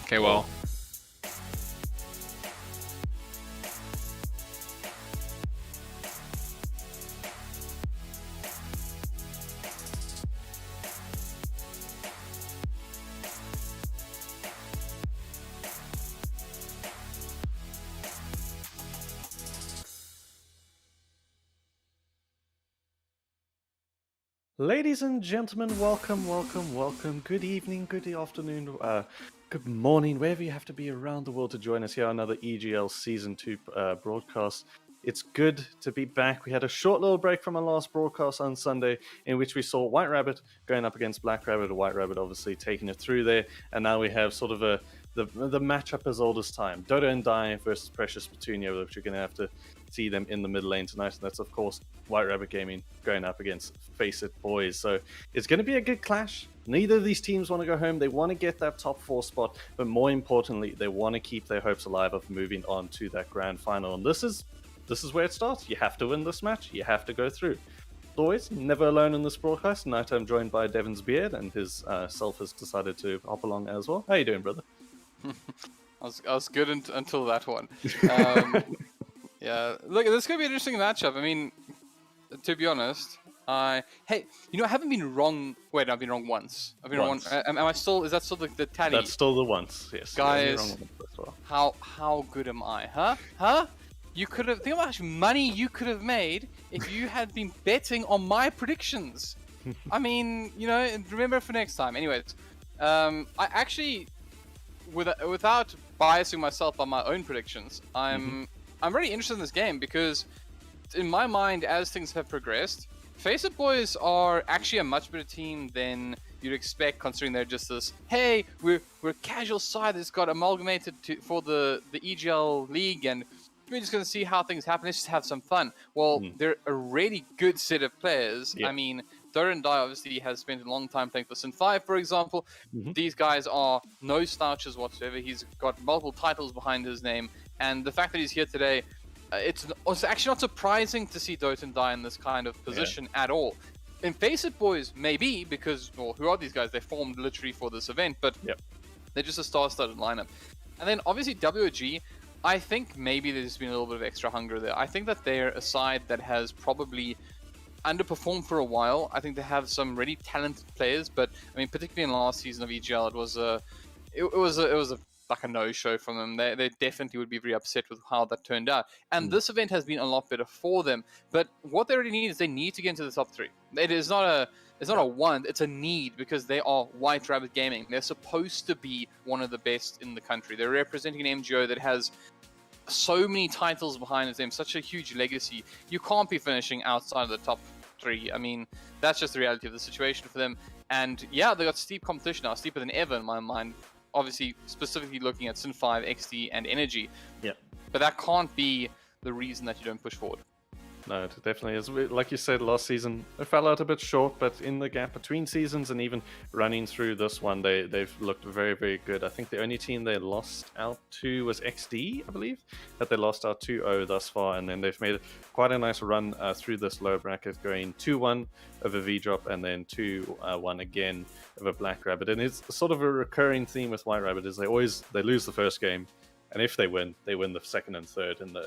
Okay, well. Ladies and gentlemen, welcome. Good evening, good afternoon, good morning, wherever you have to be around the world to join us here on another EGL Season 2 broadcast. It's good to be back. We had a short little break from our last broadcast on Sunday in which we saw White Rabbit going up against Black Rabbit, White Rabbit obviously taking it through there, and now we have sort of the matchup as old as time. Dota and Die versus Precious Petunia, which you're going to have to see them in the mid lane tonight, and that's of course White Rabbit Gaming going up against Faceit Boys. So it's going to be a good clash. Neither of these teams want to go home. They want to get that top 4 spot, but more importantly, they want to keep their hopes alive of moving on to that grand final. And this is where it starts. You have to win this match. You have to go through. Always, never alone in this broadcast. Tonight I'm joined by Devin's beard, and his self has decided to hop along as well. How you doing, brother? I was good until that one. Yeah, look, this is going to be an interesting matchup. I mean, to be honest, I haven't been wrong. Wait, I've been wrong once. I've been wrong. Am I still? Is that still the tally? That's still the once. Yes, guys. How good am I? Huh? You could have. Think about how much money you could have made if you had been betting on my predictions. I mean, remember for next time. Anyways, I actually, without biasing myself on my own predictions, I'm really interested in this game because, in my mind, as things have progressed, Faceit Boys are actually a much better team than you'd expect, considering they're just this, hey, we're a casual side that's got amalgamated for the EGL league, and we're just going to see how things happen. Let's just have some fun. Well, they're a really good set of players. Yeah. I mean, Dota and Die obviously has spent a long time playing for Sin 5, for example. These guys are no slouches whatsoever. He's got multiple titles behind his name. And the fact that he's here today, it's actually not surprising to see Dota and Die in this kind of position at all. In Faceit Boys, maybe, because, well, who are these guys? They formed literally for this event, but they're just a star-studded lineup. And then, obviously, WOG, I think maybe there's been a little bit of extra hunger there. I think that they're a side that has probably underperformed for a while. I think they have some really talented players, but, I mean, particularly in the last season of EGL, it was like a no-show from them. They definitely would be very upset with how that turned out. And this event has been a lot better for them. But what they really need is they need to get into the top 3. It's not a want, it's a need, because they are White Rabbit Gaming. They're supposed to be one of the best in the country. They're representing an MGO that has so many titles behind them, such a huge legacy. You can't be finishing outside of the top 3. I mean, that's just the reality of the situation for them. And yeah, they got steep competition now, steeper than ever in my mind. Obviously, specifically looking at Sin 5, XD, and Energy. Yeah. But that can't be the reason that you don't push forward. No, it definitely is. Like you said, last season, it fell out a bit short, but in the gap between seasons and even running through this one, they've looked very, very good. I think the only team they lost out to was XD, I believe, that they lost out 2-0 thus far, and then they've made quite a nice run through this low bracket, going 2-1 over V-Drop and then 2-1 again over Black Rabbit. And it's sort of a recurring theme with White Rabbit is they lose the first game, and if they win the second and third, and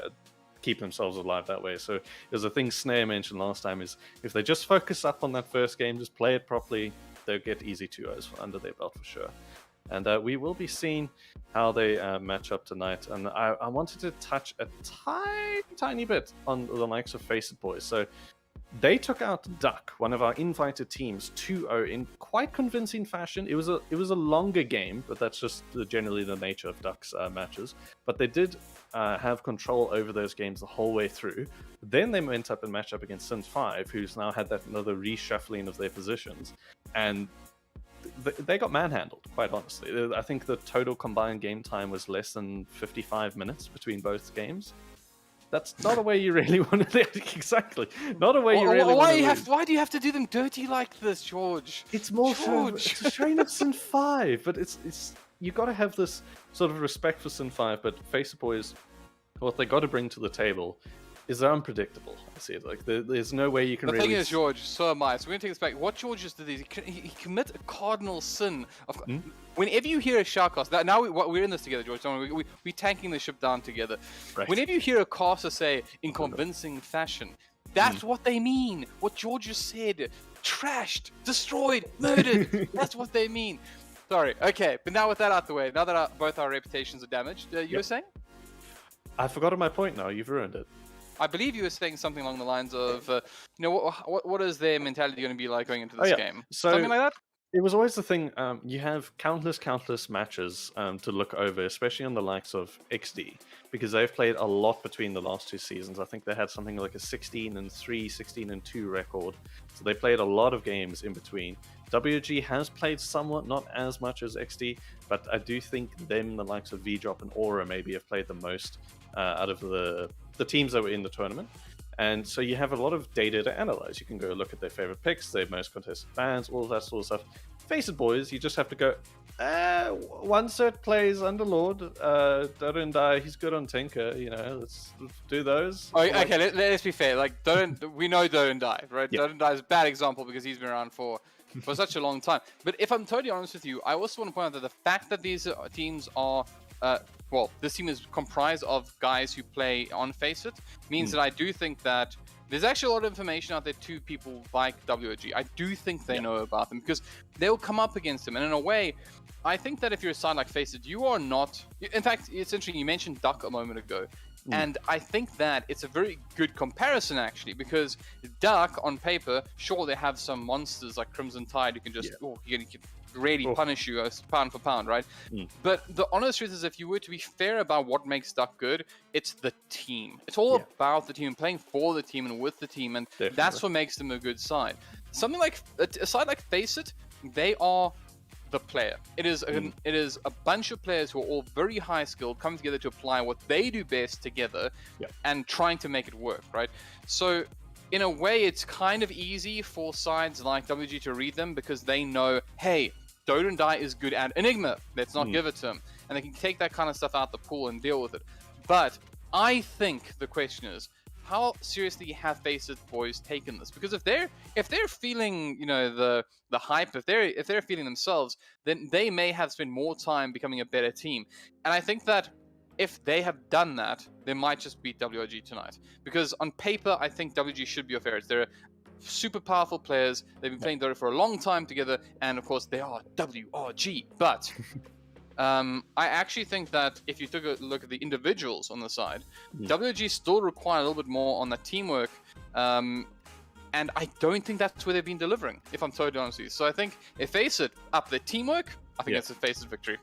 keep themselves alive that way. So there's a thing Snare mentioned last time is if they just focus up on that first game, just play it properly, they'll get easy 2-0s under their belt for sure. And we will be seeing how they match up tonight. And I wanted to touch a tiny bit on the likes of Faceit Boys. So they took out Duck, one of our invited teams, 2-0 in quite convincing fashion. It was a longer game, but that's just generally the nature of Duck's matches. But they did have control over those games the whole way through. Then they went up and matched up against Sin 5, who's now had that another reshuffling of their positions, and they got manhandled, quite honestly. I think the total combined game time was less than 55 minutes between both games. That's not a way you really want to... Exactly. Not a way you really want to... Why do you have to do them dirty like this, George? It's more it's a shame of Sin 5, but it's you got to have this sort of respect for Sin 5, but Faceit Boys, what they got to bring to the table is unpredictable. I see it like there's no way you can. The really thing is, George, so am I. So we're gonna take this back. What George just did is he commit a cardinal sin. Whenever you hear a shoutcast, now we're in this together, George. Don't we? We're tanking the ship down together. Right. Whenever you hear a caster say in convincing fashion, that's what they mean. What George just said, trashed, destroyed, murdered. That's what they mean. Sorry. Okay, but now with that out the way, now that both our reputations are damaged, you were saying? I've forgotten my point now. You've ruined it. I believe you were saying something along the lines of, what is their mentality going to be like going into this game? So, something like that? It was always the thing, you have countless matches to look over, especially on the likes of XD, because they've played a lot between the last 2 seasons. I think they had something like a 16-3, 16-2 record, so they played a lot of games in between. WG has played somewhat, not as much as XD, but I do think them, the likes of VDrop and Aura, maybe have played the most out of the teams that were in the tournament. And so you have a lot of data to analyze. You can go look at their favorite picks, their most contested bans, all that sort of stuff. Faceit Boys, you just have to go, one cert plays Underlord, Dota and Die, he's good on Tinker, let's do those. Oh, okay, let's be fair. Like, we know Dota and Die, right? Yeah. Dota and Die is a bad example because he's been around for such a long time. But if I'm totally honest with you, I also want to point out that the fact that these teams are this team is comprised of guys who play on Faceit means that I do think that there's actually a lot of information out there to people like WOG. I do think they know about them because they'll come up against them. And in a way, I think that if you're a side like Faceit, you are not... In fact, it's interesting. You mentioned Duck a moment ago. And I think that it's a very good comparison, actually, because Duck, on paper, sure, they have some monsters like Crimson Tide who can just... he can really punish you pound for pound, right? But the honest truth is, if you were to be fair about what makes Duck good, it's the team. It's all about the team, playing for the team and with the team, and that's what makes them a good side. Something like a side like Faceit, they are the player. It is a bunch of players who are all very high skilled, coming together to apply what they do best together and trying to make it work, right? So in a way, it's kind of easy for sides like WG to read them because they know, hey, Dota and Die is good at Enigma. Let's not give it to him. And they can take that kind of stuff out the pool and deal with it. But I think the question is, how seriously have Faceit Boys taken this? Because if they're feeling, the hype, if they're feeling themselves, then they may have spent more time becoming a better team. And I think that if they have done that, they might just beat WOG tonight. Because on paper, I think WG should be your favorites. They're super powerful players. They've been playing Dota for a long time together, and of course, they are WRG. But I actually think that if you took a look at the individuals on the side, WG still require a little bit more on the teamwork. And I don't think that's where they've been delivering, if I'm totally honest with you. So I think if Faceit up their teamwork, I think it's a Faceit victory.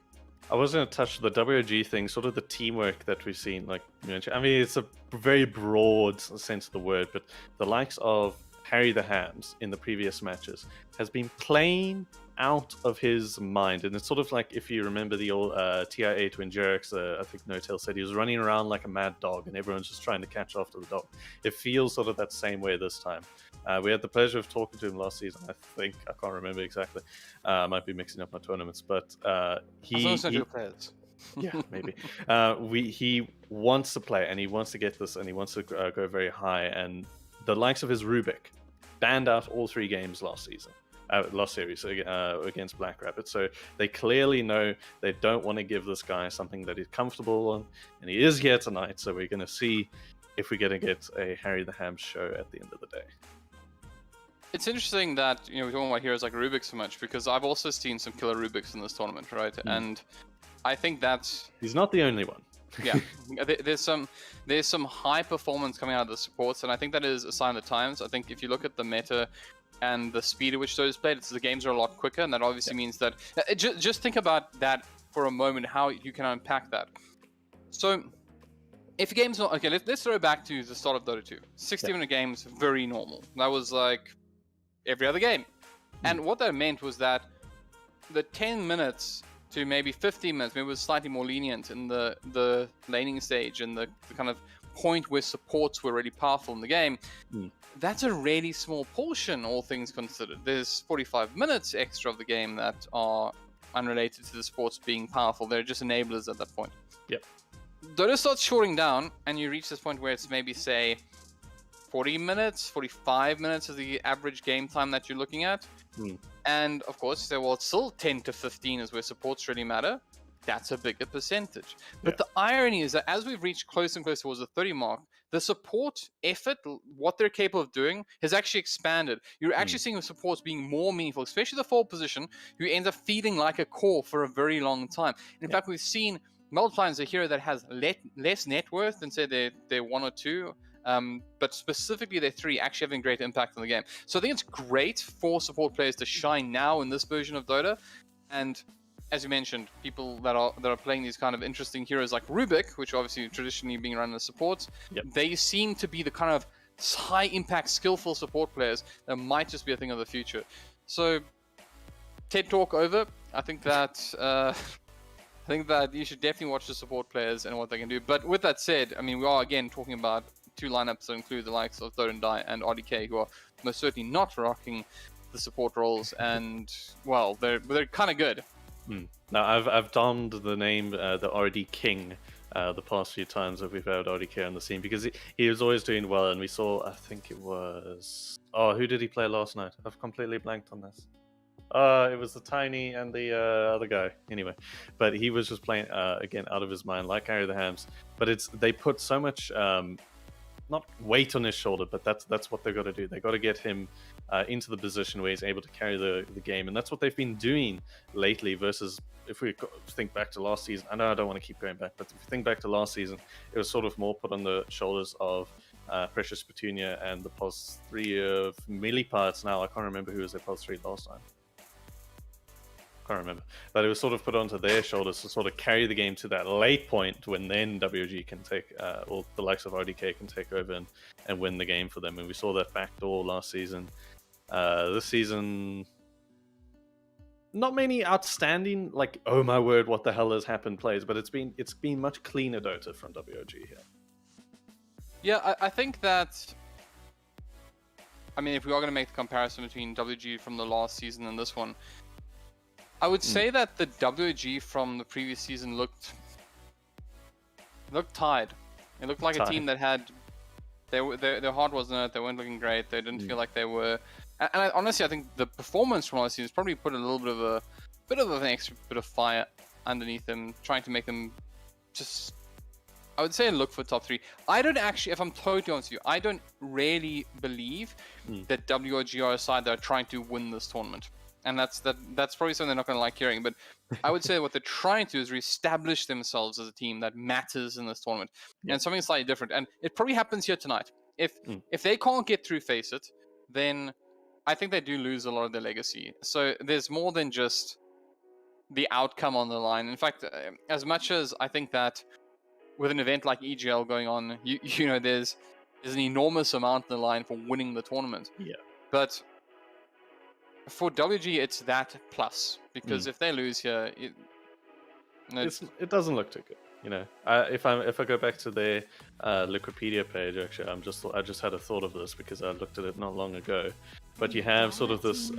I was going to touch the WG thing, sort of the teamwork that we've seen. Like you mentioned, I mean, it's a very broad sense of the word, but the likes of Harry the Hams in the previous matches has been playing out of his mind. And it's sort of like, if you remember the old TI8 when Jerix, I think No-Tail said he was running around like a mad dog and everyone's just trying to catch after the dog. It feels sort of that same way this time. We had the pleasure of talking to him last season, I think. I can't remember exactly. I might be mixing up my tournaments, but yeah, maybe. He wants to play and he wants to get this and he wants to go very high. And the likes of his Rubik banned out all 3 games last series against Black Rabbit. So they clearly know they don't want to give this guy something that he's comfortable on. And he is here tonight, so we're going to see if we're going to get a Harry the Ham show at the end of the day. It's interesting that we're talking about heroes like Rubik so much because I've also seen some killer Rubiks in this tournament, right? And I think he's not the only one. Yeah, there's some high performance coming out of the supports, and I think that is a sign of the times. I think if you look at the meta and the speed at which those played, the games are a lot quicker, and that obviously means that just think about that for a moment, how you can unpack that. So if games not okay, let's throw back to the start of Dota 2. 60-minute games, very normal. That was like every other game. And what that meant was that the 10 minutes to maybe 15 minutes, maybe it was slightly more lenient in the laning stage and the kind of point where supports were really powerful in the game. That's a really small portion, all things considered. There's 45 minutes extra of the game that are unrelated to the supports being powerful. They're just enablers at that point. Yep. Dota starts shorting down, and you reach this point where it's maybe, say, 40 minutes, 45 minutes is the average game time that you're looking at. And of course, you say, well, it's still 10 to 15 is where supports really matter. That's a bigger percentage. But the irony is that as we've reached closer and closer towards the 30 mark, the support effort, what they're capable of doing, has actually expanded. You're actually seeing the supports being more meaningful, especially the forward position, who ends up feeling like a core for a very long time. In fact, we've seen Multipliers, a hero that has less net worth than, say, their 1 or 2, but specifically their 3 actually having great impact on the game. So I think it's great for support players to shine now in this version of Dota. And as you mentioned, people that are playing these kind of interesting heroes like Rubik, which obviously traditionally being run as support, they seem to be the kind of high impact, skillful support players that might just be a thing of the future. So TED Talk over. I think that you should definitely watch the support players and what they can do. But with that said, I mean, we are again talking about 2 lineups that include the likes of Dota and Die and RDK, who are most certainly not rocking the support roles, and well, they're kind of good. Now I've donned the name the RD King the past few times that we've had RDK on the scene, because he was always doing well, and we saw, I think it was, who did he play last night? I've completely blanked on this. It was the Tiny and the other guy. Anyway, but he was just playing again out of his mind, like Harry the Hams. But they put so much not weight on his shoulder, but that's what they've got to do. They've got to get him into the position where he's able to carry the game, and that's what they've been doing lately. Versus if we think back to last season, I know I don't want to keep going back, but if you think back to last season, it was sort of more put on the shoulders of Precious Petunia and the pos 3 of Milliparts. Now I can't remember who was their pos 3 last time. Can't remember, but it was sort of put onto their shoulders to sort of carry the game to that late point when then WG can take, or the likes of RDK can take over and win the game for them. And we saw that backdoor last season. This season, not many outstanding, like, oh my word, what the hell has happened plays, but it's been much cleaner Dota from WG here. Yeah, I think that, I mean, if we are going to make the comparison between WG from the last season and this one, I would say that the WG from the previous season looked tied. It looked like a team that had their heart wasn't in it. They weren't looking great. They didn't feel like they were. And honestly, I think the performance from last season has probably put a little bit of an extra bit of fire underneath them, trying to make them just, I would say, look for top 3. I don't actually, if I'm totally honest with you, I don't really believe that WG are a side that are trying to win this tournament. And that's probably something they're not going to like hearing. But I would say what they're trying to do is reestablish themselves as a team that matters in this tournament. And something slightly different. And it probably happens here tonight. If they can't get through Faceit, then I think they do lose a lot of their legacy. So there's more than just the outcome on the line. In fact, as much as I think that with an event like EGL going on, you know, there's an enormous amount on the line for winning the tournament. Yeah. But for WG, it's that plus, because if they lose here, it doesn't look too good. You know, if I go back to their Wikipedia page, actually, I just had a thought of this because I looked at it not long ago. But you have sort of this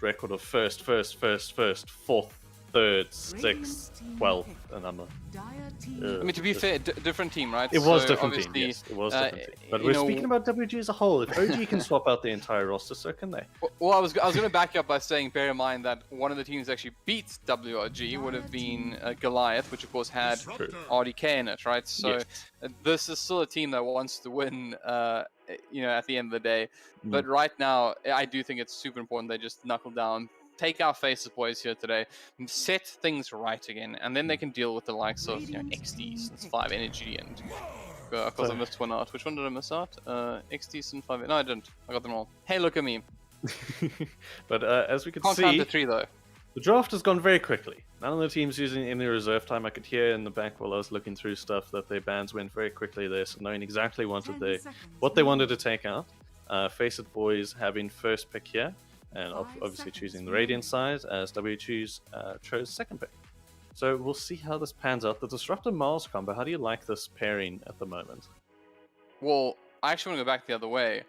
record of first, fourth, third, 6th, 12th, and I'm like, I mean, to be fair, different team, right? It was different team, yes. It was different team. But we're speaking about WG as a whole. If OG can swap out the entire roster, so can they? Well, I was going to back you up by saying, bear in mind that one of the teams that actually beat WRG would have been Goliath, which of course had RDK in it, right? So this is still a team that wants to win, you know, at the end of the day. But right now, I do think it's super important they just knuckle down, take our Faceit Boys here today, and set things right again, and then they can deal with the likes of, you know, XD, Since 5 Energy, and of course I missed one out. Which one did I miss out? XD, Since 5. No, I didn't. I got them all. Hey, look at me. But as we can Can't see, count to 3 though. The draft has gone very quickly. None of the teams using any reserve time. I could hear in the back while I was looking through stuff that their bans went very quickly there, so knowing exactly what they wanted to take out. Faceit Boys having first pick here, and obviously choosing the Radiant side, as W chose second pick. So we'll see how this pans out. The Disruptor Mars combo, how do you like this pairing at the moment? Well, I actually want to go back the other way.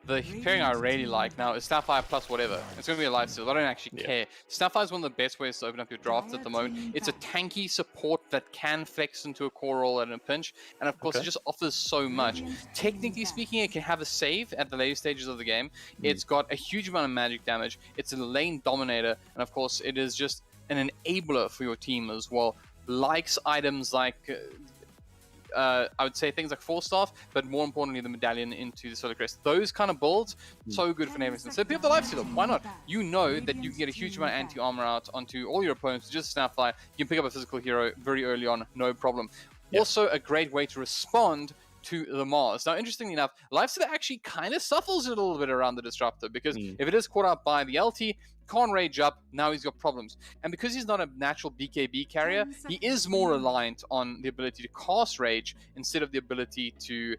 The pairing I really like now is Snapfire plus whatever. It's going to be a lifesteal. I don't actually care. Snapfire is one of the best ways to open up your drafts at the moment. It's a tanky support that can flex into a core roll at a pinch. And of course, it just offers so much. Technically speaking, it can have a save at the later stages of the game. It's got a huge amount of magic damage. It's a lane dominator. And of course, it is just an enabler for your team as well. Likes items like... I would say things like Force Staff, but more importantly, the Medallion into the Solar Crest. Those kind of builds, so good for Nathan. So pick up the Lifestealer, why not? You know that you can get a huge amount of anti-armor out onto all your opponents, just Snapfire. You can pick up a physical hero very early on, no problem. Also, a great way to respond to the Mars. Now, interestingly enough, Lifestealer actually kind of suffers a little bit around the Disruptor, because if it is caught up by the LT, can't rage up, now he's got problems. And because he's not a natural BKB carrier, he is more reliant on the ability to cast rage instead of the ability to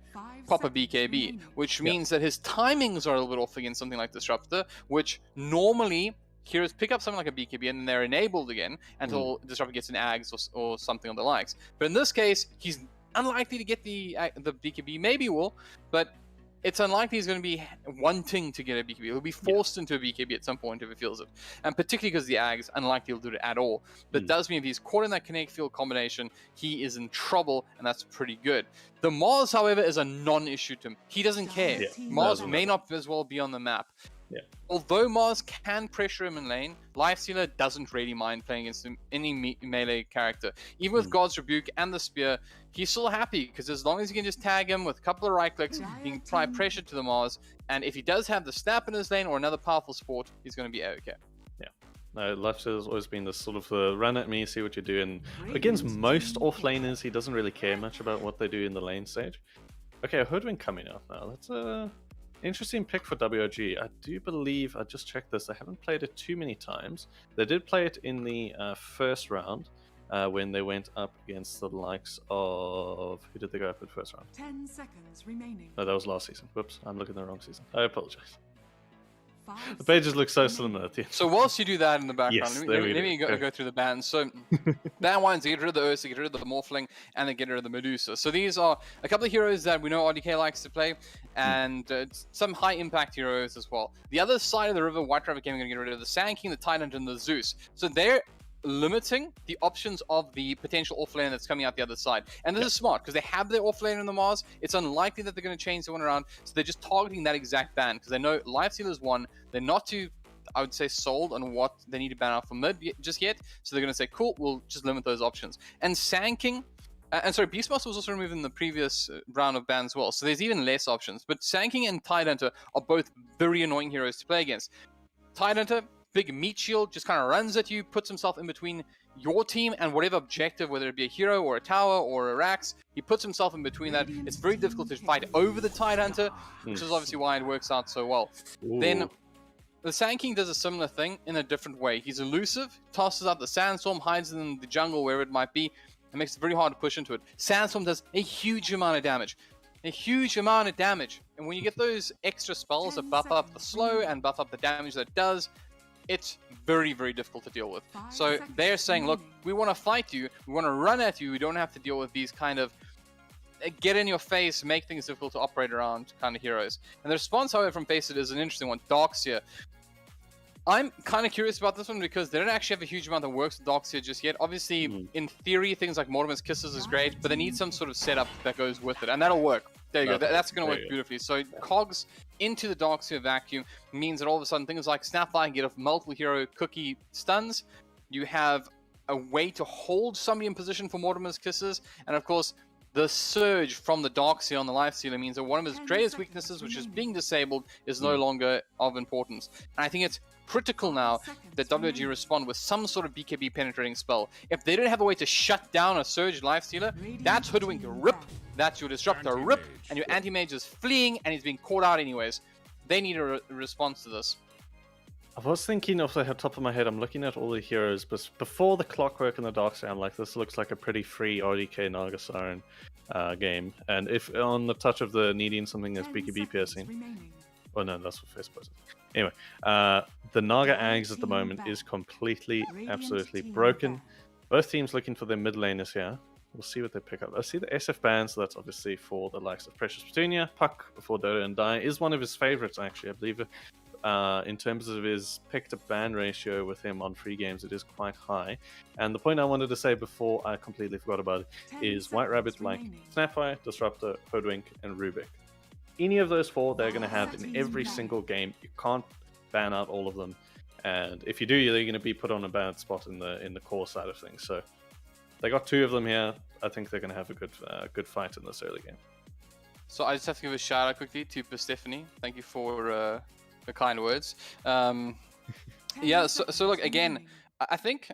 pop a BKB, which means that his timings are a little bit off against something like Disruptor, which normally heroes pick up something like a BKB and then they're enabled again until Disruptor gets an Ags or something of the likes. But in this case, he's unlikely to get the BKB, maybe will, but it's unlikely he's going to be wanting to get a BKB. He'll be forced into a BKB at some point if he feels it. And particularly because the Ags, unlikely he'll do it at all. But it does mean if he's caught in that kinetic field combination, he is in trouble, and that's pretty good. The Mars, however, is a non-issue to him. He doesn't care. Mars may not as well be on the map. Although Mars can pressure him in lane, Lifestealer doesn't really mind playing against any melee character. Even with God's Rebuke and the Spear, he's still happy, because as long as you can just tag him with a couple of right clicks, you can apply pressure to the Mars, and if he does have the Snap in his lane or another powerful support, he's going to be okay. No, Lifestealer has always been this sort of run at me, see what you do, and against most off-laners, he doesn't really care much about what they do in the lane stage. Okay, Hoodwink coming out now. That's a... interesting pick for WOG. I do believe, I just checked this, they haven't played it too many times. They did play it in the first round when they went up against the likes of... who did they go up in the first round? 10 seconds remaining. No, that was last season. Whoops, I'm looking at the wrong season. I apologize. The pages look so similar to you. So whilst you do that in the background, Yes, let me go through the bans. So ban ones, get rid of the Ursa, get rid of the Morphling, and then get rid of the Medusa. So these are a couple of heroes that we know RDK likes to play, and some high impact heroes as well. The other side of the river, White Rabbit Gaming are going to get rid of the Sand King, the Tyrant, and the Zeus. So they're limiting the options of the potential offlane that's coming out the other side. And this is smart, because they have their offlane in the Mars. It's unlikely that they're going to change the one around, so they're just targeting that exact ban, because they know Lifestealer's one. They're not too, I would say, sold on what they need to ban out for mid just yet, so they're going to say, cool, we'll just limit those options. And Sand King, and sorry, Beastmaster was also removed in the previous round of bans as well, so there's even less options. But Sand King and Tidehunter are both very annoying heroes to play against. Tidehunter, big meat shield, just kind of runs at you, puts himself in between your team and whatever objective, whether it be a hero or a tower or a Rax, he puts himself in between that. It's very difficult to fight over the Tidehunter, which is obviously why it works out so well. Then the Sand King does a similar thing in a different way. He's elusive, tosses out the Sandstorm, hides in the jungle, wherever it might be, and makes it very hard to push into it. Sandstorm does a huge amount of damage. A huge amount of damage. And when you get those extra spells that buff up the slow and buff up the damage that it does, it's very, very difficult to deal with. So they're saying, look, we want to fight you, we want to run at you, we don't have to deal with these kind of get in your face, make things difficult to operate around kind of heroes. And the response, however, from Faceit is an interesting one. Darkseer. I'm kind of curious about this one because they don't actually have a huge amount that works with Darkseer just yet. Obviously, in theory, things like Mortimer's Kisses is great, but they need some sort of setup that goes with it, and that'll work. There you go. That's going to work beautifully. So cogs into the Darkseer vacuum means that all of a sudden things like Snapfire can get off multiple hero cookie stuns. You have a way to hold somebody in position for Mortimer's Kisses, and of course, the surge from the Darkseer on the Lifestealer means that one of his greatest weaknesses, which is being disabled, is no longer of importance. And I think it's critical now that WG respond with some sort of BKB penetrating spell. If they don't have a way to shut down a surge Lifestealer, that's Hoodwink rip, that's your Disruptor rip, and your Anti-Mage is fleeing and he's being caught out anyways. They need a response to this. I was thinking off the top of my head, I'm looking at all the heroes, but before the Clockwork and the Darkseer, I'm like, this looks like a pretty free RDK Naga Siren game. And if on the touch of the needing something that's BKB piercing... Oh no, that's what Faceit Boys is. Anyway, the Naga Ags at the moment is completely, absolutely broken. Both teams looking for their mid laners here. we'll see what they pick up. I see the SF ban, so that's obviously for the likes of Precious Petunia. Puck for Dota and Die is one of his favorites, actually. I believe in terms of his pick-to-ban ratio with him on free games, it is quite high. And the point I wanted to say before I completely forgot about it is White Rabbit like Snapfire, Disruptor, Hoodwink, and Rubik. Any of those four, they're going to have in every single game. You can't ban out all of them. And if you do, you're going to be put on a bad spot in the core side of things. So they got 2 of them here. I think they're going to have a good fight in this early game. So I just have to give a shout out quickly to Persephone. Thank you for the kind words. Yeah. So look again. I think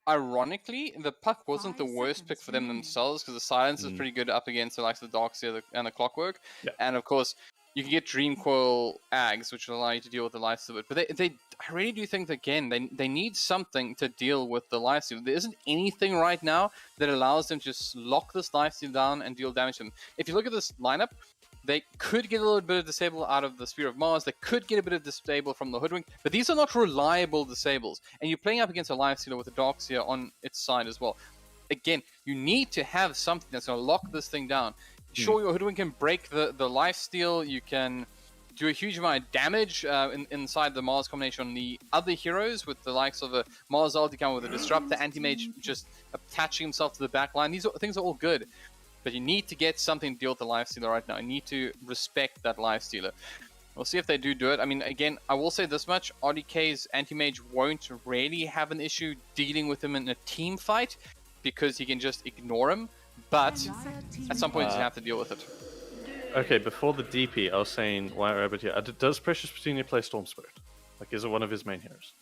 ironically the Puck wasn't the worst pick for them themselves because the silence is pretty good up against the likes of the Darkseer and the Clockwork. Yeah. And of course you can get Dream Coil Ags, which will allow you to deal with the life of it. But I really do think that, again, they need something to deal with the life steal. There isn't anything right now that allows them to just lock this life steal down and deal damage to them. If you look at this lineup, they could get a little bit of disable out of the Spear of Mars. They could get a bit of disable from the Hoodwink. But these are not reliable disables. And you're playing up against a life stealer with a Darkseer on its side as well. Again, you need to have something that's going to lock this thing down. Sure, your Hoodwink can break the lifesteal. You can do a huge amount of damage inside the Mars combination on the other heroes with the likes of a Mars ulti coming with a Disruptor, Anti-Mage just attaching himself to the back line. These things are all good. But you need to get something to deal with the lifestealer right now. You need to respect that lifestealer. We'll see if they do it. I mean, again, I will say this much. RDK's Anti-Mage won't really have an issue dealing with him in a team fight because he can just ignore him. But at some point, you have to deal with it. Okay, before the DP, I was saying White Rabbit here. Does Precious Petunia play Storm Spirit? Like, is it one of his main heroes?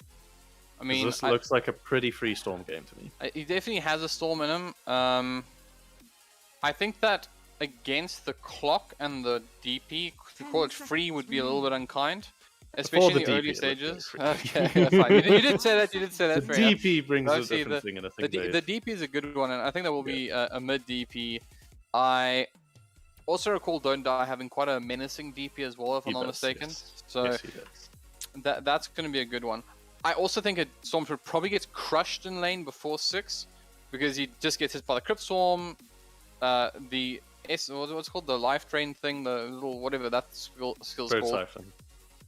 I mean, this looks like a pretty free Storm game to me. He definitely has a Storm in him. I think that against the Clock and the DP, to call it free would be a little bit unkind. Especially in the early stages. Okay, that's fine. You did say that. You did say that. The DP brings a different thing, and I think the DP is a good one, and I think that will be a mid DP. I also recall Don't Die having quite a menacing DP as well, if I'm not mistaken. Yes. So yes, he does. That's going to be a good one. I also think a Stormtrooper probably gets crushed in lane before 6 because he just gets hit by the Crypt Swarm, what's it called, the Life Drain thing, the little whatever that skill's Bird called. Siphon.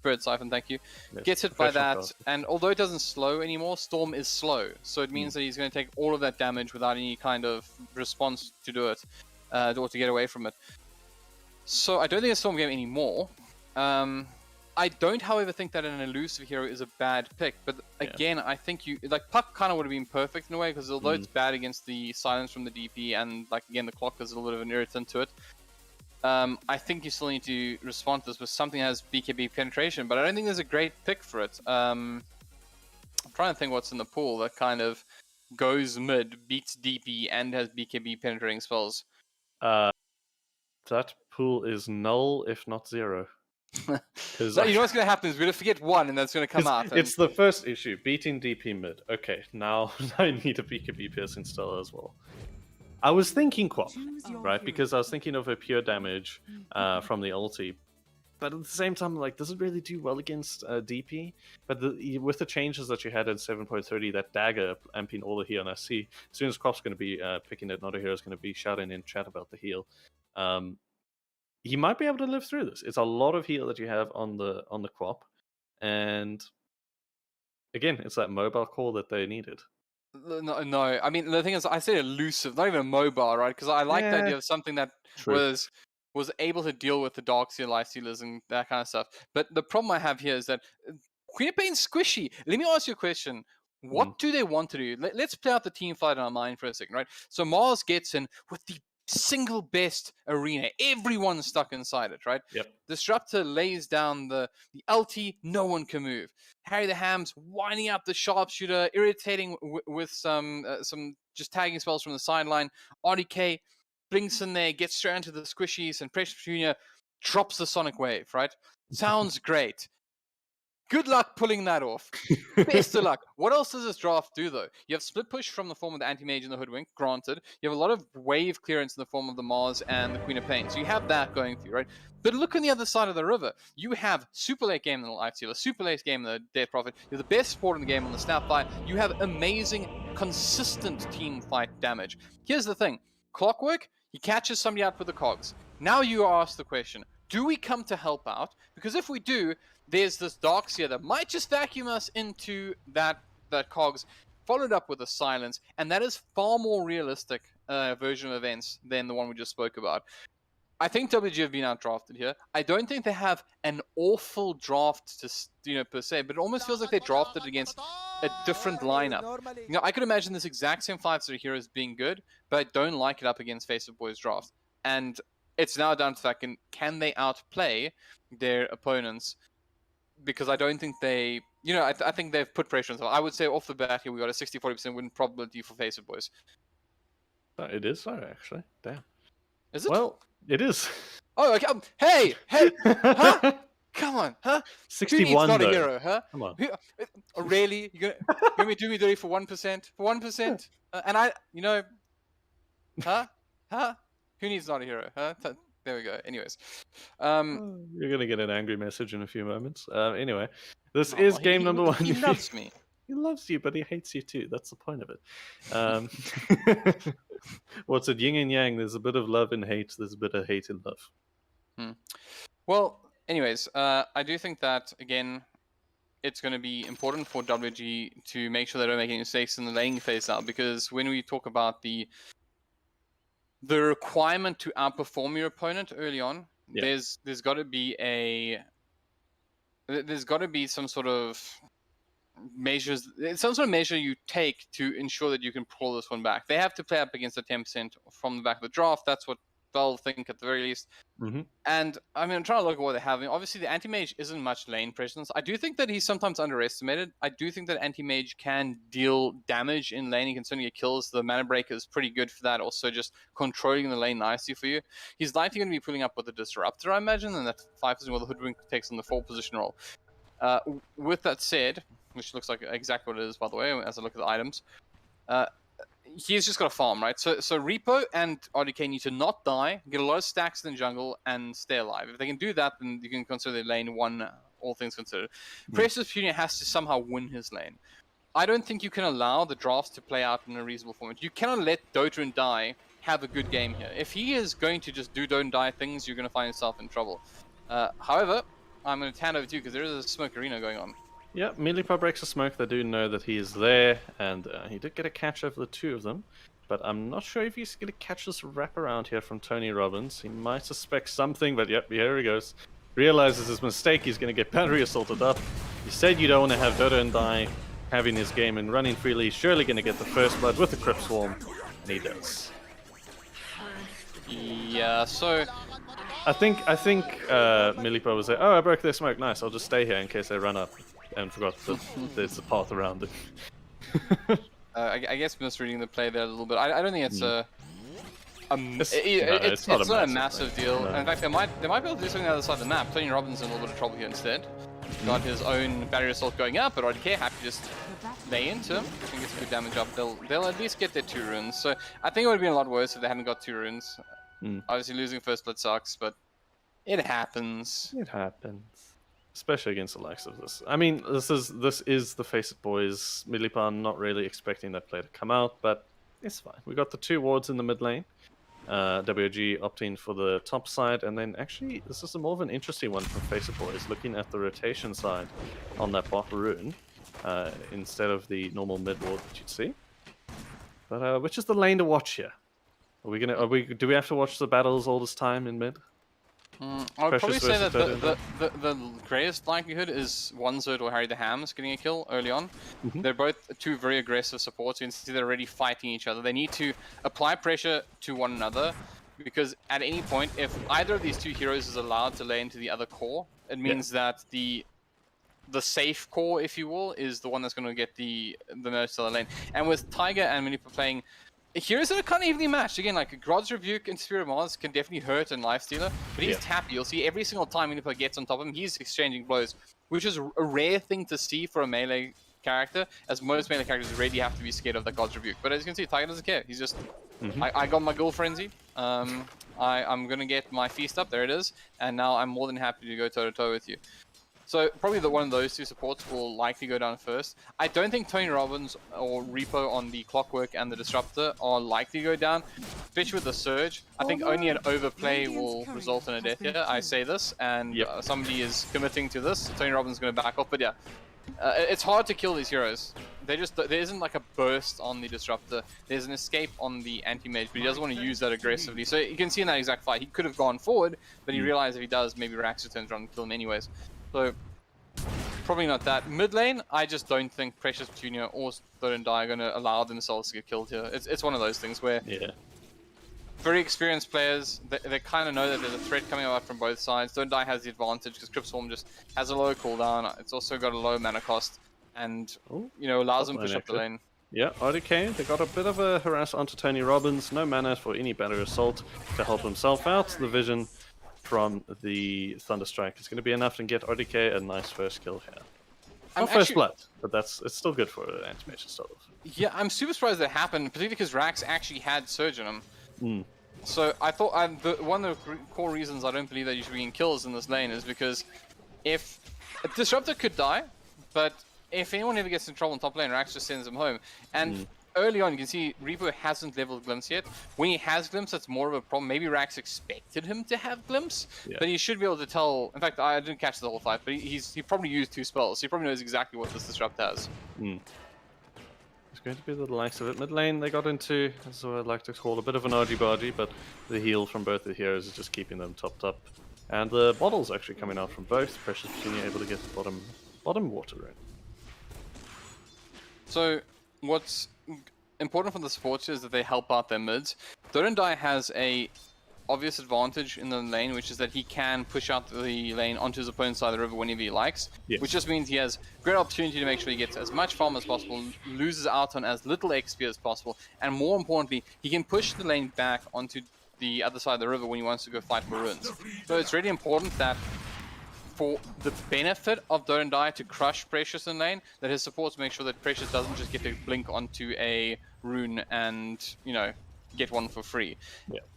Bird Siphon, thank you. Yes, Gets hit by that, cast. and although it doesn't slow anymore, Storm is slow. So it means that he's going to take all of that damage without any kind of response to do it, or to get away from it. So I don't think it's Storm game anymore. I don't, however, think that an elusive hero is a bad pick. But again, I think Puck kind of would have been perfect in a way, because although it's bad against the silence from the DP, and again, the Clock is a little bit of an irritant to it. I think you still need to respond to this with something that has BKB penetration, but I don't think there's a great pick for it. I'm trying to think what's in the pool that kind of goes mid, beats DP, and has BKB penetrating spells. That pool is null, if not 0. So, you know what's going to happen is we're going to forget one, and that's going to come out. It's the first issue, beating DP mid. Okay, now I need a BKB piercing spell as well. I was thinking Quap, right? Because I was thinking of a pure damage from the ulti. But at the same time, does it really do well against DP? But with the changes that you had in 7.30, that dagger amping all the heal, and I see as soon as Quap's going to be picking it, not a hero's going to be shouting in chat about the heal. He might be able to live through this. It's a lot of heal that you have on the Quap. And again, it's that mobile core that they needed. No, I mean, the thing is, I say elusive, not even a mobile, right? Because I like the idea of something that was able to deal with the Darkseer, Lifestealers, and that kind of stuff. But the problem I have here is that Queen of Pain's squishy. Let me ask you a question. What do they want to do? Let's play out the team fight in our mind for a second, right? So Mars gets in with the single best arena. Everyone's stuck inside it, right? Yep. Disruptor lays down the LT, no one can move. Harry the Ham's winding up the sharpshooter, irritating with some just tagging spells from the sideline. RDK blinks in there, gets straight into the squishies, and Precious Petunia drops the Sonic Wave, right? Sounds great. Good luck pulling that off. Best of luck. What else does this draft do, though? You have split push from the form of the Anti-Mage and the Hoodwink, granted. You have a lot of wave clearance in the form of the Mars and the Queen of Pain. So you have that going for you, right? But look on the other side of the river. You have super late game in the Life Stealer, super late game in the Death Prophet. You're the best support in the game on the Snapfire. You have amazing, consistent team fight damage. Here's the thing. Clockwork, he catches somebody out with the cogs. Now you are asked the question, do we come to help out? Because if we do, there's this Darkseer that might just vacuum us into that cogs, followed up with a silence, and that is far more realistic version of events than the one we just spoke about. I think WG have been outdrafted here. I don't think they have an awful draft to per se, but it almost feels like they drafted against a different lineup. I could imagine this exact same 5-0 heroes being good, but I don't like it up against Faceit Boys draft. And it's now down to the fact, can they outplay their opponents? Because I don't think they, I think they've put pressure on them. I would say off the bat here, we got a 60-40% win probability for Faceit Boys. It is so, actually. Damn. Is it? Well, it is. Oh, okay. Hey, huh? Come on, huh? 61, not though. a hero, huh? Come on. Really? You're gonna do me dirty for 1%? For 1%? And I, huh? Who needs not a hero, huh? There we go. Anyways, you're gonna get an angry message in a few moments. Anyway, this is game number 1. He loves me. He loves you, but he hates you too. That's the point of it. What's it? Yin and yang. There's a bit of love and hate. There's a bit of hate and love. Well, anyways, I do think that, again, it's going to be important for WG to make sure they don't make any mistakes in the laning phase now, because when we talk about the requirement to outperform your opponent early on, there's got to be some sort of measures, some sort of measure you take to ensure that you can pull this one back. They have to play up against the 10% from the back of the draft. That's what they'll think at the very least. And I mean, I'm trying to look at what they have. Obviously, the Anti-Mage isn't much lane presence. I do think that he's sometimes underestimated. I do think that Anti-Mage can deal damage in lane. He can certainly get kills. The Mana Breaker is pretty good for that. Also, just controlling the lane nicely for you. He's likely going to be pulling up with the Disruptor, I imagine, and that 5 position where the Hoodwink takes on the 4 position role. With that said, which looks like exactly what it is, by the way, as I look at the items, he's just got a farm, right? So Repo and RDK need to not die, get a lot of stacks in the jungle, and stay alive. If they can do that, then you can consider their lane one, all things considered. Precious Junior has to somehow win his lane. I don't think you can allow the drafts to play out in a reasonable format. You cannot let Dota and Die have a good game here. If he is going to just do Dota and Die things, you're going to find yourself in trouble. However, I'm going to hand over to you because there is a smoke arena going on. Yeah, Melee breaks the smoke. They do know that he is there, and he did get a catch over the 2 of them. But I'm not sure if he's going to catch this wraparound here from Tony Robbins. He might suspect something, but yep, here he goes. Realizes his mistake. He's going to get battery assaulted up. He said you don't want to have Dota and Die having his game and running freely. He's surely going to get the first blood with the Crypt Swarm, and he does. Yeah, so I think Millipo was like, oh, I broke their smoke. Nice, I'll just stay here in case they run up. And forgot that there's a path around it. I guess misreading the play there a little bit. I don't think it's it's not a massive deal. No. In fact, they might be able to do something on the other side of the map. Tony Robbins in a little bit of trouble here instead. Got his own battery assault going up, but RDK happy to just lay into him. I think it's a good damage up. They'll at least get their 2 runes. So I think it would have been a lot worse if they hadn't got 2 runes. Obviously, losing first blood sucks, but it happens. It happens. Especially against the likes of this. I mean, this is the Faceit Boys. Millipan not really expecting that play to come out, but it's fine. We got the 2 wards in the mid lane. WG opting for the top side, and then actually this is more of an interesting one from Faceit Boys, looking at the rotation side on that bot rune instead of the normal mid ward that you'd see. But which is the lane to watch here? Do we have to watch the battles all this time in mid? I would probably say that the greatest likelihood is 1-Zerd or Harry the Hams getting a kill early on. They're both 2 very aggressive supports. You can see they're already fighting each other. They need to apply pressure to one another, because at any point, if either of these 2 heroes is allowed to lay into the other core, it means that the safe core, if you will, is the one that's going to get the most of the lane. And with Tiger and Manipa playing Heroes are kind of evenly matched. Again, like Grod's Rebuke and Spirit of Mars can definitely hurt and lifestealer, but he's tappy. You'll see every single time Unipa gets on top of him, he's exchanging blows, which is a rare thing to see for a melee character, as most melee characters really have to be scared of the God's Rebuke. But as you can see, Tiger doesn't care. He's just, I got my Ghoul Frenzy. I'm going to get my Feast up. There it is. And now I'm more than happy to go toe-to-toe with you. So probably one of those two supports will likely go down first. I don't think Tony Robbins or Repo on the Clockwork and the Disruptor are likely to go down, especially with the Surge. I think only an overplay will result in a death here. I say this, and somebody is committing to this. Tony Robbins is going to back off, but yeah. It's hard to kill these heroes. There isn't like a burst on the Disruptor. There's an escape on the Anti-Mage, but he doesn't want to use that aggressively. So you can see in that exact fight, he could have gone forward, but he realized if he does, maybe Rax turns around and kill him anyways. So, probably not that. Mid lane, I just don't think Precious Petunia or Don't and Die are going to allow themselves to get killed here. It's one of those things where very experienced players, they kind of know that there's a threat coming out from both sides. Don't Die has the advantage because Crypt Swarm just has a low cooldown. It's also got a low mana cost and, you know, allows them to push up the lane. Yeah, RDK, they got a bit of a harass onto Tony Robbins. No mana for any better assault to help himself out. The vision from the Thunderstrike is going to be enough to get RDK a nice first kill here. Not first blood, but it's still good for an Anti-Mage to start with. Yeah, I'm super surprised that happened, particularly because Rax actually had Surge on him. So I thought one of the core reasons I don't believe that you should be getting kills in this lane is because if a Disruptor could die, but if anyone ever gets in trouble in top lane, Rax just sends them home. And early on, you can see Reaper hasn't leveled Glimpse yet. When he has Glimpse, that's more of a problem. Maybe Rax expected him to have Glimpse, but he should be able to tell. In fact, I didn't catch the whole fight, but he probably used 2 spells. So he probably knows exactly what this Disrupt has. It's going to be the likes of it. Mid lane, they got into, as I'd like to call, a bit of an argy-bargy, but the heal from both the heroes is just keeping them topped up. And the bottles actually coming out from both. Precious Petunia able to get the bottom water in. So, what's important for the supports is that they help out their mids. Don't Die has a obvious advantage in the lane, which is that he can push out the lane onto his opponent's side of the river whenever he likes, which just means he has great opportunity to make sure he gets as much farm as possible, loses out on as little XP as possible, and more importantly, he can push the lane back onto the other side of the river when he wants to go fight for ruins. So it's really important that for the benefit of Don't Die to crush Precious in lane, that his supports make sure that Precious doesn't just get to blink onto a rune and, you know, get one for free.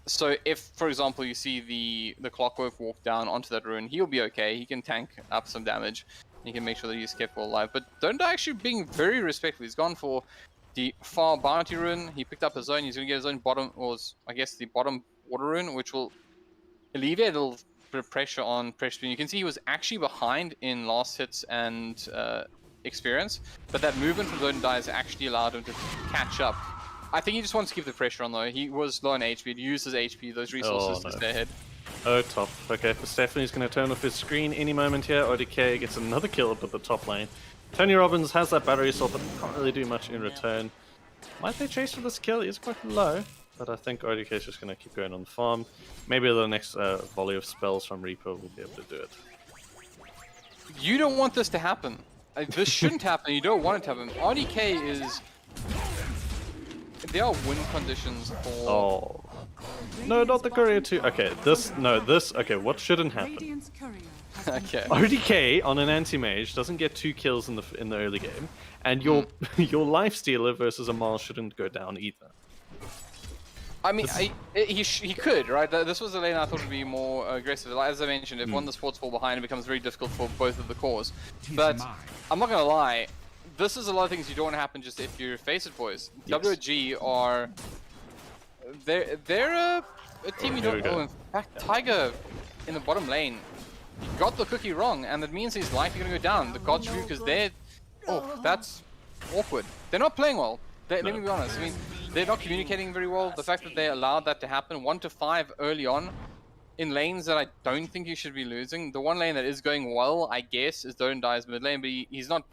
So if, for example, you see the Clockwork walk down onto that rune, he'll be okay. He can tank up some damage. He can make sure that he's kept alive. But Don't Die actually being very respectful. He's gone for the far bounty rune. He picked up his own. He's going to get his own bottom, or I guess the bottom water rune, which will alleviate a little bit of pressure on Precious. You can see he was actually behind in last hits and experience, but that movement from Don't Die has actually allowed him to catch up. I think he just wants to keep the pressure on though. He was low on HP, he used his HP, those resources to stay ahead. Oh, top. Okay, Stephanie's going to turn off his screen any moment here. ODK gets another kill up at the top lane. Tony Robbins has that battery assault, but can't really do much in return. Might they chase for this kill? He's quite low, but I think ODK is just going to keep going on the farm. Maybe the next volley of spells from Reaper will be able to do it. You don't want this to happen. This shouldn't happen. You don't want it to happen. RDK is... There are win conditions for... Oh. No, not the courier too. Okay, okay, what shouldn't happen? Okay. RDK on an anti-mage doesn't get 2 kills in the early game, and your life stealer versus a Mars shouldn't go down either. I mean, he could, right? This was a lane I thought would be more aggressive. Like, as I mentioned, if one of the sports fall behind, it becomes very difficult for both of the cores. But I'm not gonna lie, this is a lot of things you don't want to happen just if you're Faceit Boys. WG are... They're a team you don't know. In fact, Tiger in the bottom lane, he got the cookie wrong, and that means he's likely going to go down. The God's Rebuke is there. Oh, that's awkward. They're not playing well. Let me be honest. I mean, they're not communicating very well. The fact that they allowed that to happen 1 to 5 early on in lanes that I don't think you should be losing. The one lane that is going well, I guess, is Don't Die's mid lane, but he's not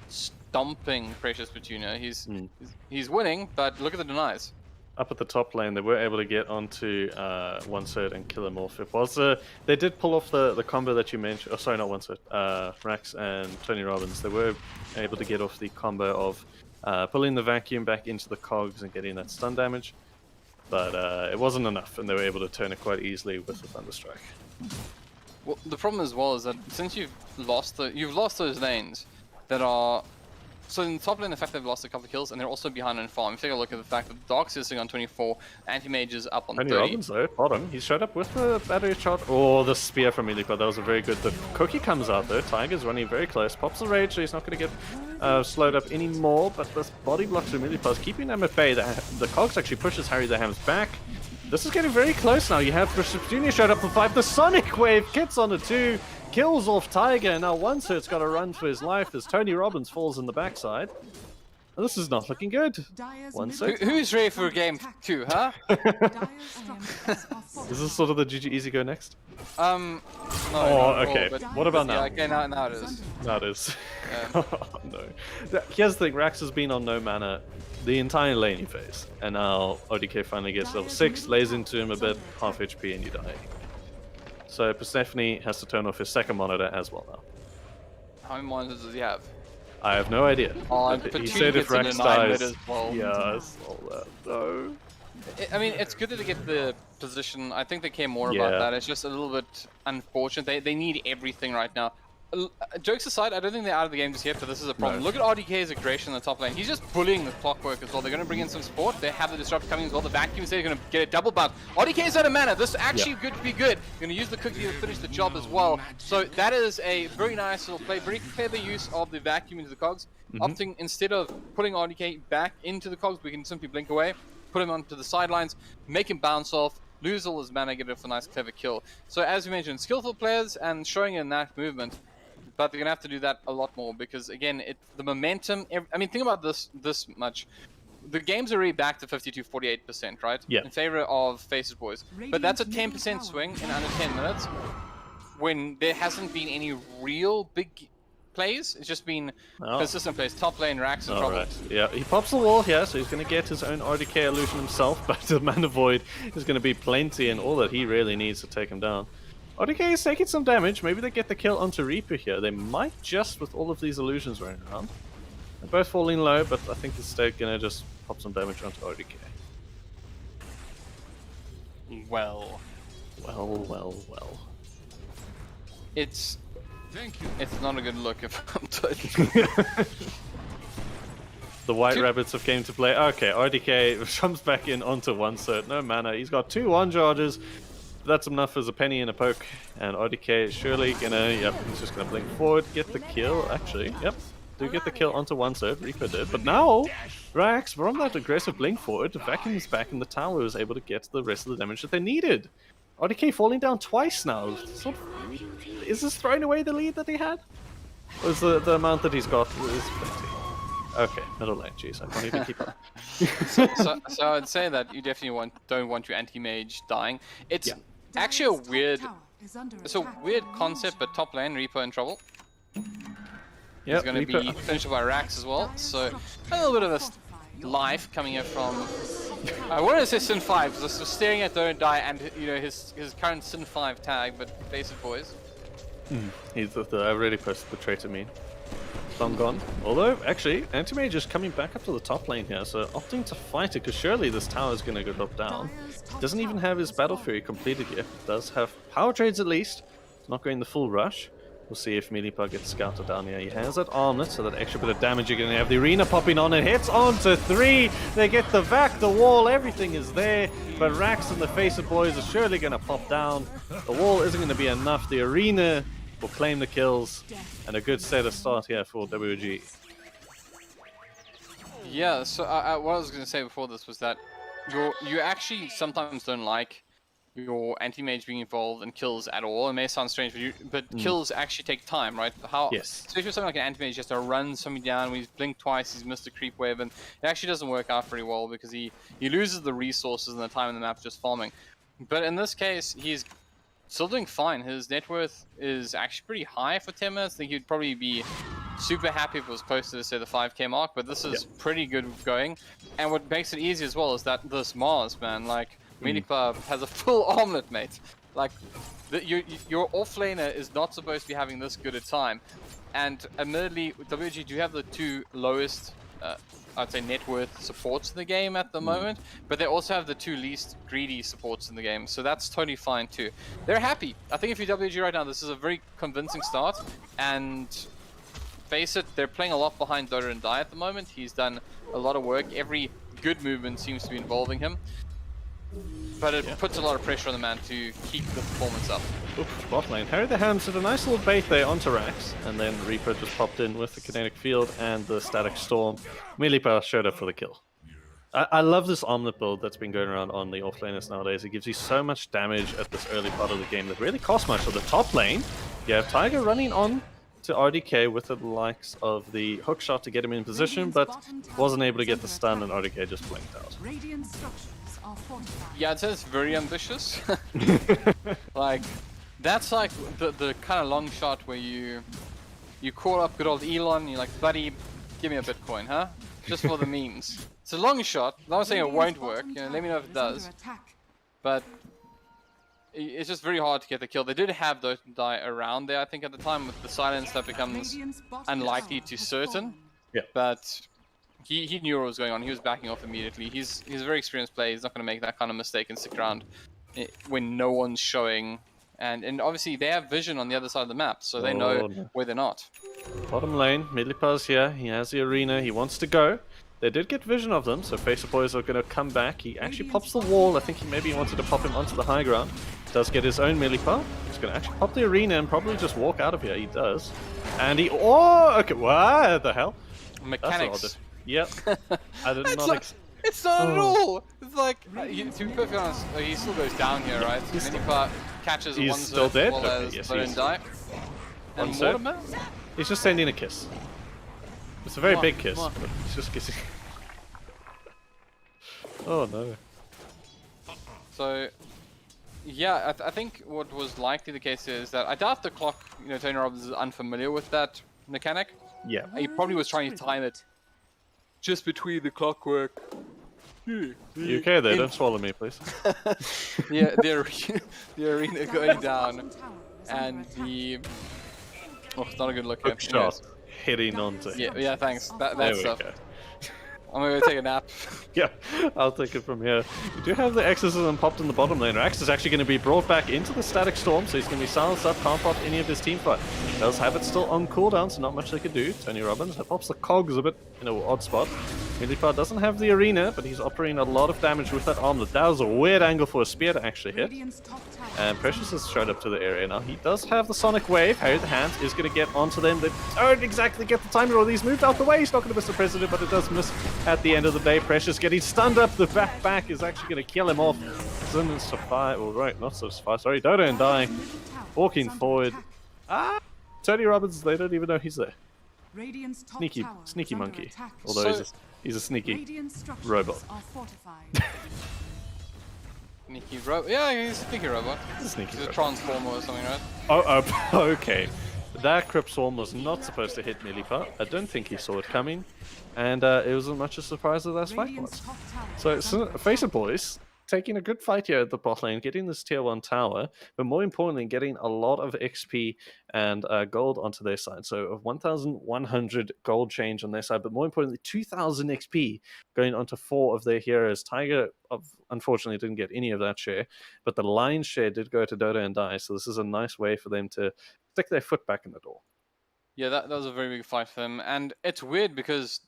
stomping Precious Petunia. He's winning, but look at the denies. Up at the top lane, they were able to get onto one cert and kill him off. It was they did pull off the combo that you mentioned. Oh, sorry, not one cert. Rax and Tony Robbins. They were able to get off the combo of pulling the vacuum back into the cogs and getting that stun damage. But it wasn't enough, and they were able to turn it quite easily with the Thunderstrike. Well, the problem as well is that since you've lost those lanes that are... So in the top lane, the fact they've lost a couple of kills, and they're also behind on farm. If you take a look at the fact that Dark's is sitting on 24, Anti-Mage is up on 30. Robbins though, bottom. He showed up with the battery shot. Oh, the spear from Milipa, that was a very good... The cookie comes out though, Tiger's running very close. Pops the rage, so he's not going to get slowed up anymore, but this body block from Milipa is keeping them at bay. The cogs actually pushes Harry the Hams back. This is getting very close now. You have Bishop Jr. showed up for 5. The Sonic Wave gets on the 2. Kills off Tiger, and now OneSert's got to run for his life as Tony Robbins falls in the backside. And this is not looking good. OneSert. Who's ready for game 2, huh? Is this sort of the GG Easy go next? No. Oh, okay. But what about now? Yeah, okay, now it is. Now it is. Oh, no. Here's the thing, Rax has been on no mana the entire laning phase, and now ODK finally gets level 6, lays into him a bit, half HP, and you die. So Persephone has to turn off his second monitor as well now. How many monitors does he have? I have no idea. He said if Rax dies, well. yes, all that. No. I mean, it's good that they get the position. I think they care more about that. It's just a little bit unfortunate. They need everything right now. Jokes aside, I don't think they're out of the game just yet, but this is a problem. No. Look at RDK's aggression in the top lane. He's just bullying the Clockwork as well. They're going to bring in some support. They have the Disrupt coming as well. The Vacuum is there. They're going to get a double bounce. RDK's out of mana. This is actually good to be good. You're going to use the cookie to finish the job as well. So that is a very nice little play. Very clever use of the Vacuum into the cogs. Opting, instead of putting RDK back into the cogs, we can simply blink away, put him onto the sidelines, make him bounce off, lose all his mana, get a nice clever kill. So as we mentioned, skillful players and showing in that movement, but they're gonna have to do that a lot more because again, the momentum. I mean, think about this much. The game's already back to 52-48%, right? Yeah. In favor of Faceit Boys, but that's a 10% swing in under 10 minutes when there hasn't been any real big plays. It's just been consistent plays. Top lane, Rax in trouble. Right. Yeah, he pops the wall here, so he's going to get his own RDK illusion himself, but the Mana Void is going to be plenty and all that he really needs to take him down. RDK is taking some damage. Maybe they get the kill onto Reaper here. They might just with all of these illusions running around. They're both falling low, but I think instead going to just pop some damage onto RDK. Well. It's not a good look if I'm touched. The White Rabbits have came to play. Okay, RDK comes back in onto OneSert. No mana. He's got 2 1-charges. That's enough as a penny and a poke. And RDK is surely gonna, he's just gonna blink forward, get the kill. Actually, do get the kill onto OneSert. Reaper did. But now, Rax, from that aggressive blink forward, vacuums back and the tower was able to get the rest of the damage that they needed. RDK falling down twice now. Is this throwing away the lead that he had? Or is the amount that he's got is plenty? Okay, middle lane. Jeez, I can't even keep up. so I'd say that you definitely don't want your anti-mage dying. It's actually it's a weird concept, but top lane, Reaper in trouble. He's going to be finished by Rax as well. So a little bit of a life coming here from... I wanted to say Sin 5, just staring at Don't Die and his current Sin 5 tag, but Faceit Boys. He's I've already posted the traitor meme. Long gone. Although, actually, Anti-Mage is coming back up to the top lane here, so opting to fight it, because surely this tower is going to go drop down. Doesn't even have his Battle Fury completed yet. Does have power trades at least. It's not going the full rush. We'll see if Milipa gets scouted down here. He has that armlet, so that extra bit of damage you're going to have. The arena popping on, it hits onto 3. They get the vac, the wall, everything is there. But Rax and the Faceit Boys are surely going to pop down. The wall isn't going to be enough. The arena will claim the kills, and a good set of start here for WG. Yeah, so what I was going to say before this was that you actually sometimes don't like your anti-mage being involved in kills at all. It may sound strange, but kills actually take time, right? Yes. Especially with something like an anti-mage, just to run somebody down. When he's blinked twice, he's missed a creep wave, and it actually doesn't work out very well because he loses the resources and the time in the map just farming. But in this case, he's still doing fine. His net worth is actually pretty high for 10 minutes. I think he'd probably be super happy if it was close to, say, the 5k mark, but this is pretty good going. And what makes it easy as well is that this Mars, man, like, Milipa has a full armlet, mate. Like, your offlaner is not supposed to be having this good a time. And admittedly, WG do have the 2 lowest I'd say net worth supports in the game at the moment, but they also have the 2 least greedy supports in the game, so that's totally fine too. They're happy. I think if you're WG right now, this is a very convincing start, and face it, they're playing a lot behind Dota and Die at the moment. He's done a lot of work. Every good movement seems to be involving him, but it puts a lot of pressure on the man to keep the performance up. Oof, bot lane. Harry the Hounds did a nice little bait there onto Rax, and then Reaper just popped in with the Kinetic Field and the Static Storm. Milipa showed up for the kill. I love this Omelet build that's been going around on the offlaners nowadays. It gives you so much damage at this early part of the game that really costs much. On the top lane, you have Tiger running on to RDK with the likes of the hook shot to get him in position, but wasn't able to get the stun, and RDK just blinked out. Yeah, I'd say it's very ambitious. Like, that's like the kind of long shot where you call up good old Elon and you're like, buddy, give me a Bitcoin, huh? Just for the memes. It's a long shot. I'm not saying it won't work, you know, let me know if it does. But it's just very hard to get the kill. They did have Dota and Die around there, I think, at the time. With the silence, that becomes unlikely to certain. Yeah. But he knew what was going on. He was backing off immediately. He's a very experienced player. He's not going to make that kind of mistake and stick around when no one's showing. And obviously they have vision on the other side of the map, so they know where they're not. Bottom lane, Milipa's here. He has the arena. He wants to go. They did get vision of them, so Faceit Boys are going to come back. He actually pops the wall. I think he maybe wanted to pop him onto the high ground. Does get his own Milipa. He's going to actually pop the arena and probably just walk out of here. He does. And he... Oh, okay. What the hell? Mechanics. Yep. I did not... It's not at all! It's like, to be perfectly honest, he still goes down here, right? Milipa catches one still dead? Well as Yes, Dota and Die. And Mortimer? He's just sending a kiss. It's a very big kiss, but he's just kissing. Oh no. So, yeah, I think what was likely the case is that I doubt the clock, you know, Tony Robbins is unfamiliar with that mechanic. Yeah. He probably was trying to time it just between the clockwork. You okay there? Don't swallow me, please. Yeah, the arena going down, and the... Oh, it's not a good look here. Shot hitting onto him. Yeah, thanks. That stuff. Go. I'm gonna go take a nap. Yeah, I'll take it from here. We do have the Exorcism popped in the bottom lane. Rax is actually going to be brought back into the Static Storm, so he's going to be silenced up, can't pop any of his team fight. Does have it still on cooldown, so not much they can do. Tony Robbins pops the cogs a bit in an odd spot. Milipa doesn't have the arena, but he's operating a lot of damage with that armlet. That was a weird angle for a spear to actually hit. And Precious has showed up to the area now. He does have the Sonic Wave. Harry the Hand is going to get onto them. They don't exactly get the timing, or he's moved out the way. He's not going to miss the President, but it does miss at the end of the day. Precious getting stunned up. The back is actually going to kill him off. Simmons to fire. Well, right, not so far. Sorry, Dota and Die. Walking forward. Tony Robbins, they don't even know he's there. Sneaky monkey. Although he's a sneaky robot. Sneaky robot? Yeah, he's a sneaky robot. He's a transformer or something, right? Oh, okay. That Crypt Swarm was not supposed to hit Milipa. I don't think he saw it coming. And it was as much a surprise as that fight was. So, Faceit Boys taking a good fight here at the bot lane, getting this tier 1 tower, but more importantly, getting a lot of XP and gold onto their side. So 1,100 gold change on their side, but more importantly, 2,000 XP going onto 4 of their heroes. Tiger, unfortunately, didn't get any of that share, but the lion's share did go to Dota and Die, so this is a nice way for them to stick their foot back in the door. Yeah, that was a very big fight for them, and it's weird because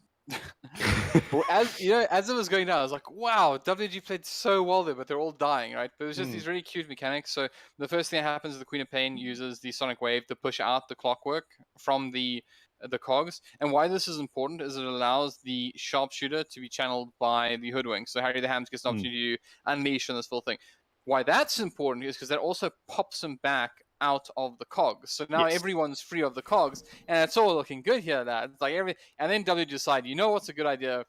well, as it was going down, I was like, wow, WG played so well there, but they're all dying, right? But it was just these really cute mechanics. So the first thing that happens is the Queen of Pain uses the Sonic Wave to push out the clockwork from the cogs. And why this is important is it allows the sharpshooter to be channeled by the hoodwink. So Harry the Hams gets an opportunity to unleash on this full thing. Why that's important is because that also pops him back out of the cogs. So now everyone's free of the cogs, and it's all looking good here. It's like and then W decide, you know what's a good idea?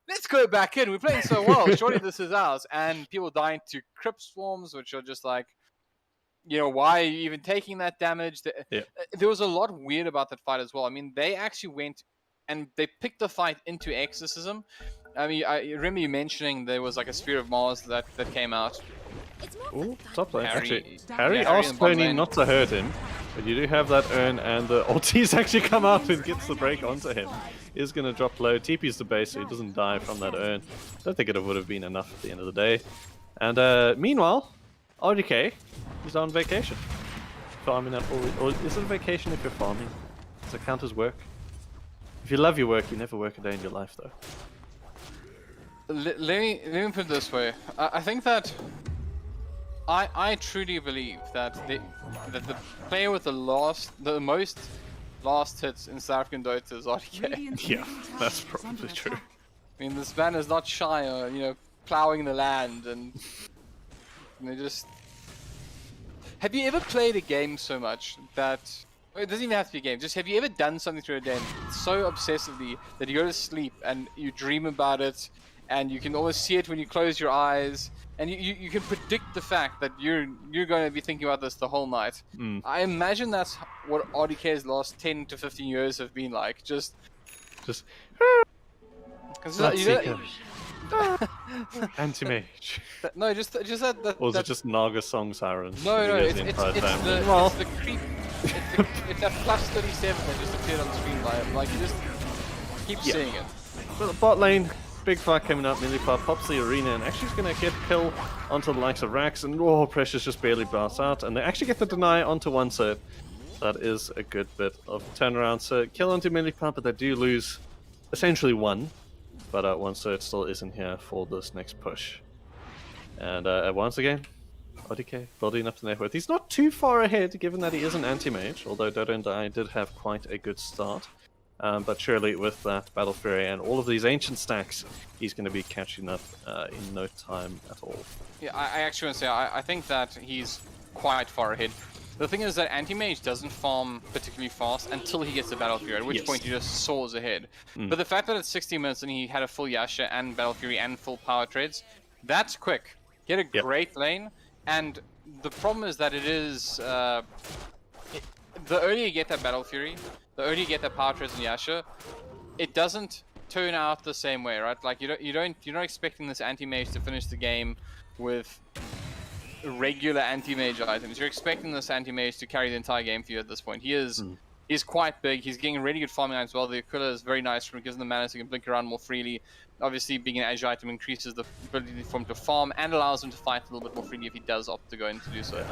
Let's go back in. We're playing so well. Surely this is ours. And people dying to Crypt Swarms, which are just like, you know, why are you even taking that damage? There was a lot weird about that fight as well. I mean, they actually went and they picked the fight into Exorcism. I mean, I remember you mentioning there was like a Sphere of Mars that came out. Ooh, top lane. Harry- Actually, yeah, Harry Harry asked in bot Tony lane. not to hurt him, but you do have that urn, and the ultis actually come out and gets the break onto him. He's going to drop low, TP's the base, so he doesn't die from that urn. Don't think it would have been enough at the end of the day. And meanwhile, RDK is on vacation. Farming up, or is it a vacation if you're farming? Does it count as work? If you love your work, you never work a day in your life, though. Let me put it this way. I think that I truly believe that the player with the most last hits in South African Dota is RDK. Yeah, that's probably true. I mean, this man is not shy of, plowing the land and just. Have you ever played a game so much that it doesn't even have to be a game? Just have you ever done something through a day so obsessively that you go to sleep and you dream about it? And you can almost see it when you close your eyes, and you can predict the fact that you're going to be thinking about this the whole night. I imagine that's what RDK's last 10 to 15 years have been like. Just Anti-mage. No, just that. Or is it just Naga song sirens? No, It's it's the creep. It's that plus 37 that just appeared on the screen by him. Like you just keep seeing it. But the bot lane. Big fight coming up, Millipar pops the arena and actually is going to get kill onto the likes of Rax, and Precious just barely blasts out, and they actually get the deny onto one set. That is a good bit of turnaround. So kill onto Millipar, but they do lose essentially one. But one cert still isn't here for this next push. And once again, ODK building up the net worth. He's not too far ahead given that he is an anti-mage, although Dota and I did have quite a good start. But surely with that Battle Fury and all of these ancient stacks, he's going to be catching up in no time at all. Yeah, I actually want to say, I think that he's quite far ahead. The thing is that anti-mage doesn't farm particularly fast until he gets the Battle Fury, at which point he just soars ahead. But the fact that it's 60 minutes and he had a full Yasha and Battle Fury and full power trades, that's quick. He had a great lane, and the problem is that it is... the earlier you get that Battle Fury, the earlier you get that power trades and Yasha, it doesn't turn out the same way, right? Like you're not expecting this anti-mage to finish the game with regular anti-mage items. You're expecting this anti-mage to carry the entire game for you at this point. He's quite big. He's getting really good farming items as well. The Aquila is very nice from gives him the mana so he can blink around more freely. Obviously, being an edge item increases the ability for him to farm and allows him to fight a little bit more freely if he does opt to go in to do so.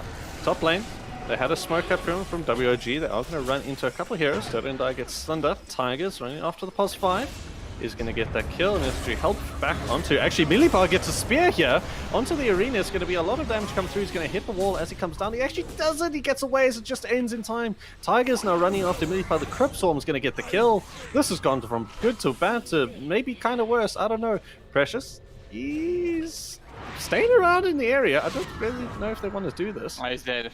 Top lane, they had a smoke up from WOG. They are going to run into a couple of heroes. Dota and I gets stunned up. Tigers running after the pos 5. Is going to get that kill and it's to help back onto... Actually, Millipar gets a spear here onto the arena. It's going to be a lot of damage come through. He's going to hit the wall as he comes down. He actually does it. He gets away as it just ends in time. Tiger's now running after Millipar. The Crypt Swarm is going to get the kill. This has gone from good to bad to maybe kind of worse. I don't know. Precious, he's staying around in the area. I don't really know if they want to do this. Oh, he's dead.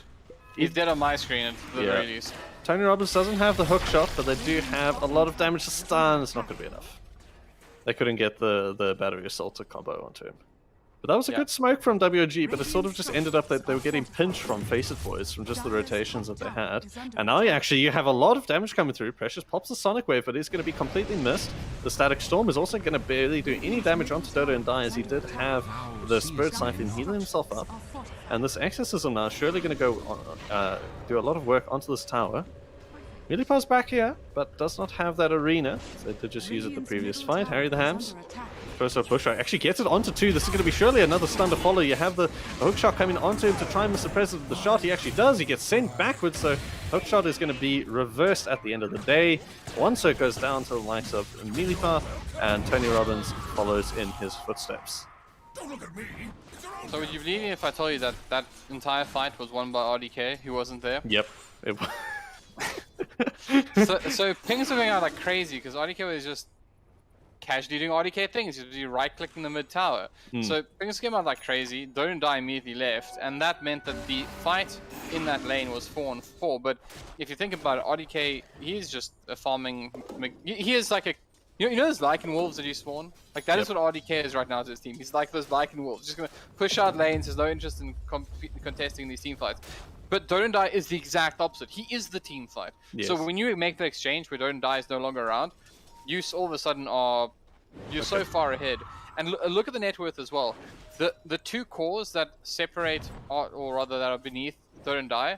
He's dead on my screen at the very least. Tony Robbins doesn't have the hook shot, but they do have a lot of damage to stun. It's not going to be enough. They couldn't get the battery assault combo onto him. But that was a good smoke from WOG, but it sort of just ended up that they were getting pinched from Faceit Boys from just the rotations that they had. And now you have a lot of damage coming through. Precious pops the Sonic Wave, but it's going to be completely missed. The Static Storm is also going to barely do any damage onto Dota and Die, as he did have the Spirit Siphon healing himself up. And this Exorcism now is surely going to go do a lot of work onto this tower. Millipar's back here, but does not have that arena. So they did just use it the previous fight. Harry the Hams. First up push actually gets it onto 2. This is going to be surely another stun to follow. You have the hook shot coming onto him to try and miss the presence of the shot. He actually does. He gets sent backwards, so hook shot is going to be reversed at the end of the day. One cert goes down to the likes of Millipar, and Tony Robbins follows in his footsteps. Don't look at me. So would you believe me if I told you that that entire fight was won by RDK, who wasn't there? Yep. It was. so pings are going out like crazy because RDK was just casually doing RDK things. He was right-clicking the mid tower. So pings came out like crazy. Don't Die immediately left, and that meant that the fight in that lane was 4-on-4. But if you think about it, RDK, he's just a farming. He is like a. You know those Lycan Wolves that you spawn? Like that is what RDK is right now to his team. He's like those Lycan Wolves, just gonna push out lanes. Has no interest in contesting these team fights. But Don't Die is the exact opposite. He is the team fight. Yes. So when you make the exchange where Don't Die is no longer around, you all of a sudden are... You're so far ahead. And look at the net worth as well. The two cores that separate, or rather that are beneath Third and Die,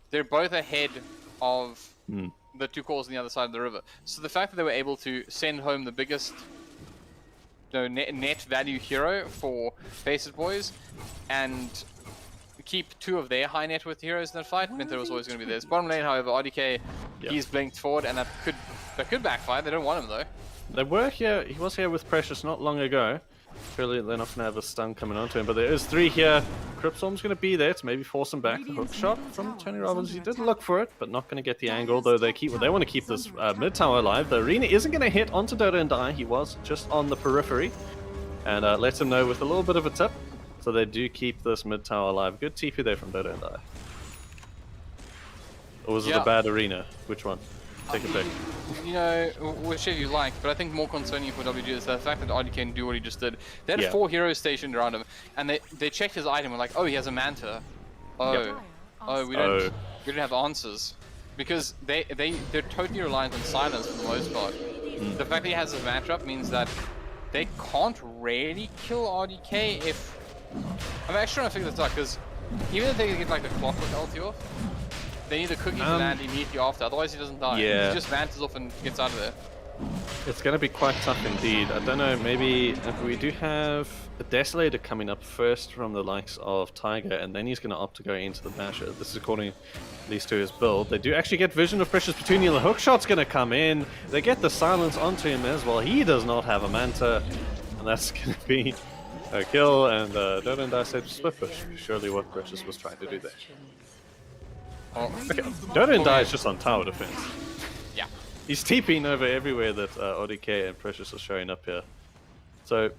they're both ahead of the two cores on the other side of the river. So the fact that they were able to send home the biggest net value hero for Faceit Boys and keep two of their high net worth heroes in that fight meant that it was always going to be theirs. Bottom lane, however, RDK, he's blinked forward, and that could backfire. They don't want him though. They were here. He was here with Precious not long ago. Surely they're not going to have a stun coming onto him, but there is 3 here. Cryptstorm's going to be there to maybe force him back. The hook shot from Tony Robbins. He did look for it, but not going to get the angle, though they want to keep this mid tower alive. The arena isn't going to hit onto Dota and Die. He was just on the periphery, and lets him know with a little bit of a tip. So they do keep this mid tower alive. Good TP there from Dota and Die. Or was it a bad arena? Which one? Take a pick. You know, whichever you like, but I think more concerning for WG is the fact that RDK can do what he just did. They had 4 heroes stationed around him, and they checked his item and like, oh, he has a Manta. Oh, we don't have answers, because they're totally reliant on silence for the most part. The fact that he has a Manta up means that they can't really kill RDK if. I'm actually trying to figure this out, because even if they get like the clockwork ulti off, they need the cookie to land immediately after, otherwise he doesn't die. Yeah. He just vantas off and gets out of there. It's going to be quite tough indeed. I don't know, maybe if we do have a Desolator coming up first from the likes of Tiger, and then he's going to opt to go into the Basher. This is according at least to his build. They do actually get Vision of Precious Petunia. The hook shot's going to come in. They get the silence onto him as well. He does not have a Manta, and that's going to be a kill. And Dota and Die said split push. Surely what Precious was trying to do there. Okay, Dota and Die is just on tower defense. Yeah. He's TPing over everywhere that ODK and Precious are showing up here. So,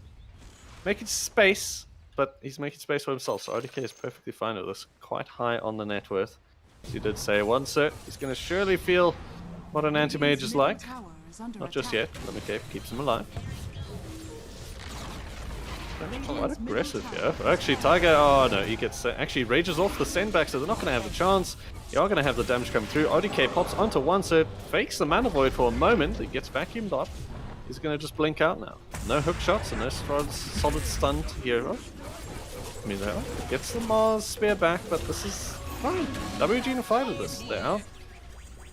making space, but he's making space for himself. So ODK is perfectly fine with this. Quite high on the net worth. As he did say, one cert, he's going to surely feel what an anti-mage is like. Not just yet, but McCabe keeps him alive. Quite aggressive here. Actually, Tiger, oh no, he gets actually rages off the send back, so they're not going to have the chance. You are going to have the damage come through. ODK pops onto one cert, fakes the Mana Void for a moment. He gets vacuumed up. He's going to just blink out now. No hook shots and no solid stun to hero. I mean, gets the Mars spear back, but this is fine. WG in a fight with this. They're out.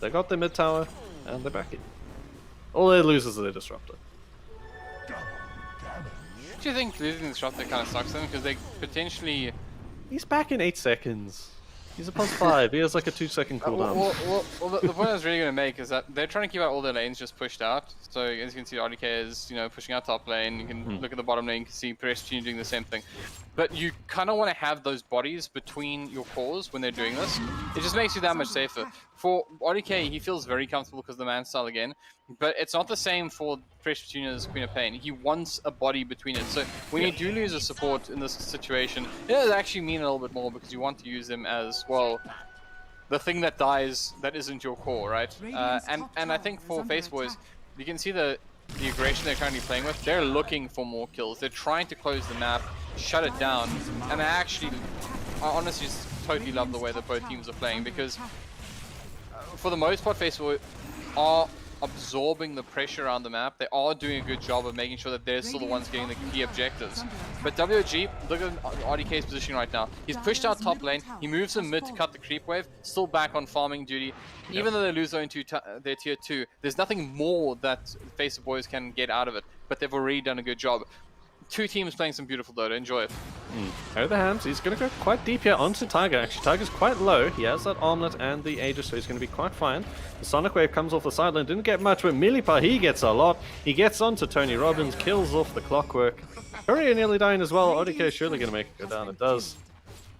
They got their mid tower, and they're back in. All they lose is their disruptor. Do you think losing the disruptor kind of sucks them? Because they potentially... He's back in 8 seconds. He's a +5. He has like a 2-second cooldown. Well, the point I was really going to make is that they're trying to keep out all their lanes just pushed out. So as you can see, RDK is pushing out top lane. You can look at the bottom lane. You can see Prestige doing the same thing. But you kind of want to have those bodies between your cores when they're doing this. It just makes you that much safer. For RDK, he feels very comfortable because of the man style again. But it's not the same for Precious Petunia's Queen of Pain. He wants a body between it. So when you do lose a support in this situation, it does actually mean a little bit more because you want to use him as, well, the thing that dies that isn't your core, right? And I think for Faceit Boys, you can see the aggression they're currently playing with. They're looking for more kills. They're trying to close the map, shut it down. And I honestly just totally love the way that both teams are playing because for the most part, Faceit Boys are absorbing the pressure around the map. They are doing a good job of making sure that they're still the ones getting the key objectives. But WG, look at RDK's position right now. He's pushed out top lane. He moves in mid to cut the creep wave. Still back on farming duty. Even though they lose their tier 2, there's nothing more that Faceit Boys can get out of it. But they've already done a good job. 2 teams playing some beautiful Dota. Enjoy it. Over the Hams, he's going to go quite deep here onto Tiger. Actually, Tiger's quite low. He has that armlet and the Aegis, so he's going to be quite fine. The Sonic Wave comes off the sideline. Didn't get much, but Milipa, he gets a lot. He gets onto Tony Robbins, kills off the Clockwork. Courier nearly dying as well. ODK is surely going to make it go down. It does.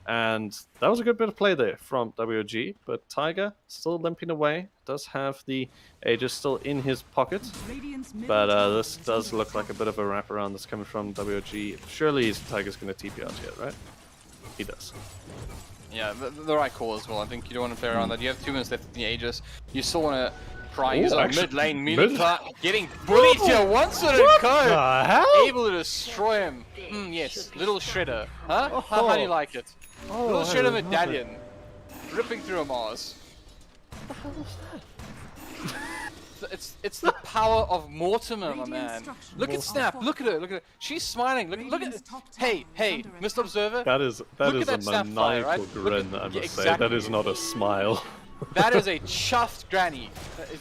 And that was a good bit of play there from WG, but Tiger still limping away. Does have the Aegis still in his pocket, but this does look like a bit of a wraparound that's coming from WG. Surely Tiger's going to TP out here, right? He does. Yeah, the right call as well. I think you don't want to play around that. You have 2 minutes left in the Aegis. You still want to try use a mid lane getting bullied here once on a code. Able to destroy him. Yes, little shredder. Huh? How do you like it? Little shredder medallion. Ripping through a Mars. What the hell was that? it's the power of Mortimer, my man. Look at Snap. Look at her. Look at her. She's smiling. Look at. Hey, Mr. Observer. That is a maniacal grin. I must say that is not a smile. That is a chuffed granny.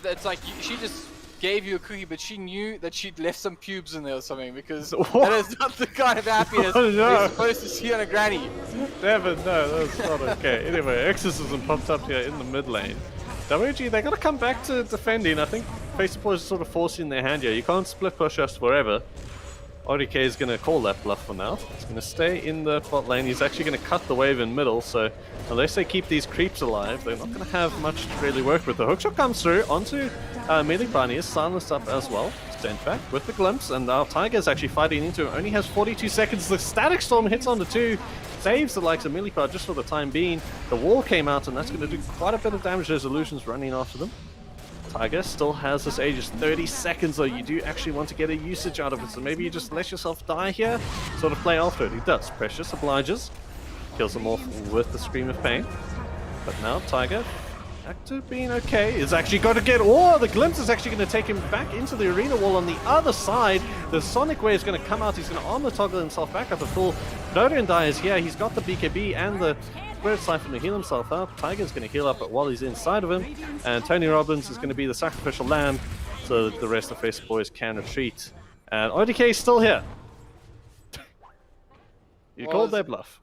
It's like she just gave you a cookie, but she knew that she'd left some pubes in there or something, because that is not the kind of happiness you're supposed to see on a granny. Devin, no, that's not okay. Anyway, Exorcism popped up here in the mid lane. WG, they gotta come back to defending. I think Faceit Boys is sort of forcing their hand here. You can't split push us forever. RDK is gonna call that bluff for now. He's gonna stay in the bot lane. He's actually gonna cut the wave in middle, so unless they keep these creeps alive, they're not gonna have much to really work with. The hookshot comes through onto Melee Bunny, is silenced up as well. Sent back with the glimpse, and now Tiger is actually fighting into him. Only has 42 seconds. The Static Storm hits onto 2. Saves the likes of Millipede just for the time being. The wall came out, and that's going to do quite a bit of damage. There's Illusions running after them. Tiger still has this Aegis. 30 seconds, though. You do actually want to get a usage out of it, so maybe you just let yourself die here. Sort of play after it. He does. Precious obliges. Kills him off with the Scream of Pain. But now Tiger, back to being okay, is actually going to get... Oh, the Glimpse is actually going to take him back into the arena wall on the other side. The Sonic Wave is going to come out. He's going to armor toggle himself back up to full. Dota and Die is here. He's got the BKB and the Spirit Siphon to heal himself up. Tiger's going to heal up while he's inside of him. And Tony Robbins is going to be the sacrificial lamb so that the rest of Faceit Boys can retreat. And ODK is still here. You called their bluff.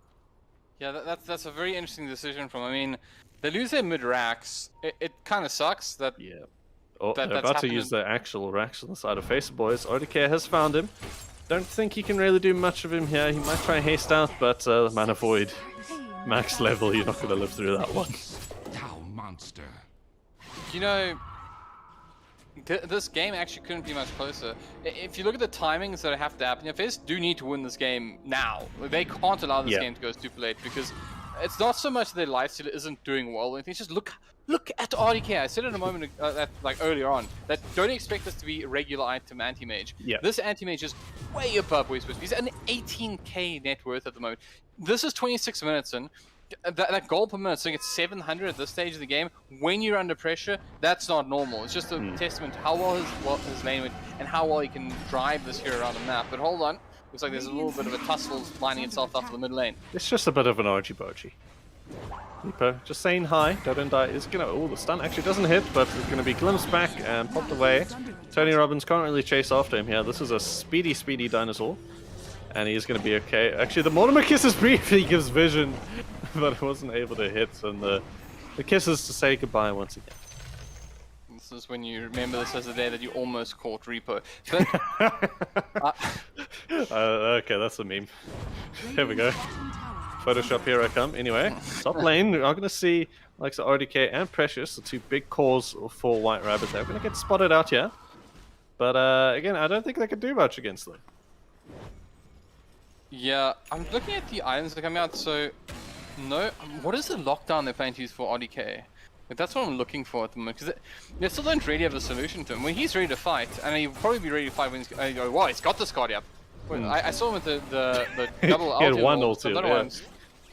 Yeah, that's a very interesting decision from... I mean, they lose their mid racks. It kind of sucks that. Yeah. Oh, they're about to use their actual racks on the side of Faceit Boys. ODK has found him. Don't think he can really do much of him here. He might try and haste out, but Mana Void, max level. You're not going to live through that one. Thou monster. You know, this game actually couldn't be much closer. If you look at the timings that have to happen, FaZe do need to win this game now. They can't allow this game to go super late, because it's not so much their lifesteal isn't doing well. It's just look at RDK. I said it a moment like earlier on that don't expect this to be a regular item anti-mage. This anti-mage is way above Westwood. He's an 18k net worth at the moment. This is 26 minutes in. That goal per minute, so it's 700 at this stage of the game. When you're under pressure, that's not normal. It's just a testament to how well his lane went and how well he can drive this hero around the map. But hold on. Looks like there's a little bit of a tussle lining itself up to the mid lane. It's just a bit of an argy-bargy. Reaper just saying hi. Dota and Die is gonna... Oh, the stun actually doesn't hit, but it's gonna be glimpsed back and popped away. Tony Robbins can't really chase after him here. This is a speedy dinosaur. And he's gonna be okay. Actually, the Mortimer kisses briefly gives vision, but it wasn't able to hit. And the kisses to say goodbye once again. This is when you remember this as the day that you almost caught Reaper. But, okay, that's a meme. Here we go. Photoshop, here I come. Anyway, top lane, we are going to see like the RDK and Precious, the two big cores for White Rabbit. They're going to get spotted out here. But again, I don't think they can do much against them. Yeah, I'm looking at the items that are coming out, so... No, what is the lockdown they're planning to use for RDK? Like, that's what I'm looking for at the moment, because they still don't really have a solution to him. When he's ready to fight, and he'll probably be ready to fight when he's... wow, he's got this card up. I saw him with the double he had one ulti,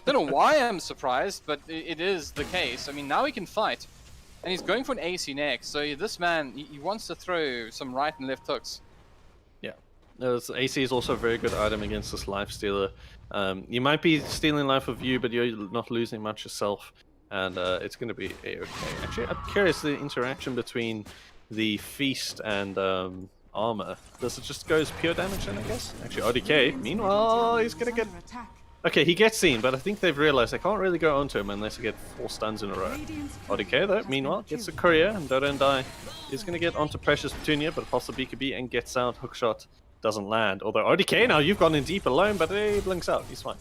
I don't know why I'm surprised, but it is the case. I mean, now he can fight. And he's going for an AC next, so this man, he wants to throw some right and left hooks. Yeah. AC is also a very good item against this life stealer. You might be stealing life of you, but you're not losing much yourself. And it's going to be a-okay. Actually, I'm curious, the interaction between the Feast and armor. Does it just goes pure damage then, I guess? Actually, RDK, meanwhile, he's going to get... Okay, he gets seen, but I think they've realized they can't really go onto him unless they get 4 stuns in a row. RDK, though, meanwhile, gets a courier, and Dota and Die is going to get onto Precious Petunia, but pulls the BKB and gets out. Hookshot doesn't land. Although RDK, now you've gone in deep alone, but he blinks out. He's fine.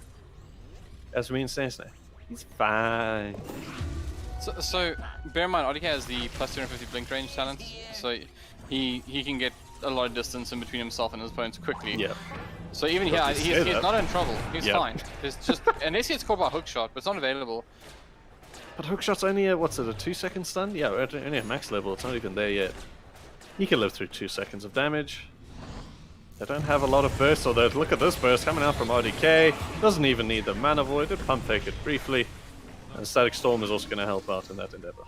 As we says now, he's fine. So bear in mind, RDK has the plus 250 blink range talent, so he can get a lot of distance in between himself and his opponents quickly. Yeah. So even here, he's not in trouble. He's fine. There's just unless he gets caught by hookshot, but it's not available. But hookshot's only a, what's it, a 2-second stun? Yeah, only at max level. It's not even there yet. He can live through 2 seconds of damage. They don't have a lot of bursts, although look at this burst coming out from RDK. Doesn't even need the mana void. It pump fake it briefly. And Static Storm is also going to help out in that endeavor.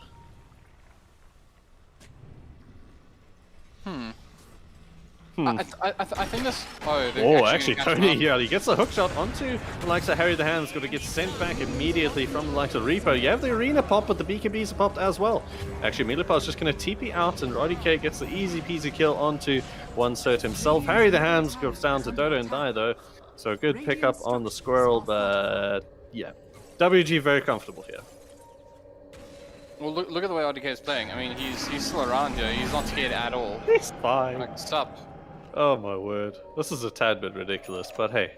I think this. Oh, Actually, Tony here, he gets a hook shot onto the likes of Harry the Hand's going to get sent back immediately from the likes of Repo. You have the arena pop, but the BKBs are popped as well. Actually, Milipar's just going to TP out, and RDK gets the easy peasy kill onto one cert himself. Harry the Hands goes down to Dota and Die though, so a good pickup on the Squirrel, but yeah, WG very comfortable here. Well, look at the way RDK is playing. I mean, he's still around here. He's not scared at all. He's fine. Like, stop. Oh my word. This is a tad bit ridiculous, but hey.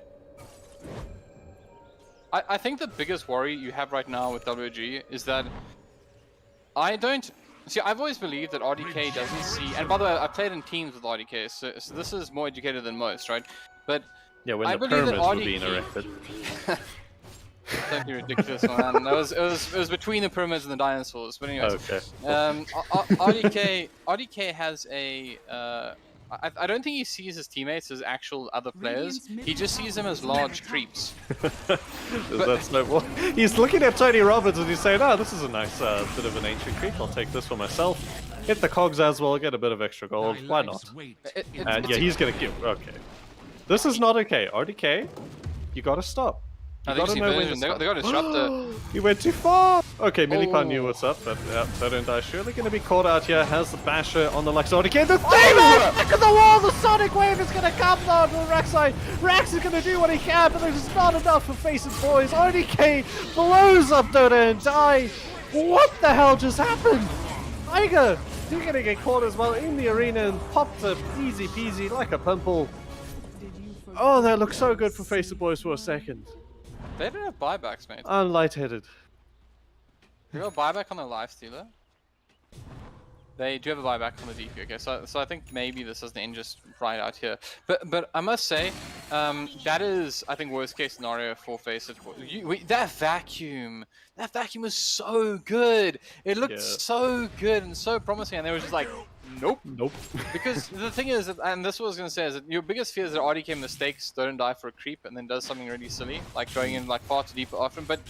I think the biggest worry you have right now with WG is that I don't... See, I've always believed that RDK doesn't see... And by the way, I played in teams with RDK, so this is more educated than most, right? But yeah, when I the believe that pyramids were RDK... being erected. Don't be ridiculous, man. It was between the pyramids and the dinosaurs. But anyways, okay. RDK has a. I don't think he sees his teammates as actual other players. He just sees them as large creeps. That's no more. He's looking at Tony Roberts and he's saying, "Oh, this is a nice bit of an ancient creep. I'll take this for myself. Hit the cogs as well. Get a bit of extra gold. Why not?" And yeah, he's gonna kill. Okay, this is not okay. RDK, you gotta stop. I think they got a disruptor. He went too far! Okay, Milipa knew what's up, but yeah, Dota Die surely going to be caught out here. Has the basher on the Lux again. The thing! Look at the wall! The Sonic Wave is going to come down to Raxai. Rax is going to do what he can, but there's not enough for Faceit Boys. RDK blows up Dota and Die. What the hell just happened? Tiger, you're going to get caught as well in the arena and popped up easy peasy like a pimple. Oh, that looks so good for Faceit Boys for a second. They don't have buybacks, mate. I'm lightheaded. You got a buyback on the life stealer? They do have a buyback on the DP. Okay, so I think maybe this is the end just right out here. But I must say, that is I think worst case scenario for Faceit. That vacuum was so good. It looked so good and so promising, and they were just like, nope. Because the thing is, and this is what I was gonna say, is that your biggest fear is that RDK mistakes Don't Die for a creep and then does something really silly, like going in like far too deep often. But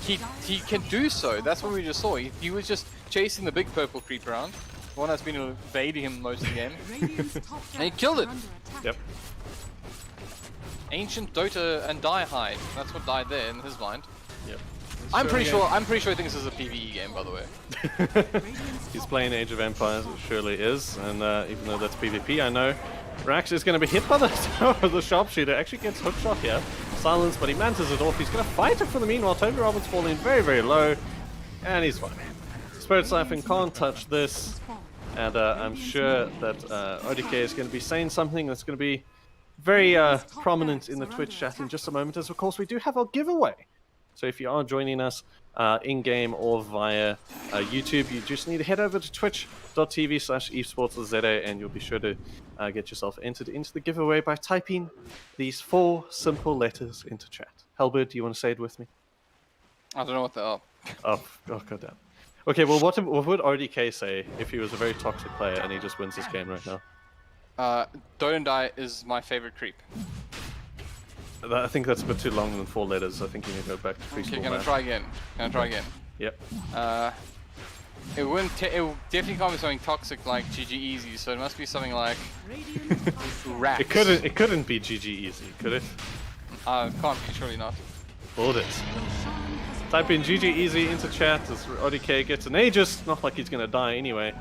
he can do so. That's what we just saw. He was just chasing the big purple creep around, the one that's been evading him most of the game, and he killed it. Yep. Ancient Dota and Die hide. That's what died there in his mind. Yep. I'm pretty sure he thinks this is a PvE game, by the way. He's playing Age of Empires, it surely is, and even though that's PvP, I know Rax is going to be hit by the sharpshooter. Actually gets hookshot here, silence, but he mantles it off. He's going to fight it for the meanwhile. Tony Roberts falling very, very low, and he's fine. Spirit Siphon can't touch this, and I'm sure that ODK is going to be saying something that's going to be very prominent in the Twitch chat in just a moment, as of course we do have our giveaway. So if you are joining us in-game or via YouTube, you just need to head over to twitch.tv/evesports.za and you'll be sure to get yourself entered into the giveaway by typing these 4 simple letters into chat. Hellbird, do you want to say it with me? I don't know what they are. Oh goddamn. Okay, well, what would RDK say if he was a very toxic player and he just wins this game right now? Don't Die is my favorite creep. I think that's a bit too long than 4 letters. I think you need to go back to preschool. Okay, can I try again? Yep. It definitely can't be something toxic like GG Easy, so it must be something like Rax. It couldn't be GG Easy, could it? Can't be, surely not. Hold it. Type in GG Easy into chat as ODK gets an Aegis. Not like he's gonna die anyway.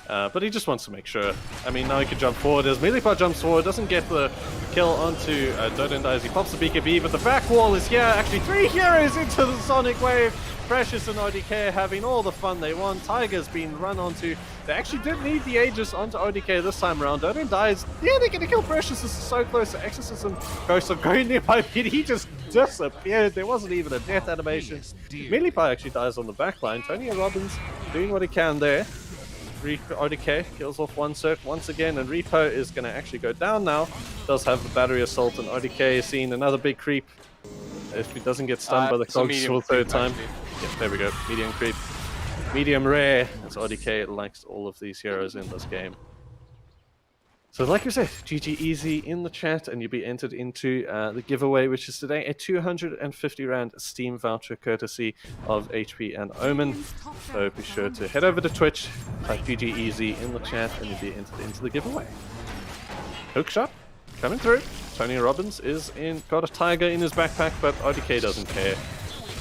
But he just wants to make sure. I mean, now he can jump forward as Milipa jumps forward, doesn't get the kill onto Dota as he pops the BKB, but the back wall is here. Actually, 3 heroes into the Sonic Wave. Precious and ODK having all the fun they want. Tiger's been run onto. They actually did need the Aegis onto ODK this time around. Dota dies. Yeah, they're gonna kill Precious. This is so close. The Exorcism Ghost of going nearby. He just disappeared. There wasn't even a death animation. Milipa actually dies on the back line. Tony Robbins doing what he can there. RDK kills off one cert once again, and Repo is going to actually go down now. Does have the battery assault, and RDK is seeing another big creep. If he doesn't get stunned by the cogs for the 3rd time. Yep, there we go. Medium creep. Medium rare, as RDK likes all of these heroes in this game. So like I said, GG Easy in the chat, and you'll be entered into the giveaway, which is today a 250 Rand Steam Voucher courtesy of HP and Omen. So be sure to head over to Twitch, type GG Easy in the chat, and you'll be entered into the giveaway. Hookshot coming through. Tony Robbins is got a tiger in his backpack, but RDK doesn't care.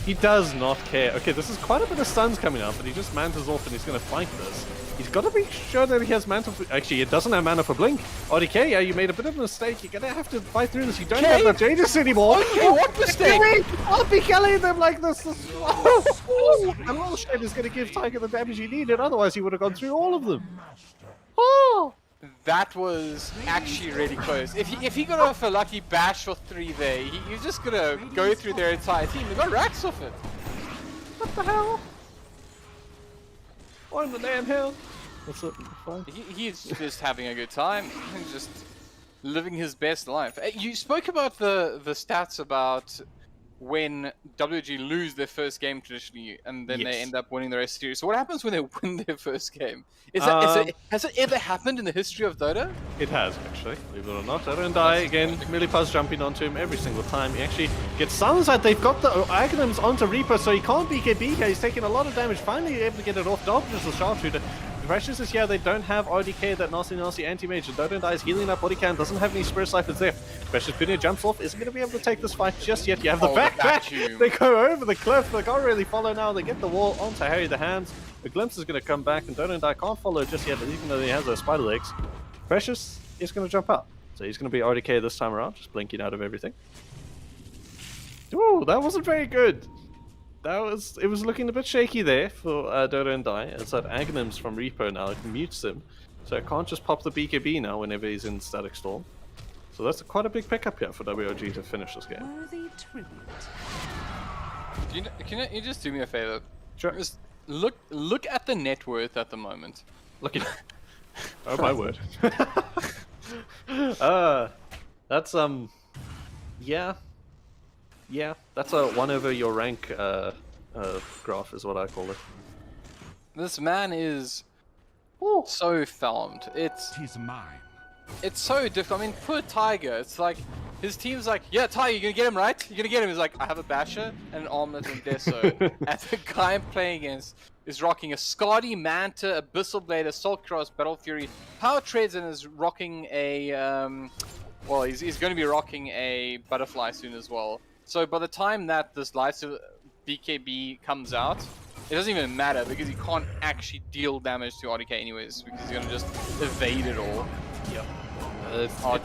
He does not care. Okay, this is quite a bit of stuns coming up, but he just mantles off and he's going to fight this. He's got to be sure that he has mana for... Actually, it doesn't have mana for Blink. RDK, yeah, you made a bit of a mistake. You're going to have to fight through this. You don't have that Jadis anymore. Okay, what mistake? I'll be killing them like this. The little shit is going to give Tiger the damage he needed. Otherwise, he would have gone through all of them. Oh! That was actually really close. If he got off a lucky bash for 3 there, he's just going to go through their entire team. They got racks off it. What the hell? What in the damn hell? What's up? Fine. He's just having a good time. He's just living his best life. You spoke about the stats about when WG lose their first game traditionally, and then they end up winning the rest of the series. So what happens when they win their first game? Has it ever happened in the history of Dota? It has, actually, believe it or not. Dota and Die, again, Millipuz jumping onto him every single time. He actually gets sounds like they've got the Aghanims onto Reaper, so he can't BKB here. He's taking a lot of damage, finally able to get it off. Dodges the sharpshooter. Precious is here, they don't have RDK, that nasty anti-mage. Dota and Die is healing up what he can, doesn't have any Spirit Ciphers there. Precious Junior jumps off, isn't going to be able to take this fight just yet. You have the backpack. They go over the cliff, they can't really follow now. They get the wall onto Harry the Hands. The glimpse is going to come back, and Dota and Die can't follow just yet, even though he has those spider legs. Precious is going to jump up. So he's going to be RDK this time around, just blinking out of everything. Ooh, that wasn't very good. It was looking a bit shaky there for Dota and Die, as that Aghanims from Reaper now mutes him. So it can't just pop the BKB now whenever he's in Static Storm. So that's quite a big pickup here for WOG to finish this game. Worthy tribute. Can you just do me a favor? Sure. Just look at the net worth at the moment. Look at oh my word. That's yeah, that's a 1 over your rank graph is what I call it. This man is so farmed. Tis mine. It's so difficult. I mean, poor Tiger. It's like his team's like, yeah, Tiger, you're gonna get him, right? You're gonna get him. He's like, I have a Basher and an Armlet and Deso. And the guy I'm playing against is rocking a Skadi, Manta, Abyssal Blade, Assault Cross, Battle Fury, Power Trades, and is rocking a well, he's going to be rocking a Butterfly soon as well. So by the time that this Lysa BKB comes out, it doesn't even matter because he can't actually deal damage to RDK anyways, because he's gonna just evade it all. Yep.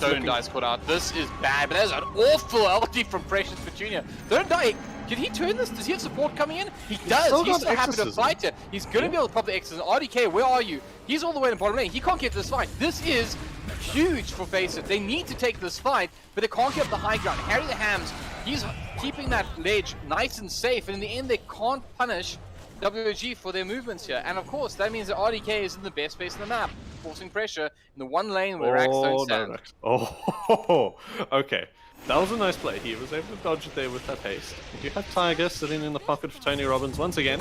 Don't Die's caught out. This is bad, but there's an awful ulti from Precious Petunia. Don't Die, did he turn this? Does he have support coming in? He does. He's still happy to fight it. He's gonna be able to pop the X's. RDK, where are you? He's all the way in the bottom lane. He can't get this fight. This is huge for Faceit. They need to take this fight, but they can't get up the high ground. Harry the Hams, he's keeping that ledge nice and safe, and in the end they can't punish WG for their movements here. And of course, that means that RDK is in the best space in the map, forcing pressure in the one lane where Rax don't stand. Oh, okay. That was a nice play. He was able to dodge it there with that haste. You do have Tiger sitting in the pocket for Tony Robbins once again.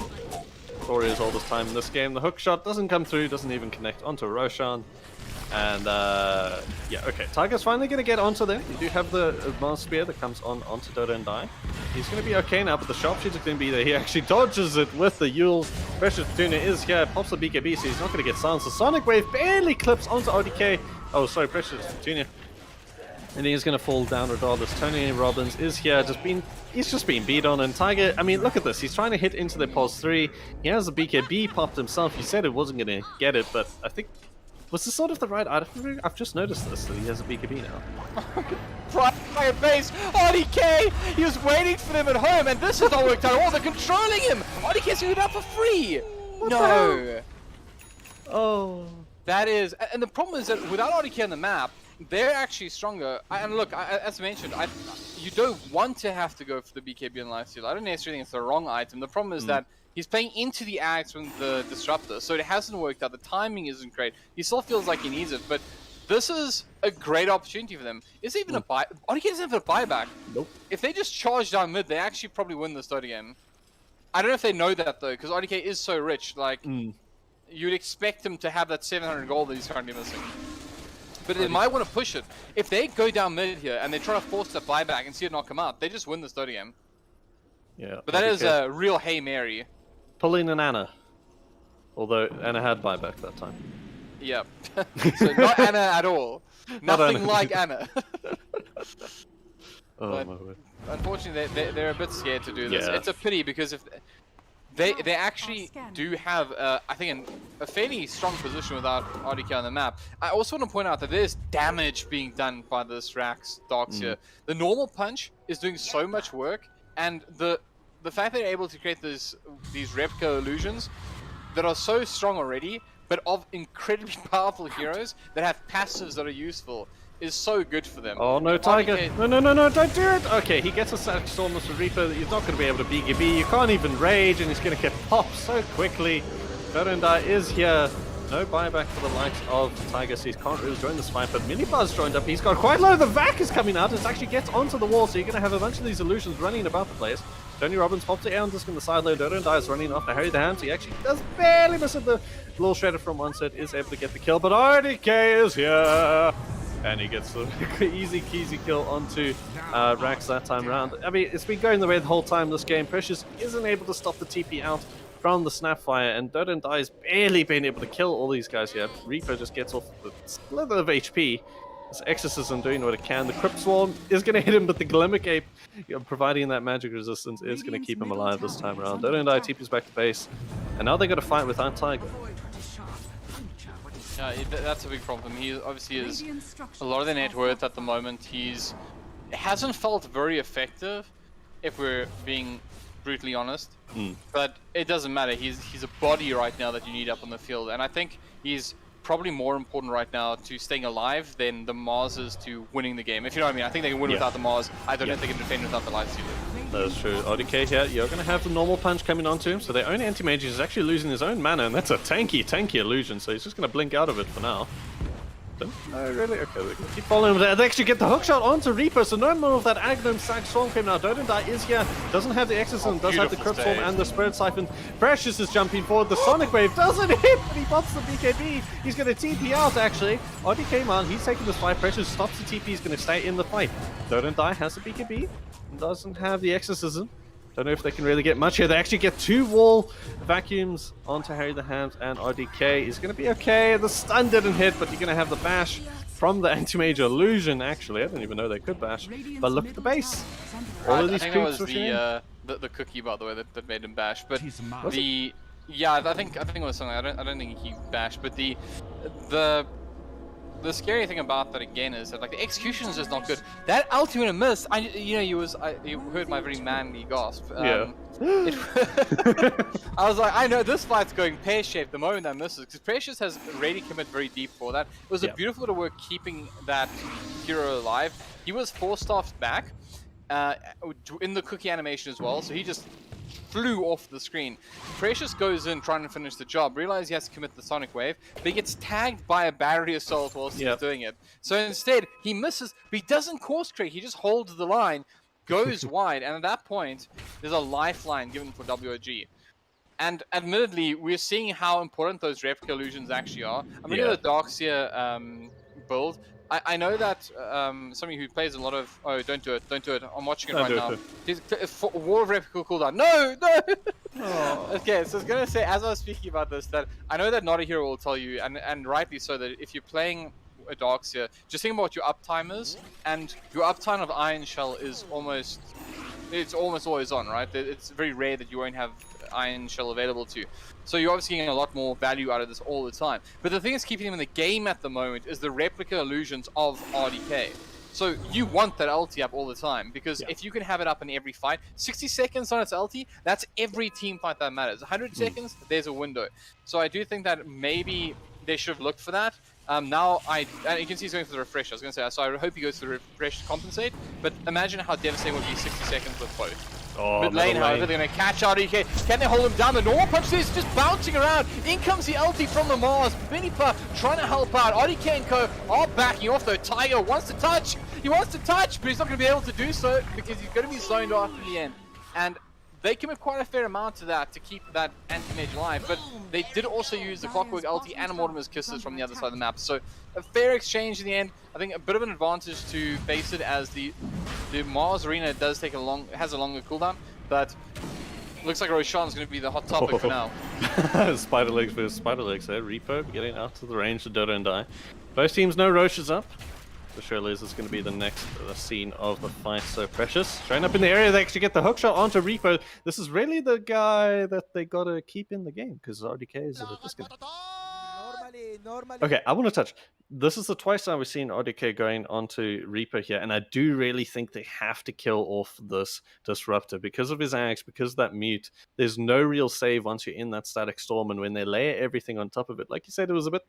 Story is all this time in this game. The hook shot doesn't come through, doesn't even connect onto Roshan. And yeah, okay, Tiger's finally going to get onto them. You do have the Advanced Spear that comes onto Dota and Die. He's going to be okay now, but the sharpshooter's going to be there. He actually dodges it with the Yule. Precious Petunia is here, pops the BKB, so he's not going to get silenced. The Sonic Wave barely clips onto RDK. Oh, sorry, Precious Petunia. And he's going to fall down regardless. Tony Robbins is here, he's just being beat on. And Tiger, I mean, look at this. He's trying to hit into the pulse 3. He has the BKB popped himself. He said it wasn't going to get it, but I think... Was this sort of the right item? I've just noticed this, that he has a BKB now. Right by your face, RDK! He was waiting for them at home, and this has not worked out at all. They're controlling him! RDK's doing it out for free! No! Oh. That is... And the problem is that without RDK on the map, they're actually stronger. And look, as mentioned, you don't want to have to go for the BKB and lifesteal. I don't necessarily think it's the wrong item. The problem is that he's playing into the axe from the Disruptor, so it hasn't worked out. The timing isn't great. He still feels like he needs it, but this is a great opportunity for them. Is it even a buy? RDK doesn't have a buyback. Nope. If they just charge down mid, they actually probably win this Dota game. I don't know if they know that though, because RDK is so rich. Like, you'd expect him to have that 700 gold that he's currently missing. But they might want to push it. If they go down mid here and they try to force that buyback and see it knock him out, they just win this Dota game. Yeah. But that is a real Hail Mary. Pulling an Anna. Although Anna had buyback that time. Yep. So not Anna at all. Nothing Anna. like Anna. Oh But my word. unfortunately, they're a bit scared to do this. Yeah. It's a pity because if they actually do have, I think, a fairly strong position without RDK on the map. I also want to point out that there's damage being done by this Rax Dogs here. The normal punch is doing so much work, and the fact that they're able to create these replica illusions that are so strong already, but of incredibly powerful heroes that have passives that are useful, is so good for them. Oh no, Tiger! No, don't do it! Okay, he gets a Static Storm with Reaper. He's not going to be able to BKB. You can't even rage, and he's going to get popped so quickly. Dota is here. No buyback for the likes of Tiger, so he can't really join this fight, but Minibuzz joined up. He's got quite low. The Vac is coming out. It actually gets onto the wall, so you're going to have a bunch of these illusions running about the place. Tony Robbins pops the air disc on the side lane. Dota is running off to Harry the Hand. He actually does barely miss it. The little shredder from one set is able to get the kill, but RDK is here. And he gets the easy kill onto Rax that time around. I mean, it's been going the way the whole time this game. Precious isn't able to stop the TP out from the Snapfire, and Dota is barely being able to kill all these guys here. Reaper just gets off the slither of HP. This Exorcism doing what it can. The Crypt Swarm is going to hit him, but the Glimmer Cape, providing that magic resistance, is going to keep him alive this time around. Dota TP's back to base, and now they got to fight without Tiger. Yeah, that's a big problem. He obviously is a lot of the net worth at the moment. Hasn't felt very effective, if we're being brutally honest. But it doesn't matter. He's a body right now that you need up on the field, and I think he's probably more important right now to staying alive than the Mars is to winning the game. If you know what I mean. I think they can win without the Mars. I don't think they can defend without the life stealer. That's true. ODK here, you're going to have the normal punch coming onto him, so their own anti-mage is actually losing his own mana, and that's a tanky illusion, so he's just going to blink out of it for now. Oh, really? Okay, they're going to keep following him there. They actually get the hookshot onto Reaper, so no more of that Agnum Sack Storm coming out. Dota is here, doesn't have the Exorcism, does have the Crypt Storm and the Spirit Siphon. Precious is jumping forward, the Sonic Wave doesn't hit, but he pops the BKB. He's going to TP out, actually. ODK man, he's taking this fight. Precious stops the TP, he's going to stay in the fight. Dota has the BKB, doesn't have the Exorcism. Don't know if they can really get much here. They actually get 2 wall vacuums onto Harry the Hand, and RDK is going to be okay. The stun didn't hit, but you're going to have the bash from the anti-mage illusion, actually. I didn't even know they could bash. But look at the base. All of these I think creeps that was the cookie, by the way, that made him bash. But yeah, I think it was something. I don't think he bashed, but the scary thing about that again is that like the execution is just not good. That ultimate miss, you heard my very manly gasp. Yeah. I was like, I know this fight's going pear-shaped the moment that misses, because Precious has really committed very deep for that. It was a beautiful bit of work keeping that hero alive. He was 4-staffed back in the cookie animation as well, so he just flew off the screen. Precious goes in trying to finish the job, realizes he has to commit the Sonic Wave, but he gets tagged by a battery assault whilst he's doing it. So instead, he misses, but he doesn't course correct, he just holds the line, goes wide, and at that point, there's a lifeline given for WOG. And admittedly, we're seeing how important those replica illusions actually are. I'm reading the Darkseer build. I know that somebody who plays a lot of... Oh, don't do it. I'm watching it right now. War of Replica cooldown. No! Okay, so I was going to say, as I was speaking about this, that I know that not a hero will tell you, and rightly so, that if you're playing a Darkseer, just think about your uptime is, and your uptime of Iron Shell is almost always on, right? It's very rare that you won't have Iron Shell available to you. So you're obviously getting a lot more value out of this all the time. But the thing that's keeping him in the game at the moment is the replica illusions of RDK. So you want that ulti up all the time, because if you can have it up in every fight, 60 seconds on its ulti, that's every team fight that matters. 100 seconds, there's a window. So I do think that maybe they should have looked for that. Now, and you can see he's going for the refresh. I was going to say, so I hope he goes for the refresh to compensate, but imagine how devastating would be 60 seconds with both. Mid lane, however, they're going to catch RDK. Can they hold him down? The normal punch is just bouncing around. In comes the LT from the Mars. Minipa trying to help out. RDK and Co are backing off though. Tiger wants to touch. He wants to touch, but he's not going to be able to do so because he's going to be zoned off in the end. And they commit quite a fair amount to that to keep that anti-mage alive, but they did also use the Clockwork ulti and Mortimer's Kisses from the other side of the map. So a fair exchange in the end. I think a bit of an advantage to Faceit, as the Mars Arena does take has a longer cooldown, but Looks like Roshan's going to be the hot topic for now. Spider legs versus spider legs there. Repo getting out to the range to Dota and die. Both teams know Roche is up. So surely this is going to be the next scene of the fight. So Precious showing up in the area. They actually get the hookshot onto Repo. This is really the guy that they got to keep in the game because RDK is at a disconnect. Okay, I want to touch. This is the twice now we've seen RDK going onto Reaper here, and I do really think they have to kill off this Disruptor because of his axe, because of that mute. There's no real save once you're in that static storm, and when they layer everything on top of it, like you said, it was a bit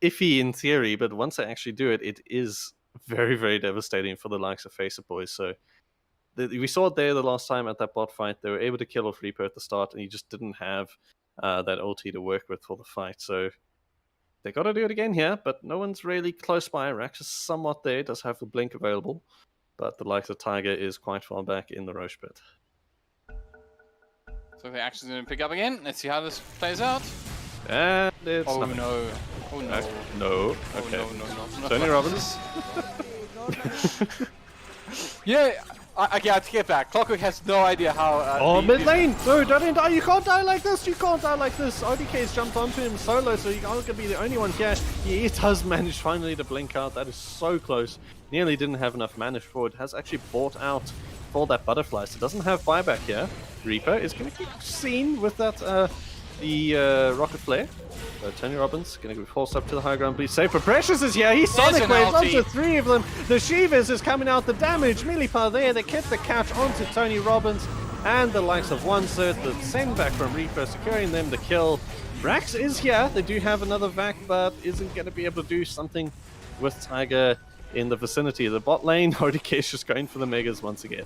iffy in theory, but once they actually do it, it is very, very devastating for the likes of Faceit Boys. So we saw it there the last time at that bot fight. They were able to kill off Reaper at the start, and he just didn't have that ulti to work with for the fight. So they got to do it again here, but no one's really close by. Rax is somewhat there, does have the blink available, but the likes of Tiger is quite far back in the Roche pit. So the action's going to pick up again. Let's see how this plays out. And it's Oh nothing. no. Oh no. No. Oh Okay. no. Tony Robbins. Yeah, I take it back. Clockwork has no idea how... Oh, mid lane! No, don't die! You can't die like this! You can't die like this! ODK's jumped onto him solo, so you're going to be the only one here. He does manage finally to blink out. That is so close. Nearly didn't have enough mana for it. Has actually bought out for that butterfly, so doesn't have buyback here. Reaper is going to keep seen with that, the rocket flare. So Tony Robbins going to be forced up to the high ground. Please safe, but Precious is here. He's Sonic Waves onto 3 of them. The Shivas is coming out. The damage. Millipar there. They kept the catch onto Tony Robbins. And the likes of OneCert. The send back from Reaper, securing them the kill. Rax is here. They do have another vac, but isn't going to be able to do something with Tiger in the vicinity of the bot lane. ODK is just going for the megas once again.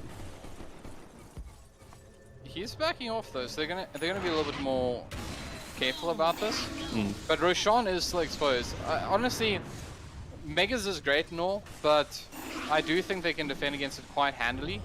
He's backing off though, so they're gonna be a little bit more careful about this. But Roshan is still exposed. Honestly, Megas is great and all, but I do think they can defend against it quite handily.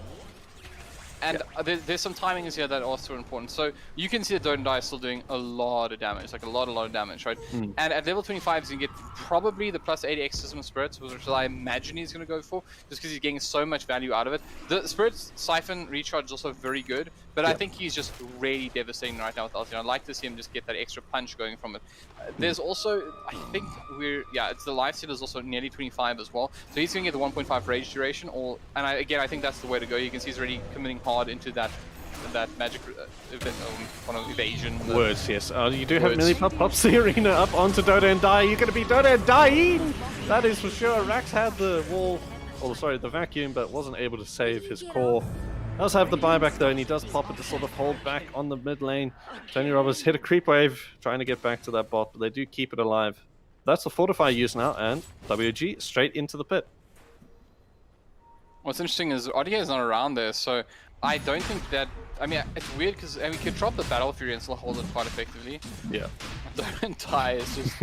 And there's some timings here that are also important. So you can see that Dota and Die is still doing a lot of damage, like a lot of damage, right? And at level 25, he's going to get probably the plus 80 exorcism spirits, which I imagine he's going to go for, just because he's getting so much value out of it. The spirits siphon recharge is also very good, but I think he's just really devastating right now with ulti. I'd like to see him just get that extra punch going from it. There's also, I think it's the life steal is also nearly 25 as well. So he's going to get the 1.5 rage duration, and I think that's the way to go. You can see he's already committing hard into that magic evasion. Words, yes. You do have Millipar pops the arena up onto Dota and Die. You're going to be Dota and dying! That is for sure. Rax had the wall, the vacuum, but wasn't able to save his core. Does have the buyback though, and he does pop it to sort of hold back on the mid lane. Tony Robbins hit a creep wave, trying to get back to that bot, but they do keep it alive. That's the Fortify use now, and WG straight into the pit. What's interesting is RDA is not around there, so I don't think that... I mean, it's weird because we could drop the Battle Fury and still hold it quite effectively. Yeah. Don't die, it's just...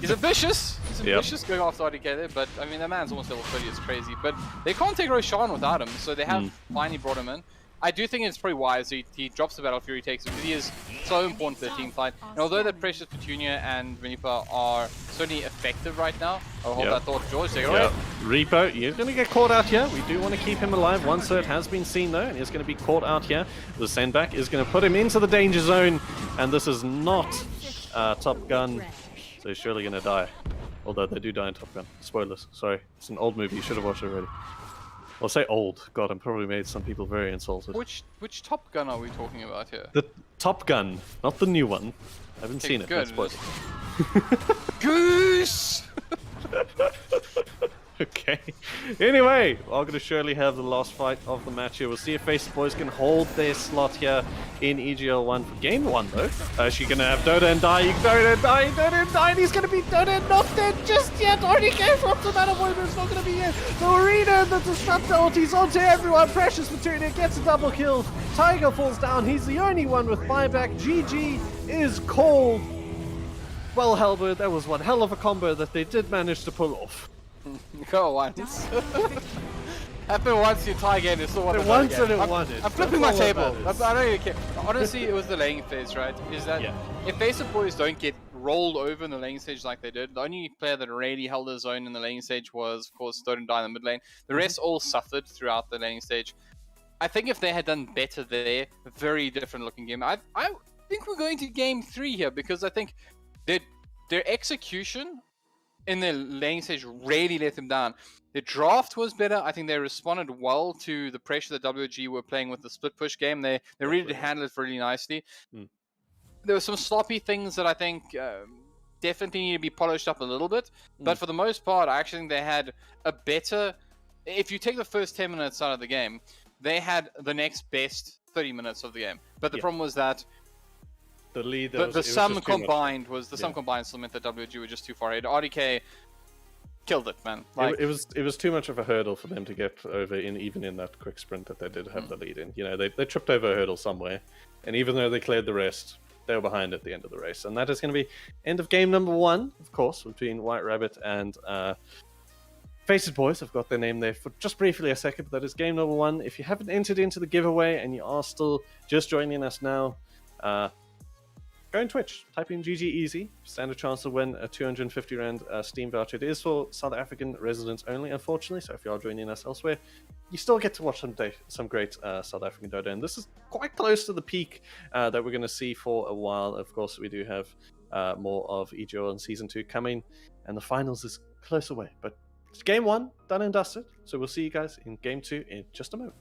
He's ambitious! He's ambitious going after RDK there, but I mean, that man's almost level 30, it's crazy. But they can't take Roshan without him, so they have finally brought him in. I do think it's pretty wise. He drops the Battle Fury, takes it, because he is so important to the team fight. And although that Precious, Petunia, and Millipar are certainly effective right now, I'll hold that thought, George. Take it away. Repo, you're going to get caught out here. We do want to keep him alive. OneCert has been seen though, and he's going to be caught out here. The sendback is going to put him into the danger zone, and this is not Top Gun, so he's surely going to die. Although they do die in Top Gun. Spoilers. Sorry, it's an old movie. You should have watched it already. I'll say old. God, I'm probably made some people very insulted. Which Top Gun are we talking about here? The Top Gun, not the new one. I haven't seen it. That's spoilers. Goose! Okay. Anyway, I'm going to surely have the last fight of the match here. We'll see if Faceit Boys can hold their slot here in EGL 1 for game 1, though. She's going to have Dota and Die. Dota and Die, and he's going to be Dota and not dead just yet. Already came from the Battle Boy, but it's not going to be here. The arena and the Disruptor ulti's onto everyone. Precious Petunia gets a double kill. Tiger falls down. He's the only one with buyback. GG is called. Well, Hellbird, that was one hell of a combo that they did manage to pull off. Go once. Happened once, you tie again, it's still one once and it wanted. I'm flipping my table. I don't even care. Honestly, it was the laying phase, right? Is that if Faceit Boys don't get rolled over in the laning stage like they did, the only player that really held his own in the laning stage was, of course, Dota and Die in the mid lane. The rest all suffered throughout the laning stage. I think if they had done better there, very different looking game. I think we're going to game 3 here because I think their execution in their laning stage really let them down. Their draft was better. I think they responded well to the pressure that WG were playing with the split push game. They really did handle it really nicely. There were some sloppy things that I think definitely need to be polished up a little bit. But for the most part, I actually think they had a better... If you take the first 10 minutes out of the game, they had the next best 30 minutes of the game. But the problem was that the lead, the sum combined still meant that WG were just too far ahead. RDK killed it, man. Like, it was too much of a hurdle for them to get over even in that quick sprint that they did have the lead in. You know, they tripped over a hurdle somewhere, and even though they cleared the rest, they were behind at the end of the race. And that is going to be end of game number 1, of course, between White Rabbit and Faceit Boys. I've got their name there for just briefly a second, but that is game number 1. If you haven't entered into the giveaway and you are still just joining us now, go on Twitch, type in GG Easy, stand a chance to win a 250 Rand Steam Voucher. It is for South African residents only, unfortunately, so if you are joining us elsewhere, you still get to watch some great South African Dota, and this is quite close to the peak that we're going to see for a while. Of course, we do have more of EGL in Season 2 coming, and the finals is close away, but it's Game 1, done and dusted, so we'll see you guys in Game 2 in just a moment.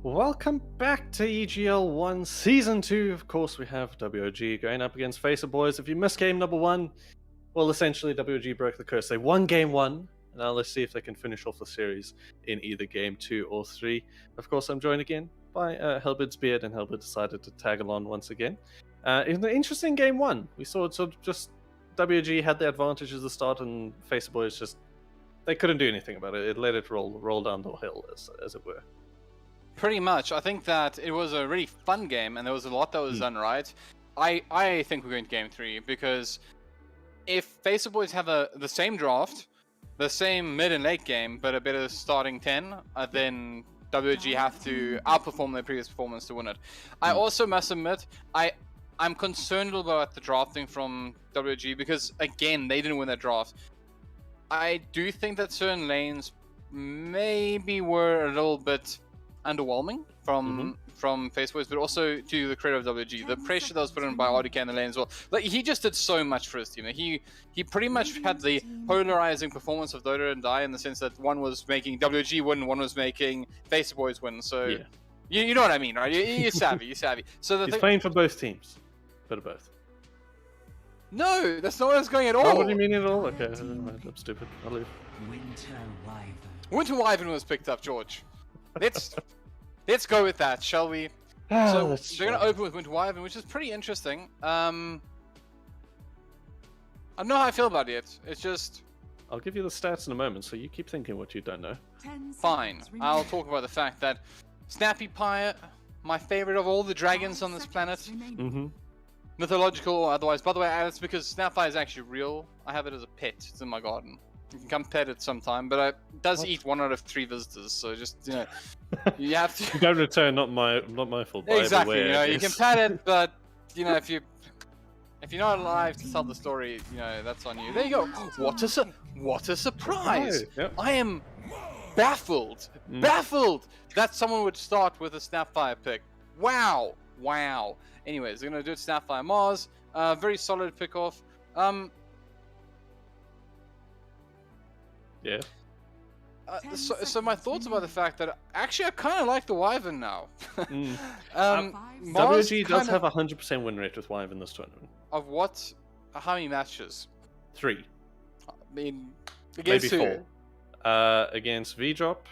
Welcome back to EGL 1 Season 2. Of course, we have WOG going up against Faceit Boys. If you missed game number 1, well, essentially, WOG broke the curse. They won game 1. Now let's see if they can finish off the series in either game 2 or 3. Of course, I'm joined again by Hellbird's Beard, and Hellbird decided to tag along once again. In an interesting game 1, we saw it sort of just WOG had the advantage at the start, and Faceit Boys just, they couldn't do anything about it. It let it roll down the hill, as it were. Pretty much. I think that it was a really fun game, and there was a lot that was done right. I think we're going to game 3, because if Faceit Boys have the same draft, the same mid and late game, but a better starting 10, then WOG have to outperform their previous performance to win it. I also must admit, I'm concerned a little about the drafting from WOG, because again, they didn't win that draft. I do think that certain lanes maybe were a little bit underwhelming from Faceit Boys, but also to the credit of WG, the pressure that was put on by RDK in the lane as well. Like, he just did so much for his team. He pretty much had the polarizing performance of Dota and Die, in the sense that one was making WG win, one was making Faceit Boys win. So yeah. you know what I mean, right? You're savvy. You're savvy. So he's playing for both teams, bit of both. No, that's not what I was going at all. Oh, what do you mean at all? Okay, I'm stupid. I'll leave. Winter Wyvern was picked up, George. Let's go with that, shall we? So they're going to open with Winter Wyvern, which is pretty interesting. I don't know how I feel about it. It's just... I'll give you the stats in a moment, so you keep thinking what you don't know. Fine. I'll talk about the fact that Snappy Pyre, my favorite of all the dragons on this planet. Mythological or otherwise. By the way, that's because Snapfire is actually real. I have it as a pet. It's in my garden. You can come pet it sometime, but it does eat 1 out of 3 visitors. So just, you know, you have to. You don't return. Not my fault. Exactly. You know, you can pet it, but you know, if you're not alive to tell the story, you know, that's on you. There you go. What a surprise! Yep. I am baffled. Baffled that someone would start with a Snapfire pick. Wow. Anyways, they're gonna do it Snapfire Mars. Very solid pick off. Yeah. So my thoughts about the fact that actually I kind of like the Wyvern now. WG does have a 100% win rate with Wyvern this tournament. Of what? How many matches? 3. I mean, against maybe 4. Against V-Drop,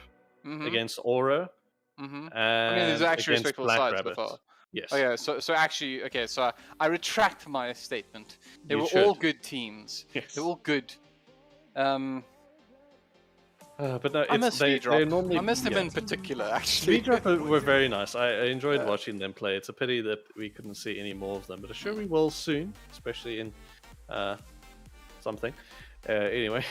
against Aura, and I mean, there's actually against respectable Black sides Rabbit. before. Yes. Okay, so actually, so I retract my statement. They were all good teams. Yes. They were all good. But no, I miss V-Drop. normally, I miss them in particular, actually. V-Drop were very nice. I enjoyed watching them play. It's a pity that we couldn't see any more of them, but I'm sure we will soon, especially in something. Anyway,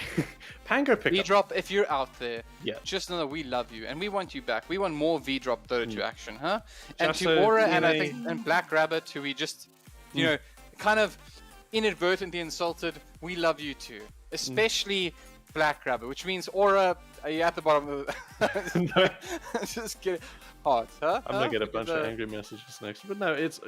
Pango pickup. V-Drop, if you're out there, Yeah. just know that we love you and we want you back. We want more V-Drop Dota 2 action, huh? And Just to so Aura you and I know- think and Black Rabbit, who we just, you know, kind of inadvertently insulted, we love you too. Especially Black Rabbit, which means Aura, are you at the bottom of the... No. Just kidding. Hot, huh? I'm gonna get a bunch of angry messages next, but no, it's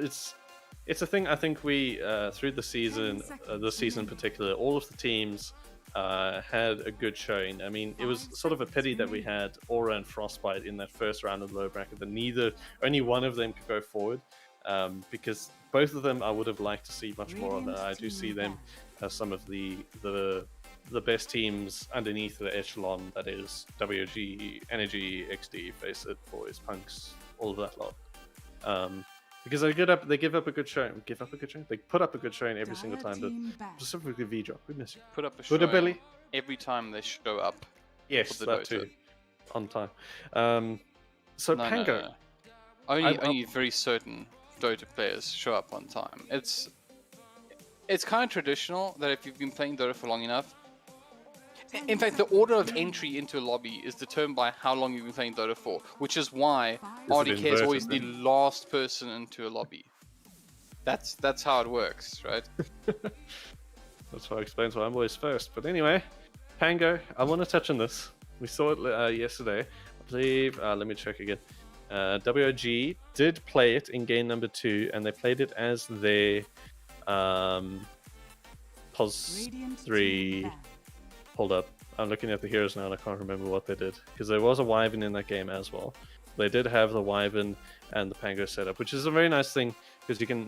a thing. I think we through the season, this season in particular, all of the teams had a good showing. I mean, it was sort of a pity that we had Aura and Frostbite in that first round of the low bracket. That only one of them could go forward, because both of them I would have liked to see much more of. I do see them as some of the best teams underneath the echelon, that is WG, Energy, XD, Faceit Boys, Punks, all of that lot. Because they give up a good showing. They put up a good showing every single time, but specifically V-Drop, we miss you. Put up a Buddha show Billy. every time they show up. Yes, for the that Dota. too. On time. So No, Pango. no. Only very certain Dota players show up on time. It's kind of traditional that if you've been playing Dota for long enough, in fact, the order of entry into a lobby is determined by how long you've been playing Dota for, which is why RDK is always the last person into a lobby. That's how it works, right? That's why it explains why I'm always first. But anyway, Pango, I want to touch on this. We saw it yesterday. I believe, let me check again. WOG did play it in game number 2, and they played it as their POS 3. Hold up. I'm looking at the heroes now and I can't remember what they did. Because there was a Wyvern in that game as well. they did have the Wyvern and the Pango setup, which is a very nice thing because you can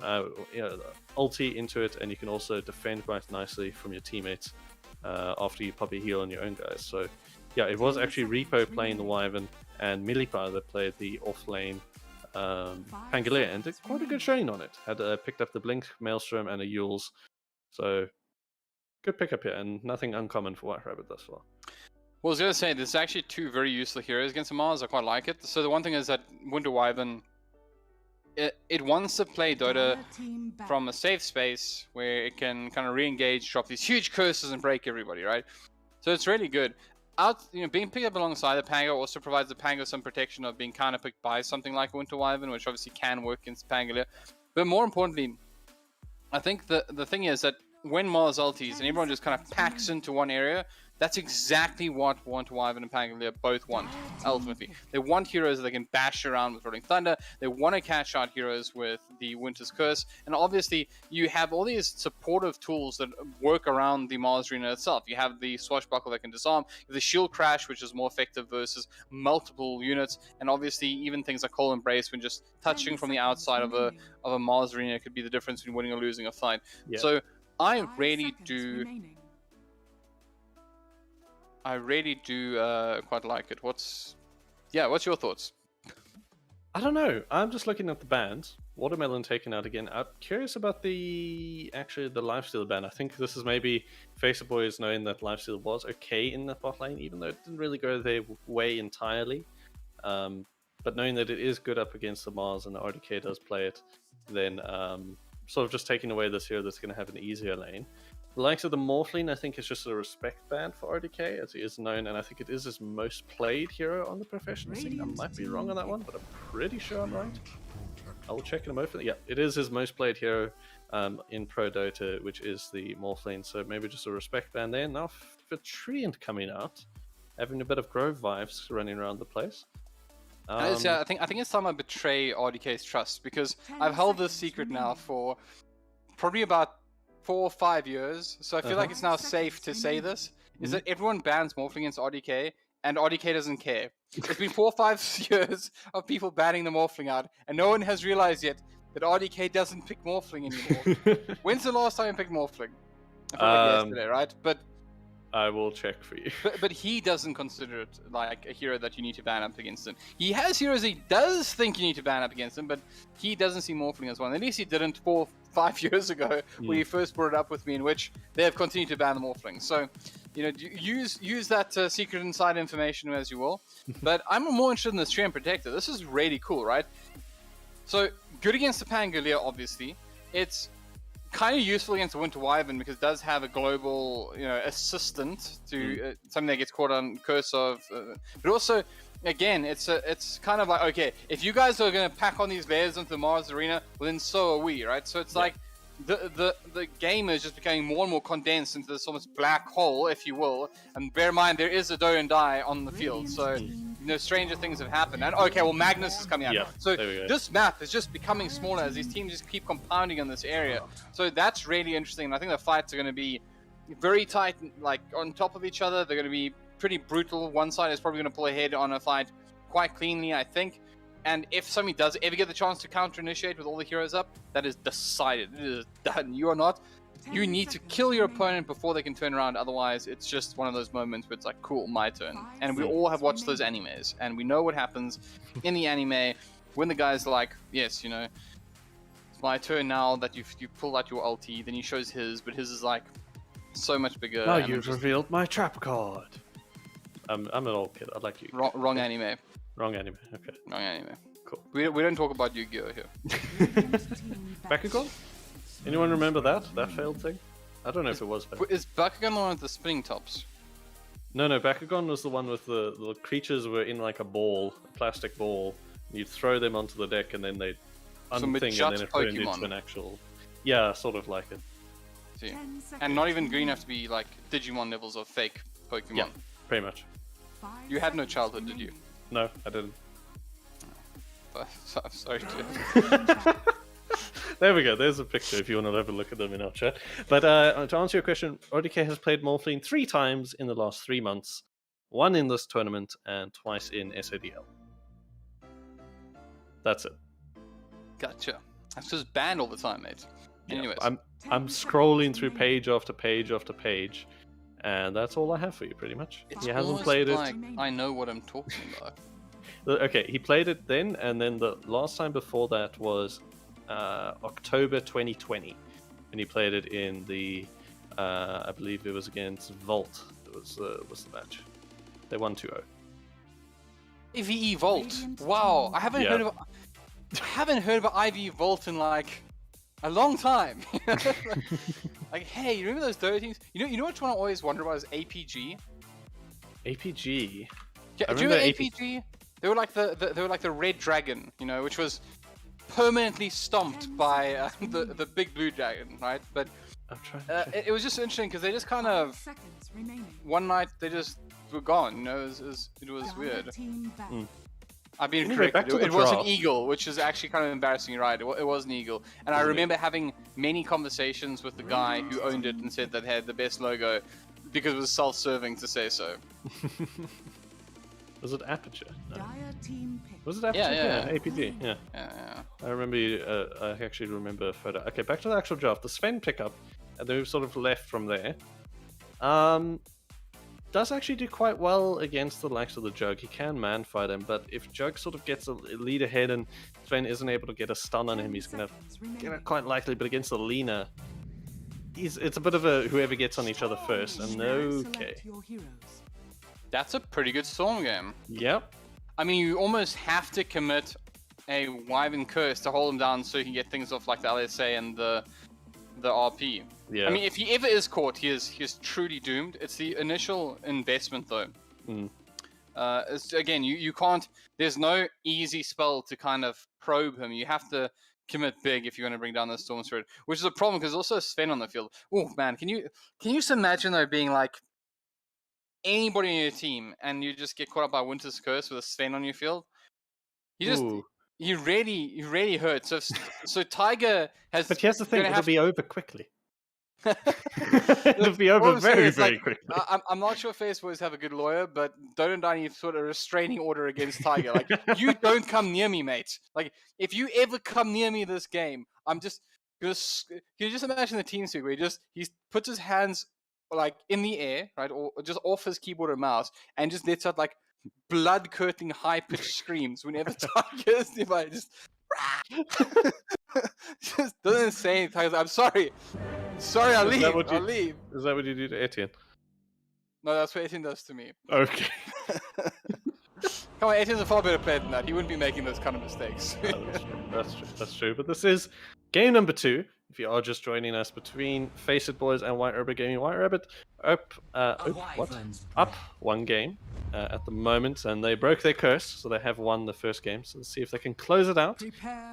ulti into it, and you can also defend quite nicely from your teammates after you pop a heal on your own guys. So yeah, it was actually Repo playing the Wyvern and Millipa that played the off-lane Pangolier, and did quite a good showing on it. Had picked up the Blink, Maelstrom, and a Yules. So good pickup here, and nothing uncommon for White Rabbit thus far. Well, I was going to say, there's actually two very useful heroes against the Mars. I quite like it. So the one thing is that Winter Wyvern, it wants to play Dota from a safe space where it can kind of re-engage, drop these huge curses, and break everybody, right? So it's really good. Being picked up alongside the Pango also provides the Pango some protection of being counterpicked by something like Winter Wyvern, which obviously can work against Pangolier. But more importantly, I think the thing is that when Mars ultis and everyone just kind of packs into one area, that's exactly what Winter Wyvern and Pangolier both want, ultimately. They want heroes that they can bash around with Rolling Thunder. They want to cash out heroes with the Winter's Curse. And obviously, you have all these supportive tools that work around the Mars Arena itself. You have the Swashbuckle that can disarm, you have the Shield Crash, which is more effective versus multiple units, and obviously even things like Cold Embrace, when just touching from the outside of a Mars Arena could be the difference between winning or losing a fight. Yeah. So I really do quite like it. What's your thoughts? I don't know. I'm just looking at the bans. Watermelon taken out again. I'm curious about the lifesteal ban. I think this is maybe Faceit Boys knowing that lifesteal was okay in the bot lane, even though it didn't really go their way entirely. But knowing that it is good up against the Mars and the RDK does play it, then sort of just taking away this hero that's going to have an easier lane. The likes of the Morphling, I think, is just a respect band for RDK, as he is known, and I think it is his most played hero on the professional scene. I might be wrong on that one, but I'm pretty sure I'm right. I will check in a moment. Yeah, it is his most played hero in Pro Dota, which is the Morphling, so maybe just a respect band there. Now, Treant coming out, having a bit of Grove vibes running around the place. I think it's time I betray RDK's trust, because I've held this secret now for probably about 4 or 5 years, so I feel like it's now safe to say this, is that everyone bans Morphling against RDK, and RDK doesn't care. It's been 4 or 5 years of people banning the Morphling out, and no one has realized yet that RDK doesn't pick Morphling anymore. When's the last time you picked Morphling? I feel like yesterday, right? But I will check for you. But he doesn't consider it like a hero that you need to ban up against him. He has heroes he does think you need to ban up against him, but he doesn't see Morphling as one. At least he didn't 4 or 5 years ago when he first brought it up with me, in which they have continued to ban the Morphling. So, use that secret inside information as you will. But I'm more interested in the Treant Protector. This is really cool, right? So, good against the Pangolier, obviously. It's kind of useful against the Winter Wyvern because it does have a global, assistant to something that gets caught on curse of. But also, again, it's kind of like, okay, if you guys are going to pack on these layers into the Mars Arena, well, then so are we, right? So it's like the game is just becoming more and more condensed into this almost black hole, if you will. And bear in mind, there is a do and die on the field, so stranger things have happened. And okay, well, Magnus is coming out. Yeah, so this map is just becoming smaller as these teams just keep compounding in this area. So that's really interesting. And I think the fights are going to be very tight, like on top of each other. They're going to be pretty brutal. One side is probably going to pull ahead on a fight quite cleanly, I think. And if somebody does ever get the chance to counter-initiate with all the heroes up, that is decided. It is done. You are not. You need to kill your opponent before they can turn around. Otherwise, it's just one of those moments where it's like, cool, my turn. And we all have watched those animes, and we know what happens in the anime when the guy's like, yes, it's my turn now that you've pulled out your ulti. Then he shows his, but his is like so much bigger. Now you've revealed my trap card. I'm an old kid. I'd like you. Wrong anime. Wrong anime. Okay. Wrong anime. Cool. We don't talk about Yu-Gi-Oh here. Bakugan? Anyone remember that failed thing? I don't know if it was failed. Is Bakugan the one with the spinning tops? No, Bakugan was the one with the creatures were in like a ball, a plastic ball. You'd throw them onto the deck and then they'd unthing and then it turned into an actual... Yeah, sort of like it. See. And not even green have to be like Digimon levels of fake Pokemon. Yeah, pretty much. You had no childhood, did you? No, I didn't. I'm sorry to... There we go, there's a picture if you want to have a look at them in our chat. But to answer your question, RDK has played Morphling 3 times in the last 3 months. 1 in this tournament and twice in SADL. That's it. Gotcha. That's just banned all the time, mate. Yeah, Anyways. I'm scrolling through page after page after page, and that's all I have for you, pretty much. It's He hasn't almost played like I know what I'm talking about. Okay, he played it then, and then the last time before that was October 2020, and he played it in the, I believe it was against Volt. It was the match. They won 2-0. IVE Volt. Wow, I haven't heard of IV Volt in like a long time. like, hey, you remember those Dota teams? You know which one I always wonder about is APG. APG. Yeah, do you remember APG? They were like the Red Dragon, you know, which was permanently stomped by the big blue dragon, right? But I'm trying. it was just interesting because they just kind of one night they just were gone. You know, it was weird. I've been Anyway, corrected. back to It the was an draft. eagle, which is actually kind of embarrassing, right? It was an eagle, and I remember having many conversations with the guy who owned it and said that it had the best logo because it was self-serving to say so. Was it Aperture? No. Was it Aperture? Yeah. APG. Yeah. Yeah. I remember. I actually remember a photo. Okay, back to the actual draft. The Sven pickup, and then we've sort of left from there. Does actually do quite well against the likes of the Jug. He can man fight him, but if Jug sort of gets a lead ahead and Sven isn't able to get a stun on him, he's gonna get it quite likely. But against the Lina, it's a bit of a whoever gets on each other first. And okay. That's a pretty good Storm game. Yep. I mean, you almost have to commit a Wyvern Curse to hold him down so you can get things off like the LSA and the RP. Yeah. I mean, if he ever is caught, he is truly doomed. It's the initial investment, though. Again, you can't... There's no easy spell to kind of probe him. You have to commit big if you're going to bring down the Storm Spirit, which is a problem because there's also Sven on the field. Oh, man, can you just imagine, though, being like anybody on your team and you just get caught up by Winter's Curse with a Sven on your field? You really hurt. So Tiger has... But here's the thing, it'll be over quickly. It'll be over very quickly. I'm not sure if Faceit Boys have a good lawyer, but don't any sort of restraining order against Tiger. Like, you don't come near me, mate. Like, if you ever come near me this game, I'm just gonna... Can you just imagine the team speak where he puts his hands like in the air, right, or just off his keyboard or mouse, and just lets out like blood-curdling, high-pitched screams whenever Tiger is nearby. Just doesn't say anything. I'm sorry. I'll leave. Is that what you do to Etienne? No, that's what Etienne does to me. Okay. Come on, Etienne's a far better player than that. He wouldn't be making those kind of mistakes. That's true. But this is game number 2. If you are just joining us, between Faceit Boys and White Rabbit Gaming. White Rabbit up 1 game at the moment, and they broke their curse, so they have won the first game. So let's see if they can close it out.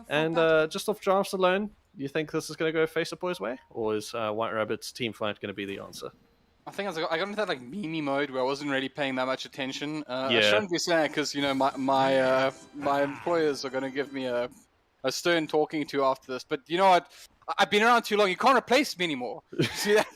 And just off drafts alone, do you think this is going to go Faceit Boys' way, or is White Rabbit's team fight going to be the answer? I think I got into that like meme mode where I wasn't really paying that much attention. Yeah. I shouldn't be saying because my employers are going to give me a stern talking to after this. But you know what? I've been around too long. You can't replace me anymore. See that?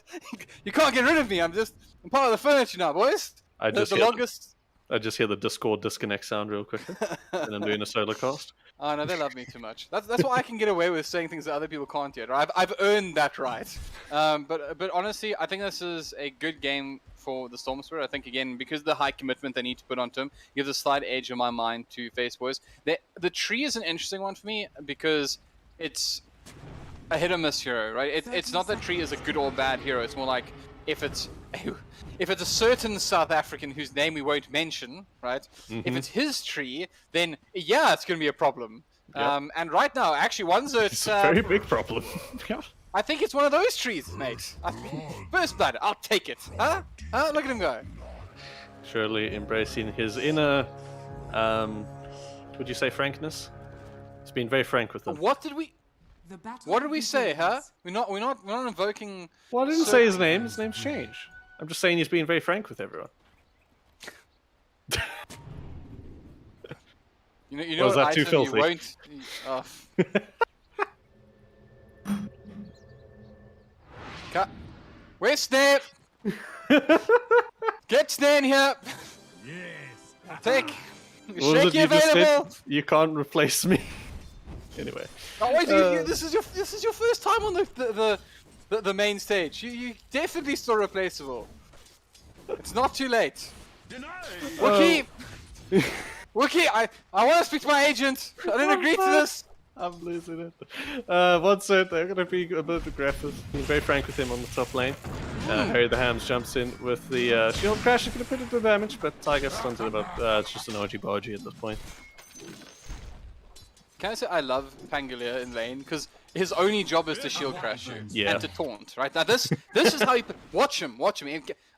You can't get rid of me. I'm part of the furniture now, boys. I just hear the Discord disconnect sound real quickly, and I'm doing a solo cast. Oh no, they love me too much. That's why I can get away with saying things that other people can't yet. Right? I've earned that right. But honestly, I think this is a good game for the Storm Spirit. I think again because of the high commitment they need to put onto him, gives a slight edge in my mind to Faceit Boys. The tree is an interesting one for me because it's a hit or miss hero, right? It's not that tree is a good or bad hero. It's more like if it's a certain South African whose name we won't mention, right? If it's his tree, then yeah, it's going to be a problem. Yep. And right now, actually, it's a very big problem. Yeah. I think it's one of those trees, mate. First blood, I'll take it. Huh? Look at him go. Surely embracing his inner, would you say frankness? He's been very frank with them. What did we say, huh? We're not invoking... Well, I didn't say his name. His name's changed. I'm just saying he's being very frank with everyone. You know was that too filthy? You won't... Where's Snap? Get Stan here! Yes. Take... What was it Shaky you just available! said? You can't replace me. Anyway. Oh, wait, this is your first time on the main stage. You definitely still replaceable. It's not too late. Wookie! Wookie, I want to speak to my agent. I didn't agree to this. I'm losing it. One set, they're going to be a bit aggressive. Being very frank with him on the top lane. Harry the Hams jumps in with the shield crash. He's going to put it to damage, but Tiger stuns it about. It's just an orgy-bargy at this point. Can I say I love Pangolier in lane because his only job is to shield crash you and to taunt, right? Now this is how you watch him.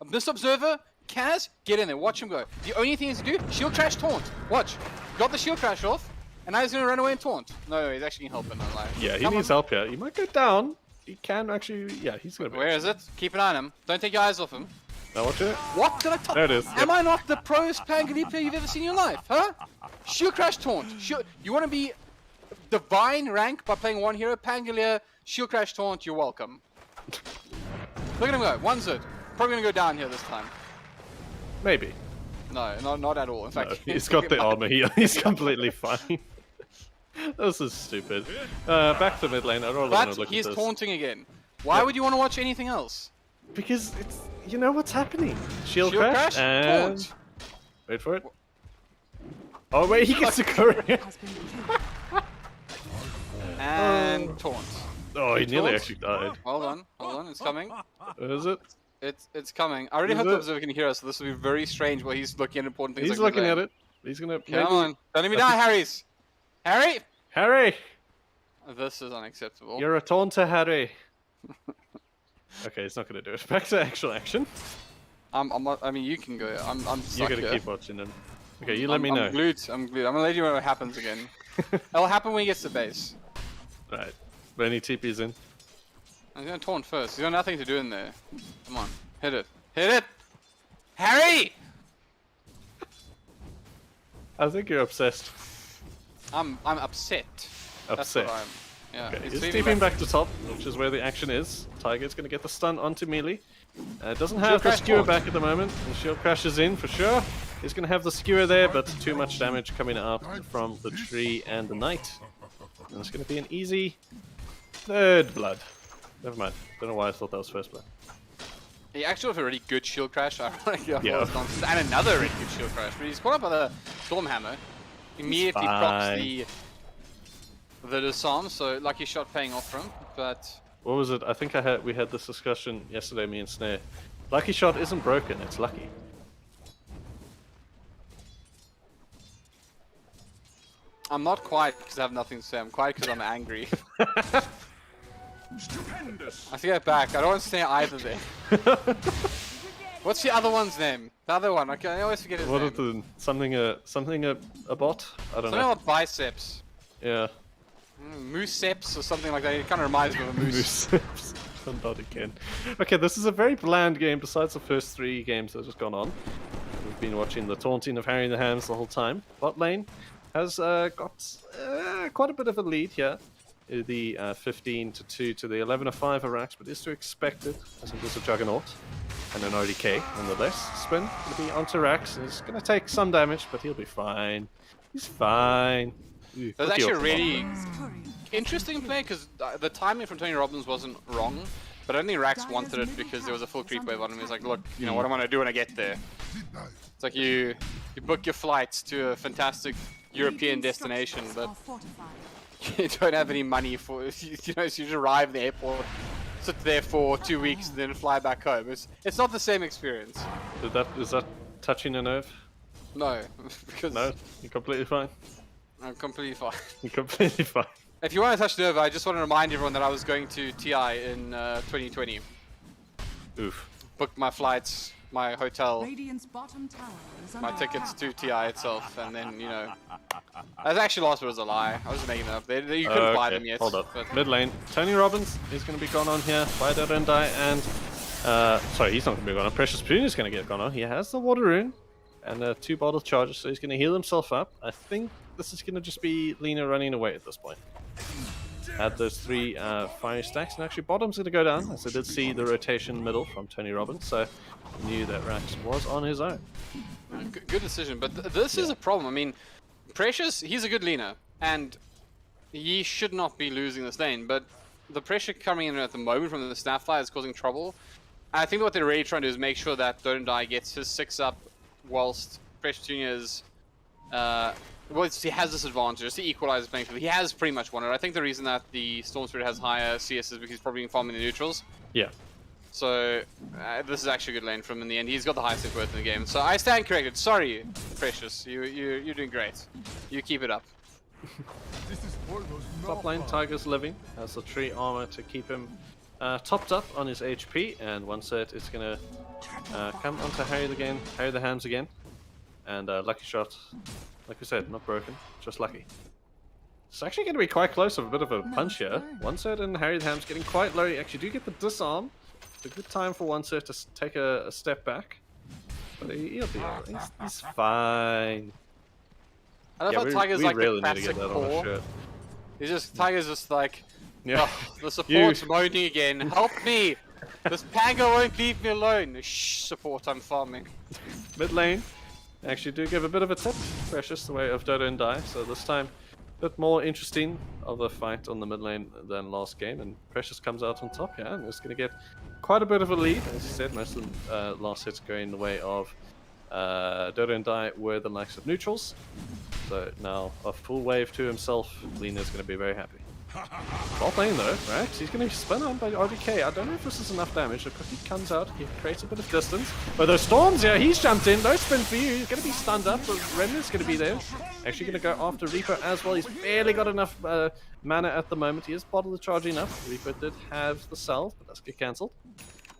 This observer, Kaz, get in there, watch him go. The only thing he's to do, shield crash, taunt. Watch, got the shield crash off, and now he's gonna run away and taunt. No, he's actually gonna help him. Yeah, he needs help here. He might go down. He can actually. Yeah, he's gonna. Where is it? Keep an eye on him. Don't take your eyes off him. Now watch it. What did I tell? There it is. Am I not the proest Pangolier player you've ever seen in your life, huh? Shield crash, taunt. You want to be divine rank by playing one hero, Pangolier, shield crash, taunt, you're welcome. Look at him go, one zit. Probably gonna go down here this time. Maybe. No, not at all. In fact, No, he's got the armor here. He's completely fine. This is stupid. Back to mid lane. I don't want to look at this. But he's taunting again. Why would you want to watch anything else? Because it's, you know what's happening. Shield crash and taunt. Wait for it. Oh wait, he gets a courier. And taunt. Oh, he nearly actually died. Hold on, it's coming. Is it? It's coming. I really hope the observer can hear us, so this will be very strange while he's looking at important things. He's looking at it. He's gonna. Come on, don't let me die, Harry's. Harry! This is unacceptable. You're a taunter, Harry. Okay, he's not gonna do it. Back to actual action. I'm not, I mean, you can go. I'm stuck You're gonna here. keep watching him. Okay, you let me know. I'm glued. I'm gonna let you know what happens again. It'll happen when he gets to base. Right. When he TP's in. I'm gonna taunt first. He's got nothing to do in there. Come on, hit it. Hit it! Harry! I think you're obsessed. I'm upset. That's what I'm. Yeah. Okay, he's TPing back to top, which is where the action is. Tiger's gonna get the stun onto melee. Doesn't have the skewer back at the moment. And shield crashes in for sure. He's gonna have the skewer there, but too much damage coming out from the tree and the knight. And it's gonna be an easy third blood. Never mind. Don't know why I thought that was first blood. He actually had a really good shield crash. Ironically, Yeah. and another really good shield crash. But he's caught up by the Stormhammer. Immediately props the disarm, so lucky shot paying off for him. But what was it? I think we had this discussion yesterday, me and Snare. Lucky shot isn't broken, it's lucky. I'm not quiet because I have nothing to say. I'm quiet because I'm angry. I take that back. I don't want to say either there. What's the other one's name? The other one. Okay, I always forget his name. What is it? Something a bot? I don't know. Something about biceps. Yeah. Mooseps or something like that. It kind of reminds me of a moose. Mooseps. Not again. Okay, this is a very bland game besides the first 3 games that have just gone on. We've been watching the taunting of Harry the Hams the whole time. Bot lane has got quite a bit of a lead here. The 15-2 to the 11-5 of Rax, but is to expect it as it is a Juggernaut and an RDK nonetheless. Spin will be onto Rax. He's going to take some damage, but he'll be fine. He's fine. That's actually a really interesting play because the timing from Tony Robbins wasn't wrong, but I don't think Rax wanted it because there was a full creep wave on him. He's like, look, you know what I'm going to do when I get there. It's like you book your flights to a fantastic European destination, but you don't have any money for you know, so you just arrive at the airport, sit there for 2 weeks, and then fly back home. It's not the same experience. Is that touching a nerve? No, because no, you're completely fine. I'm completely fine. You're completely fine. If you want to touch nerve, I just want to remind everyone that I was going to TI in 2020. Oof. Booked my flights, my hotel, my tickets to TI itself, and then, you know, that actually last was a lie. I was making it up. You couldn't buy them yet. Hold up. But Mid lane. Tony Robbins is going to be gone on here by the Rendai, and sorry, he's not going to be gone on. Precious Poon is going to get gone on. He has the Water Rune and 2 bottle charges, so he's going to heal himself up. I think this is going to just be Lena running away at this point. Had those 3 fire stacks, and actually bottom's going to go down, as I did see the rotation middle from Tony Robbins, so I knew that Rax was on his own. Good decision, but this is a problem. I mean, Precious, he's a good leaner, and he should not be losing this lane, but the pressure coming in at the moment from the Snapfly is causing trouble. And I think what they're really trying to do is make sure that Don't Die gets his 6 up whilst Fresh Junior is he has this advantage, just to equalize the playing field. He has pretty much won it. I think the reason that the Storm Spirit has higher CS is because he's probably been farming the neutrals. Yeah. So this is actually a good lane for him in the end. He's got the highest net worth in the game. So I stand corrected. Sorry, Precious. You're doing great. You keep it up. Top lane, Tiger's living. Has the tree armor to keep him topped up on his HP. And OneSet is going to come onto Harry the Hams again. And lucky shot, like we said, not broken, just lucky. It's actually going to be quite close of a bit of a punch here. OneSet and Harry the Hams getting quite low. You actually do get the disarm. It's a good time for OneSet to take a step back. But he'll be alright. He's fine. I love how Tiger's we like really the need to get classic that on a core. shirt. Tiger's just like, Yeah. oh, the support's moaning again. Help me! This Pango won't leave me alone. Shh, support, I'm farming. Mid lane. Actually do give a bit of a tip. Precious the way of Dota and Die. So this time a bit more interesting of a fight on the mid lane than last game. And Precious comes out on top here and is going to get quite a bit of a lead. As you said, most of the last hits going the way of Dota and Die were the likes of neutrals. So now a full wave to himself. Lena's going to be very happy. Top lane though, right? He's going to be spun on by RDK. I don't know if this is enough damage. The cookie comes out, he creates a bit of distance. But those storms, yeah, he's jumped in. No spin for you. He's going to be stunned up. The Remnant's going to be there. Actually going to go after Reaper as well. He's barely got enough mana at the moment. He is bottle the charge enough. Reaper did have the salve, but that's get cancelled.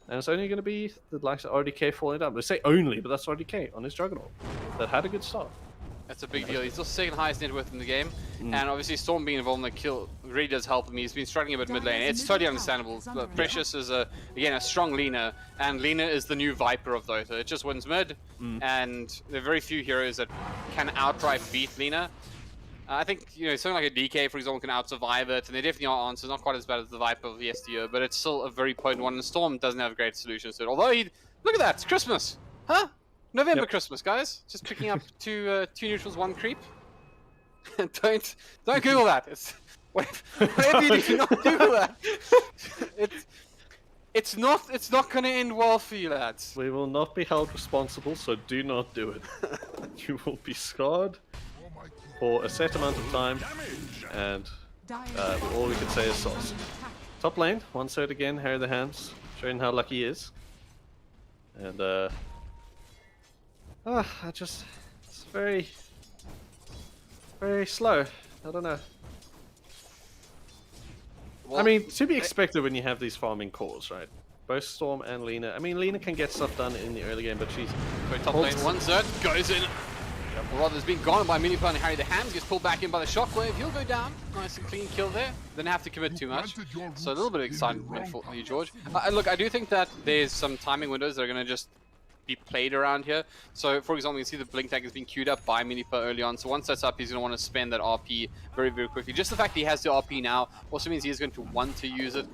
And it's only going to be the likes of RDK falling down. They say only, but that's RDK on his Juggernaut. That had a good start. That's a big deal. He's still second highest net worth in the game, and obviously Storm being involved in the kill really does help him. He's been struggling a bit mid lane. It's totally understandable. But Precious is again a strong Lina, and Lina is the new Viper of Dota. It just wins mid, and there are very few heroes that can outright beat Lina. I think something like a DK, for example, can out-survive it, and they definitely are answers. Not quite as bad as the Viper of yesteryear, but it's still a very potent one. And Storm doesn't have great solutions to it. Although look at that, it's Christmas, huh? November Christmas, guys. Just picking up two neutrals, 1 creep. don't Google that. It's whatever you do not Google that. It's not gonna end well for you, lads. We will not be held responsible, so do not do it. You will be scarred for a set amount of time, and all we can say is sauce. Top lane, OneSet again, Harry the Hams, showing how lucky he is. And it's very, very slow. I don't know. Well, I mean, to be expected when you have these farming cores, right? Both Storm and Lina. I mean, Lina can get stuff done in the early game, but she's... top lane, OneSet goes in. Well, rather, has been gone by Miniplan and Harry the Hams, gets pulled back in by the shockwave. He'll go down. Nice and clean kill there. Didn't have to commit too much. So a little bit of excitement for you, George. Look, I do think that there's some timing windows that are going to just be played around here. So, for example, you can see the blink tag has been queued up by Minipa early on. So once that's up, he's going to want to spend that RP very, very quickly. Just the fact that he has the RP now also means he is going to want to use it.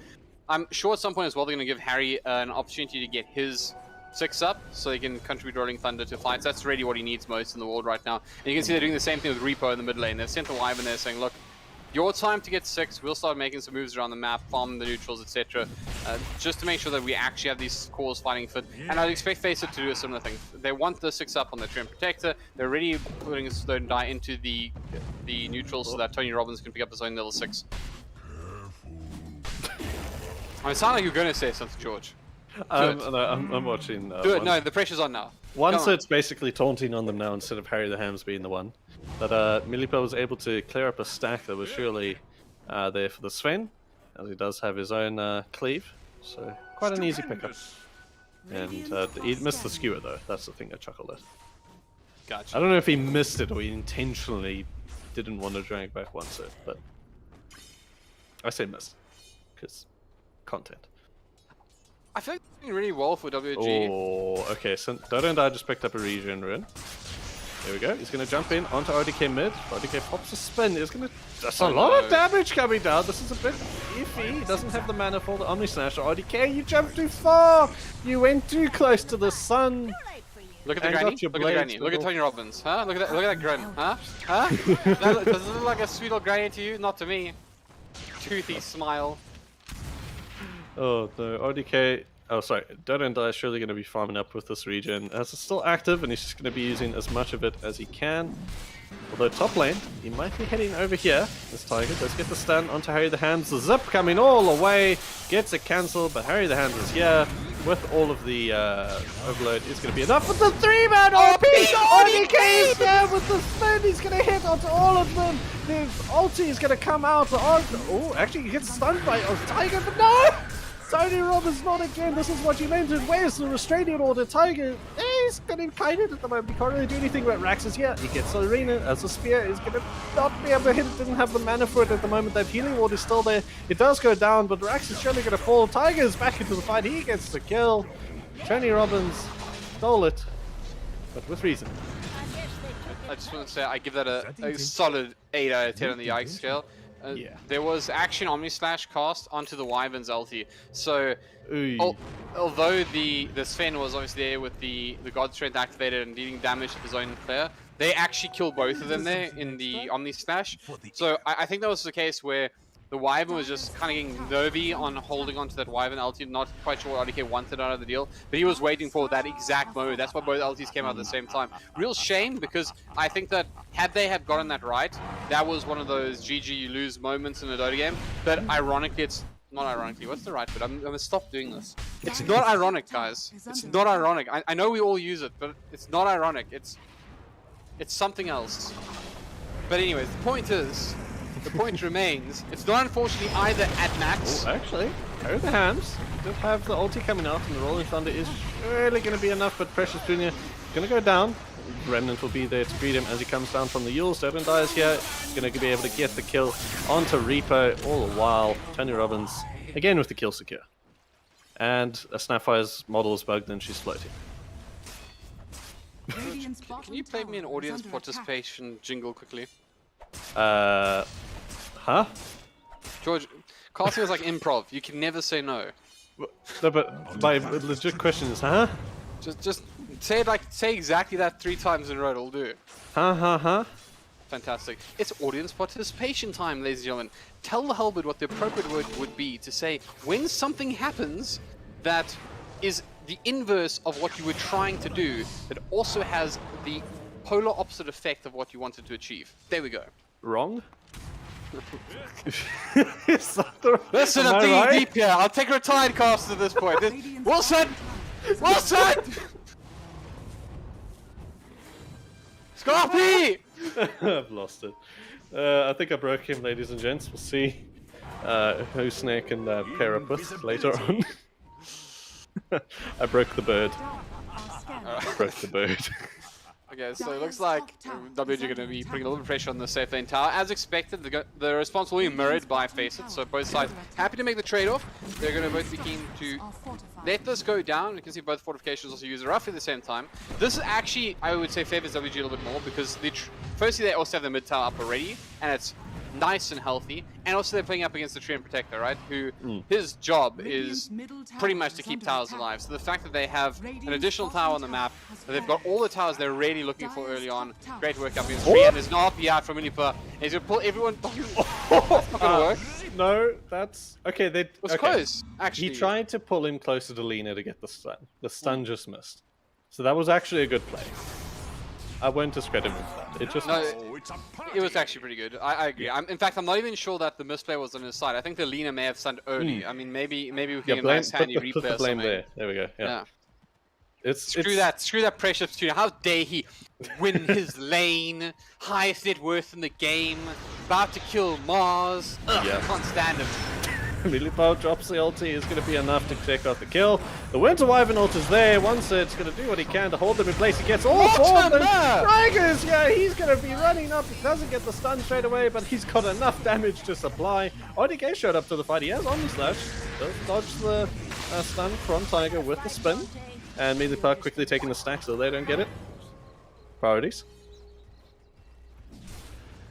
I'm sure at some point as well they're going to give Harry an opportunity to get his 6 up so he can contribute Rolling Thunder to fights. That's really what he needs most in the world right now. And you can see they're doing the same thing with Repo in the mid lane. They've sent the Wyvern there saying, look, your time to get 6, we'll start making some moves around the map, farming the neutrals, etc. Just to make sure that we actually have these cores fighting fit. And I'd expect Faceit to do a similar thing. They want the 6 up on the Treant Protector. They're already putting a Slow and Die into the neutrals so that Tony Robbins can pick up his own level 6. It sounds like you're going to say something, George. No, I'm watching. Do it. No, the pressure's on now. OneSet's basically taunting on them now instead of Harry the Hams being the one. But Milipa was able to clear up a stack that was surely there for the Sven, as he does have his own cleave. So quite an easy pickup. And he missed the skewer though. That's the thing I chuckled at. Gotcha. I don't know if he missed it or he intentionally didn't want to drag back OneSet, but I say missed because content. I feel like it's doing really well for WG. Oh, okay. So Dota and I just picked up a regen rune. There we go. He's going to jump in onto RDK mid. RDK pops a spin. That's a lot of damage coming down. This is a bit iffy. He doesn't have the mana for the Omni Slash. RDK, you jumped too far. You went too close to the sun. Look at the Hang granny. up your Look at the granny. blades, Look at little- Tony Robbins. Huh? Look at that grin. Huh? Huh? Does it look like a sweet little granny to you? Not to me. Toothy smile. Oh, the RDK. Oh, sorry. Dota and Die is surely going to be farming up with this regen as it's still active, and he's just going to be using as much of it as he can. Although top lane, he might be heading over here. This Tiger does get the stun onto Harry the Hands. The zip coming all the way, gets it cancelled, but Harry the Hands is here with all of the overload. Is going to be enough with the 3-man OP! RDK is there with the spin. He's going to hit onto all of them. The ulti is going to come out. Oh, actually, he gets stunned by Tiger, but no! Tony Robbins not again. This is what you meant. Where's the restraining order? Tiger, he's getting kited at the moment. He can't really do anything, but Rax is here. He gets the arena as a spear. He's going to not be able to hit it. Didn't have the mana for it at the moment. That healing ward is still there. It does go down, but Rax is surely going to fall. Tiger is back into the fight. He gets the kill. Tony Robbins stole it, but with reason. I just want to say I give that a solid 8 out of 10 on the Yikes scale. Yeah. There was action Omni Slash cast onto the Wyvern's ulti. So, Ooh. although the Sven was obviously there with the God Strength activated and dealing damage to the zone player, they actually killed both of them there in the Omni Slash. So I think that was the case where the Wyvern was just kind of getting nervy on holding onto that Wyvern ulti, not quite sure what RDK wanted out of the deal, but he was waiting for that exact moment. That's why both ultis came out at the same time. Real shame, because I think that had they had gotten that right, that was one of those GG you lose moments in a Dota game. But ironically, it's not ironically. What's the right word? I'm gonna stop doing this. It's not ironic, guys. It's not ironic. I know we all use it, but it's not ironic. It's something else. But anyways, the point is, the point remains, it's not unfortunately either at max. Oh, actually, Harry the Hands did have the ulti coming out, and the Rolling Thunder is surely going to be enough, but Precious Jr. going to go down. Remnant will be there to greet him as he comes down from the Yules. Devin dies here. Going to be able to get the kill onto Reaper all the while. Tony Robbins, again with the kill secure. And a Snapfire's model is bugged and she's floating. Can you play me an audience participation jingle quickly? Huh? George, casting is like improv. You can never say no. No, but my legit question is, huh? Just say it say exactly that 3 times in a row. It'll do. Huh? Fantastic. It's audience participation time, ladies and gentlemen. Tell the Hellbird what the appropriate word would be to say when something happens that is the inverse of what you were trying to do, that also has the polar opposite effect of what you wanted to achieve. There we go. Wrong? Is that the... Listen, Am I'm I digging right? deep here. I'll take a retired caster at this point. Wilson! Wilson! Scorpy! I've lost it. I think I broke him, ladies and gents. We'll see who Snake can pair up with later on. I broke the bird. Broke the bird. Okay, so it looks like WG are going to be putting a little bit of pressure on the safe lane tower. As expected, the response will be mirrored by Faceit, so both sides happy to make the trade-off. They're going to both be keen to let this go down. You can see both fortifications also use roughly the same time. This is actually, I would say, favors WG a little bit more because firstly, they also have the mid tower up already, and it's nice and healthy, and also they're playing up against the Treant Protector, right? Who his job is pretty much to keep towers alive. So the fact that they have an additional tower on the map, that they've got all the towers they're really looking for early on, great work up against Treant, and there's no RP out from Minipa. He's gonna pull everyone. That's not gonna work. No, that's okay. They It was close, actually. He tried to pull him closer to Lena to get the stun. The stun just missed. So that was actually a good play. I won't discredit him for that. It just it was actually pretty good. I agree. In fact, I'm not even sure that the misplay was on his side. I think the Lena may have stunned early. I mean, maybe we can get a nice handy replay put the or blame something. there. There we go. Yeah. Screw that precious tune. How dare he win his lane, highest net worth in the game, about to kill Mars. Ugh, Yeah. can't stand him. Milipo drops the ulti, is going to be enough to take out the kill. The Winter Wyvern ult is there. Once it's going to do what he can to hold them in place. He gets all four of them. Tigers, yeah, he's going to be running up. He doesn't get the stun straight away, but he's got enough damage to supply. RDK showed up to the fight. He has Omni Slash. Does dodge the stun from Tiger with the spin. And Milipo quickly taking the stack so they don't get it. Priorities.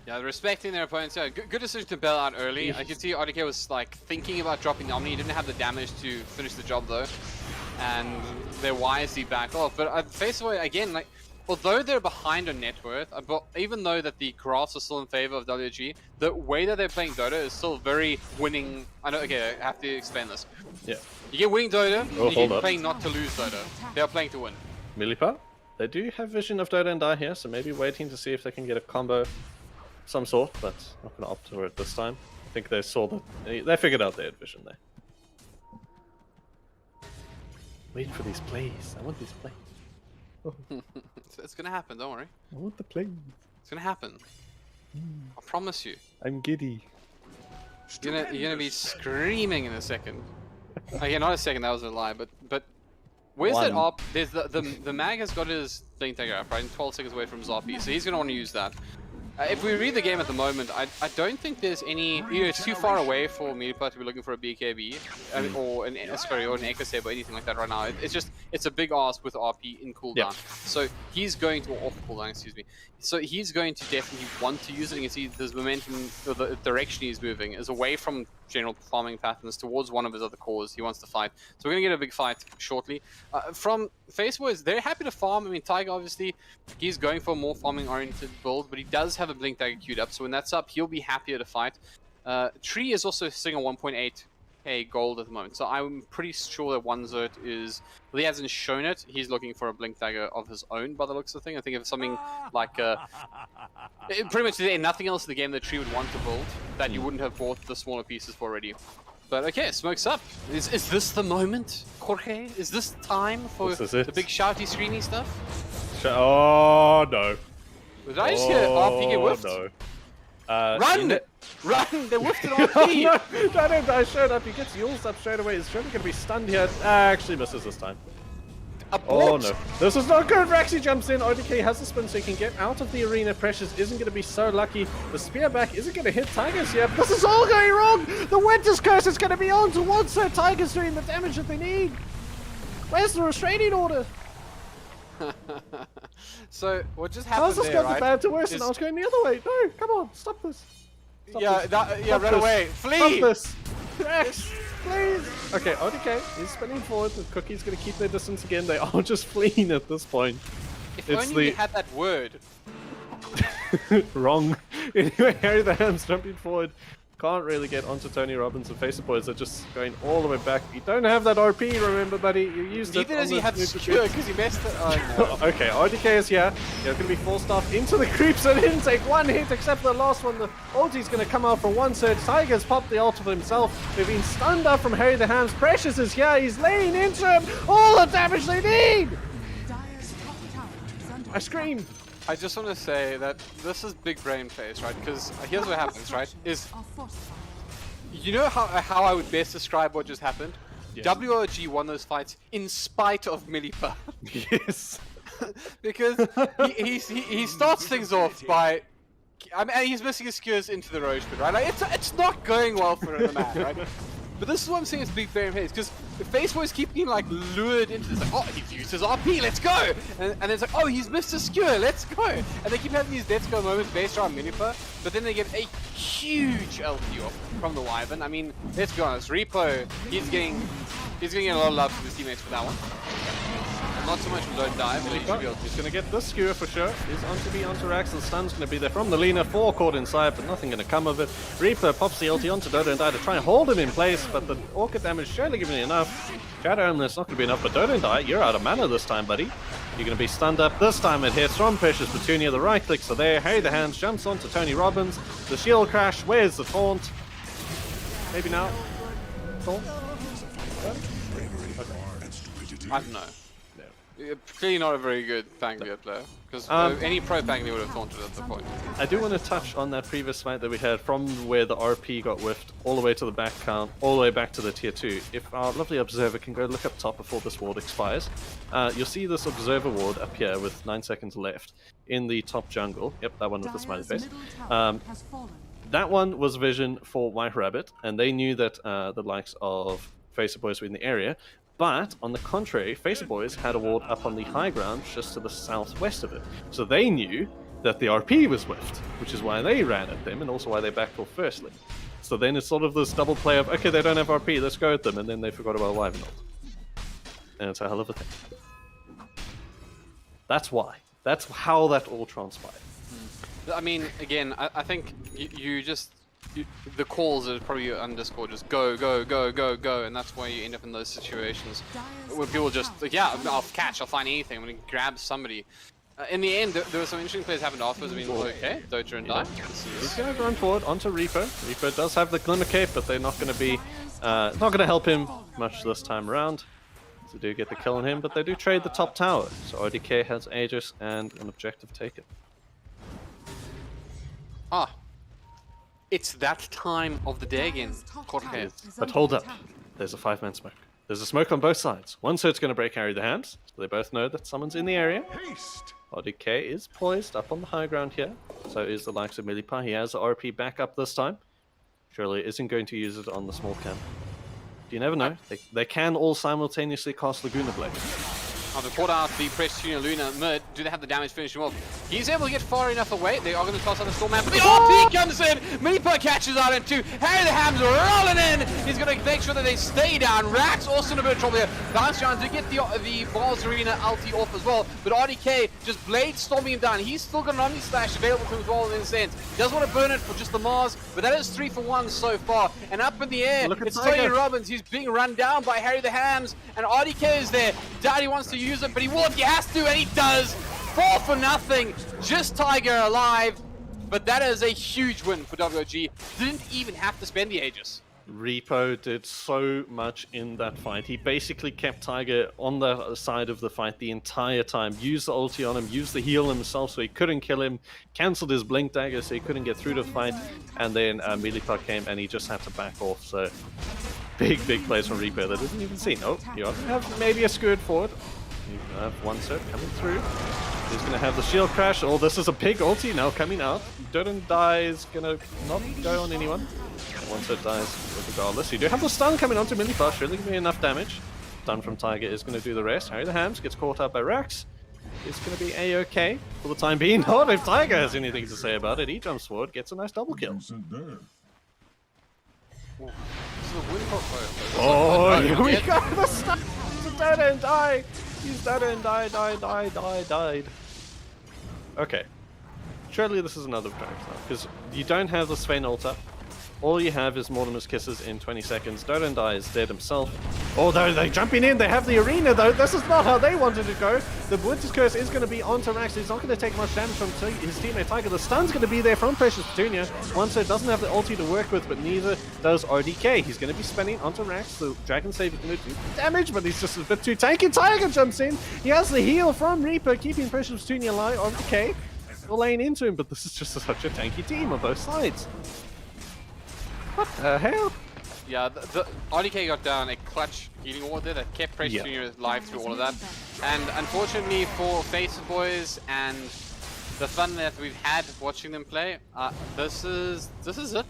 Yeah, they're respecting their opponents. Yeah, good decision to bail out early. I could see RDK was like thinking about dropping the Omni. He didn't have the damage to finish the job though. and they're wisely back off. But Faceit Boys, again, like, although they're behind on net worth, but even though that the graphs are still in favor of WG, the way that they're playing Dota is still very winning. I know. Okay, I have to explain this. Yeah. You get winning Dota, Oh, you get playing not to lose Dota. They are playing to win. Milipa, they do have vision of Dota and Die here, so maybe waiting to see if they can get a combo of some sort, but not going to opt for it this time. I think they saw that they figured out they had vision there. Wait for these plays. I want these plays. It's gonna happen. Don't worry. I want the plays. It's gonna happen. I promise you. I'm giddy. You're gonna be screaming in a second. Oh, yeah, not a second. That was a lie. But where's that op? There's the mag has got his thing taken up, right? 12 seconds away from Zoppy, so he's gonna want to use that. If we read the game at the moment, I don't think there's any. It's too far away for Milipa to be looking for a BKB or an Echo Save or anything like that right now. It's a big ask with RP in cooldown. Yeah. So he's going to off cooldown, excuse me. So he's going to definitely want to use it. You can see there's momentum, or the direction he's moving is away from general farming patterns towards one of his other cores. He wants to fight. So we're gonna get a big fight shortly. From Faceit Boys, they're happy to farm. I mean, Tiger obviously he's going for a more farming oriented build, but he does have a Blink Dagger queued up. So when that's up, he'll be happier to fight. Tree is also sitting on 1.8k gold at the moment. So I'm pretty sure that OneZert is. Well, he hasn't shown it. He's looking for a Blink Dagger of his own by the looks of the thing. I think of something like pretty much there's nothing else in the game that Tree would want to build that you wouldn't have bought the smaller pieces for already. But okay, smoke's up. Is this the moment, Jorge? Is this time for the big shouty, screamy stuff? Oh no! Did I just hear RP get whiffed? No. Run! Run! They whiffed it on Oh, RP! no, I showed up. He gets Yules up straight away. He's surely going to be stunned here. Actually misses this time. Oh no. This is not good. Raxi jumps in. ODK has the spin so he can get out of the arena. Precious isn't going to be so lucky. The spear back isn't going to hit Tigers here. This is all going wrong. The Winter's Curse is going to be on towards their Tigers doing the damage that they need. Where's the restraining order? So what just happened? How's this there, got right, the bad to worse is... and I was going the other way? No, come on, stop this. Stop yeah, this. run away. Flee! Stop this. Rex, please. Okay, ODK is spinning forward. The Cookie's going to keep their distance again. They are just fleeing at this point. If only we had that word. Wrong. Anyway, Harry the Ham's jumping forward. Can't really get onto Tony Robbins and Faceit Boys. They're just going all the way back. You don't have that RP, remember, buddy. You used it. Neither does he have Skewer because he messed it. Oh, no. Okay, ODK is here. They're going to be forced off into the creeps and didn't take one hit except the last one. The ulti's going to come out for one surge. Tiger's popped the ult of himself. They've been stunned up from Harry the Hams. Precious is here. He's laying into him. All the damage they need. I scream. I just want to say that this is big brain face, right? Because here's what happens, right? Is you know how I would best describe what just happened? Yes. WOG won those fights in spite of Milipa. Yes. Because he starts things off by, I mean, he's missing his skewers into the Roche pit, right? Like it's not going well for the man, right? But this is what I'm saying is big brain face, because the Faceit Boys keep being like lured into this, like, oh, he's used his RP, let's go! And then it's like, oh, he's missed his skewer, let's go! And they keep having these let's go moments based around Milipa, but then they get a huge LT off from the Wyvern. I mean, let's be honest, Repo, he's getting a lot of love from his teammates for that one. Not so much from Don't Die, but he should be able to. He's going to get this skewer for sure. He's on to be onto Rax, and stun's going to be there from the Lina. 4 caught inside, but nothing going to come of it. Reaper pops the ulti onto Dota and Die to try and hold him in place, but the Orchid damage surely giving enough. Shadow Omen's not going to be enough, but Dota and Die, you're out of mana this time, buddy. You're going to be stunned up. This time it hits from Precious Petunia. The right clicks are there. Harry the Hands jumps onto Tony Robbins. The shield crash. Where's the taunt? Maybe now. Taunt? I don't know. Clearly not a very good Panglia player, because any pro Panglia would have taunted at the point. I do want to touch on that previous fight that we had from where the RP got whiffed all the way to the back count, all the way back to the tier 2. If our lovely observer can go look up top before this ward expires, you'll see this observer ward up here with 9 seconds left in the top jungle. Yep, that one with the smiley face. That one was vision for White Rabbit, and they knew that the likes of Faceit Boys were in the area. But, on the contrary, Faceit Boys had a ward up on the high ground just to the southwest of it. So they knew that the RP was whiffed, which is why they ran at them, and also why they backed off firstly. So then it's sort of this double play of, okay, they don't have RP, let's go at them, and then they forgot about Wyvern ult. and it's a hell of a thing. That's why. That's how that all transpired. I mean, again, I think the calls are probably on Discord just go, go, go, go, go, and that's why you end up in those situations where people just like, yeah, I'll find anything, I'm gonna grab somebody. In the end, there were some interesting plays happened afterwards. I mean, okay, Dota and die. He's going to run forward onto Reaper. Reaper does have the Glimmer Cape, but they're not going to be, not going to help him much this time around. They do get the kill on him, but they do trade the top tower. So ODK has Aegis and an objective taken. Ah, it's that time of the day again, Jorge. But hold up, there's a 5-man smoke. There's a smoke on both sides. One side's going to break Harry the Hams, so they both know that someone's in the area. ODK is poised up on the high ground here. So is the likes of Milipa. He has the RP back up this time. Surely isn't going to use it on the small camp. You never know. They can all simultaneously cast Laguna Blade. They put out the Press Junior Luna mid. Do they have the damage finish him off? He's able to get far enough away. They are going to toss out the Storm Map. The RP comes in. Milipa catches out into Harry the Hams rolling in. He's going to make sure that they stay down. Rax also in a bit of trouble here. Bounce John to get the Bars Arena ulti off as well. But RDK just blade storming him down. He's still got an Omni Slash available to him as well in a sense. He does want to burn it for just the Mars, but that is 3 for 1 so far. And up in the air, it's Tony Robbins. He's being run down by Harry the Hams. And RDK is there. Daddy wants to use it, but he will if he has to, and he does. 4 for nothing. Just Tiger alive. But that is a huge win for WOG. Didn't even have to spend the Aegis. Repo did so much in that fight. He basically kept Tiger on the side of the fight the entire time. Used the ulti on him, used the heal himself so he couldn't kill him, cancelled his blink dagger so he couldn't get through the fight, and then Milipa came and he just had to back off. So big plays from Repo that didn't even see. Oh, you have maybe a skewered forward. You have one set coming through. He's going to have the shield crash. Oh, this is a big ulti now coming out. Didn't die is going to not go on anyone. One set dies regardless. You do have the stun coming onto Milipa. Surely going to be enough damage. Stun from Tiger is going to do the rest. Harry the Hams gets caught up by Rax. It's going to be a-okay for the time being. Not if Tiger has anything to say about it. He jumps forward, gets a nice double kill. Oh, here we go! The stun! Dota and die! Use Dota and died. Okay. Surely this is another prank now, because you don't have the Sven ult. All you have is Mortimer's Kisses in 20 seconds. Dota and die is dead himself. Although they're jumping in, they have the arena though. This is not how they wanted to go. The Winter's Curse is going to be onto Rax. He's not going to take much damage from his teammate Tiger. The stun's going to be there from Precious Petunia. Once doesn't have the ulti to work with, but neither does RDK. He's going to be spending onto Rax. The Dragon Save is going to do damage, but he's just a bit too tanky. Tiger jumps in. He has the heal from Reaper, keeping Precious Petunia alive. RDK will lane into him, but this is just such a tanky team on both sides. What the hell? Yeah, the RDK got down a clutch healing ward there that kept Precious Junior alive through all of that. And unfortunately for Faceit Boys and the fun that we've had watching them play, this is it.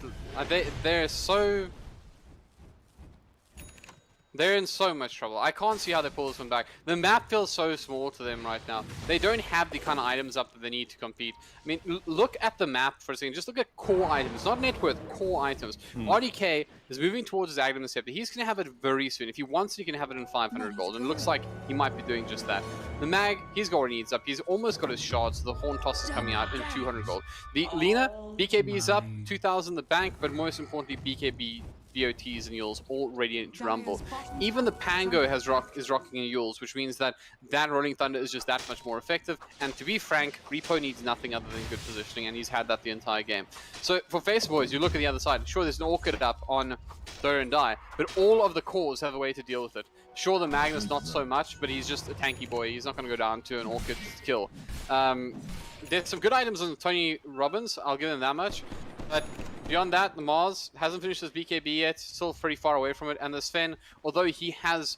They're in so much trouble. I can't see how they pull this one back. The map feels so small to them right now. They don't have the kind of items up that they need to compete. I mean, look at the map for a second. Just look at core items, not net worth, core items. RDK is moving towards his Aghanim Scepter. He's going to have it very soon. If he wants to, he can have it in 500 gold. And it looks like he might be doing just that. The Mag, his gold needs up. He's almost got his shards. The Horn Toss is coming out in 200 gold. The Lina, BKB is up, 2,000 the bank, but most importantly, BKB BOTs and Yules all ready to rumble. Even the Pango is rocking a Yules, which means that Rolling Thunder is just that much more effective. And to be frank, Repo needs nothing other than good positioning, and he's had that the entire game. So for Faceit Boys, you look at the other side. Sure, there's an Orchid up on Throw and Die, but all of the cores have a way to deal with it. Sure, the Magnus not so much, but he's just a tanky boy. He's not going to go down to an Orchid kill. There's some good items on Tony Robbins, I'll give him that much. But beyond that, the Mars hasn't finished his BKB yet, still pretty far away from it. And the Sven, although he has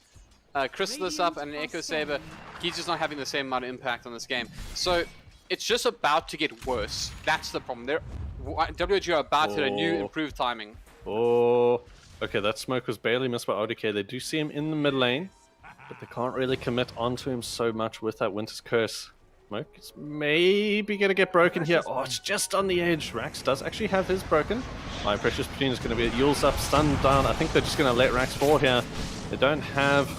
Chrysalis up and an Echo Saber, he's just not having the same amount of impact on this game. So it's just about to get worse. That's the problem. WG are about to hit a new improved timing. Oh, okay, that smoke was barely missed by ODK. They do see him in the mid lane, but they can't really commit onto him so much with that Winter's Curse. Smoke is maybe going to get broken here. Oh, it's just on the edge. Rax does actually have his broken. My Precious Petunia is going to be Yules up, stunned down. I think they're just going to let Rax fall here. They don't have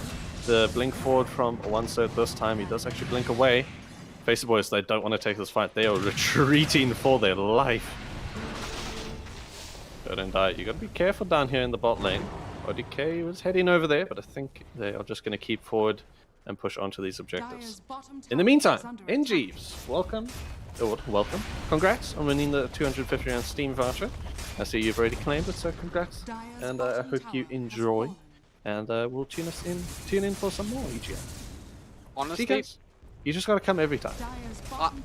the blink forward from one side this time. He does actually blink away. Faceit Boys, they don't want to take this fight. They are retreating for their life. Don't die. You got to be careful down here in the bot lane. ODK was heading over there, but I think they are just going to keep forward and push onto these objectives. In the meantime, NGs, welcome. Welcome. Congrats on winning the 250 round Steam Voucher. I see you've already claimed it, so congrats. And I hope you enjoy. And we'll tune in for some more EGL. Honestly, guys, you just gotta come every time.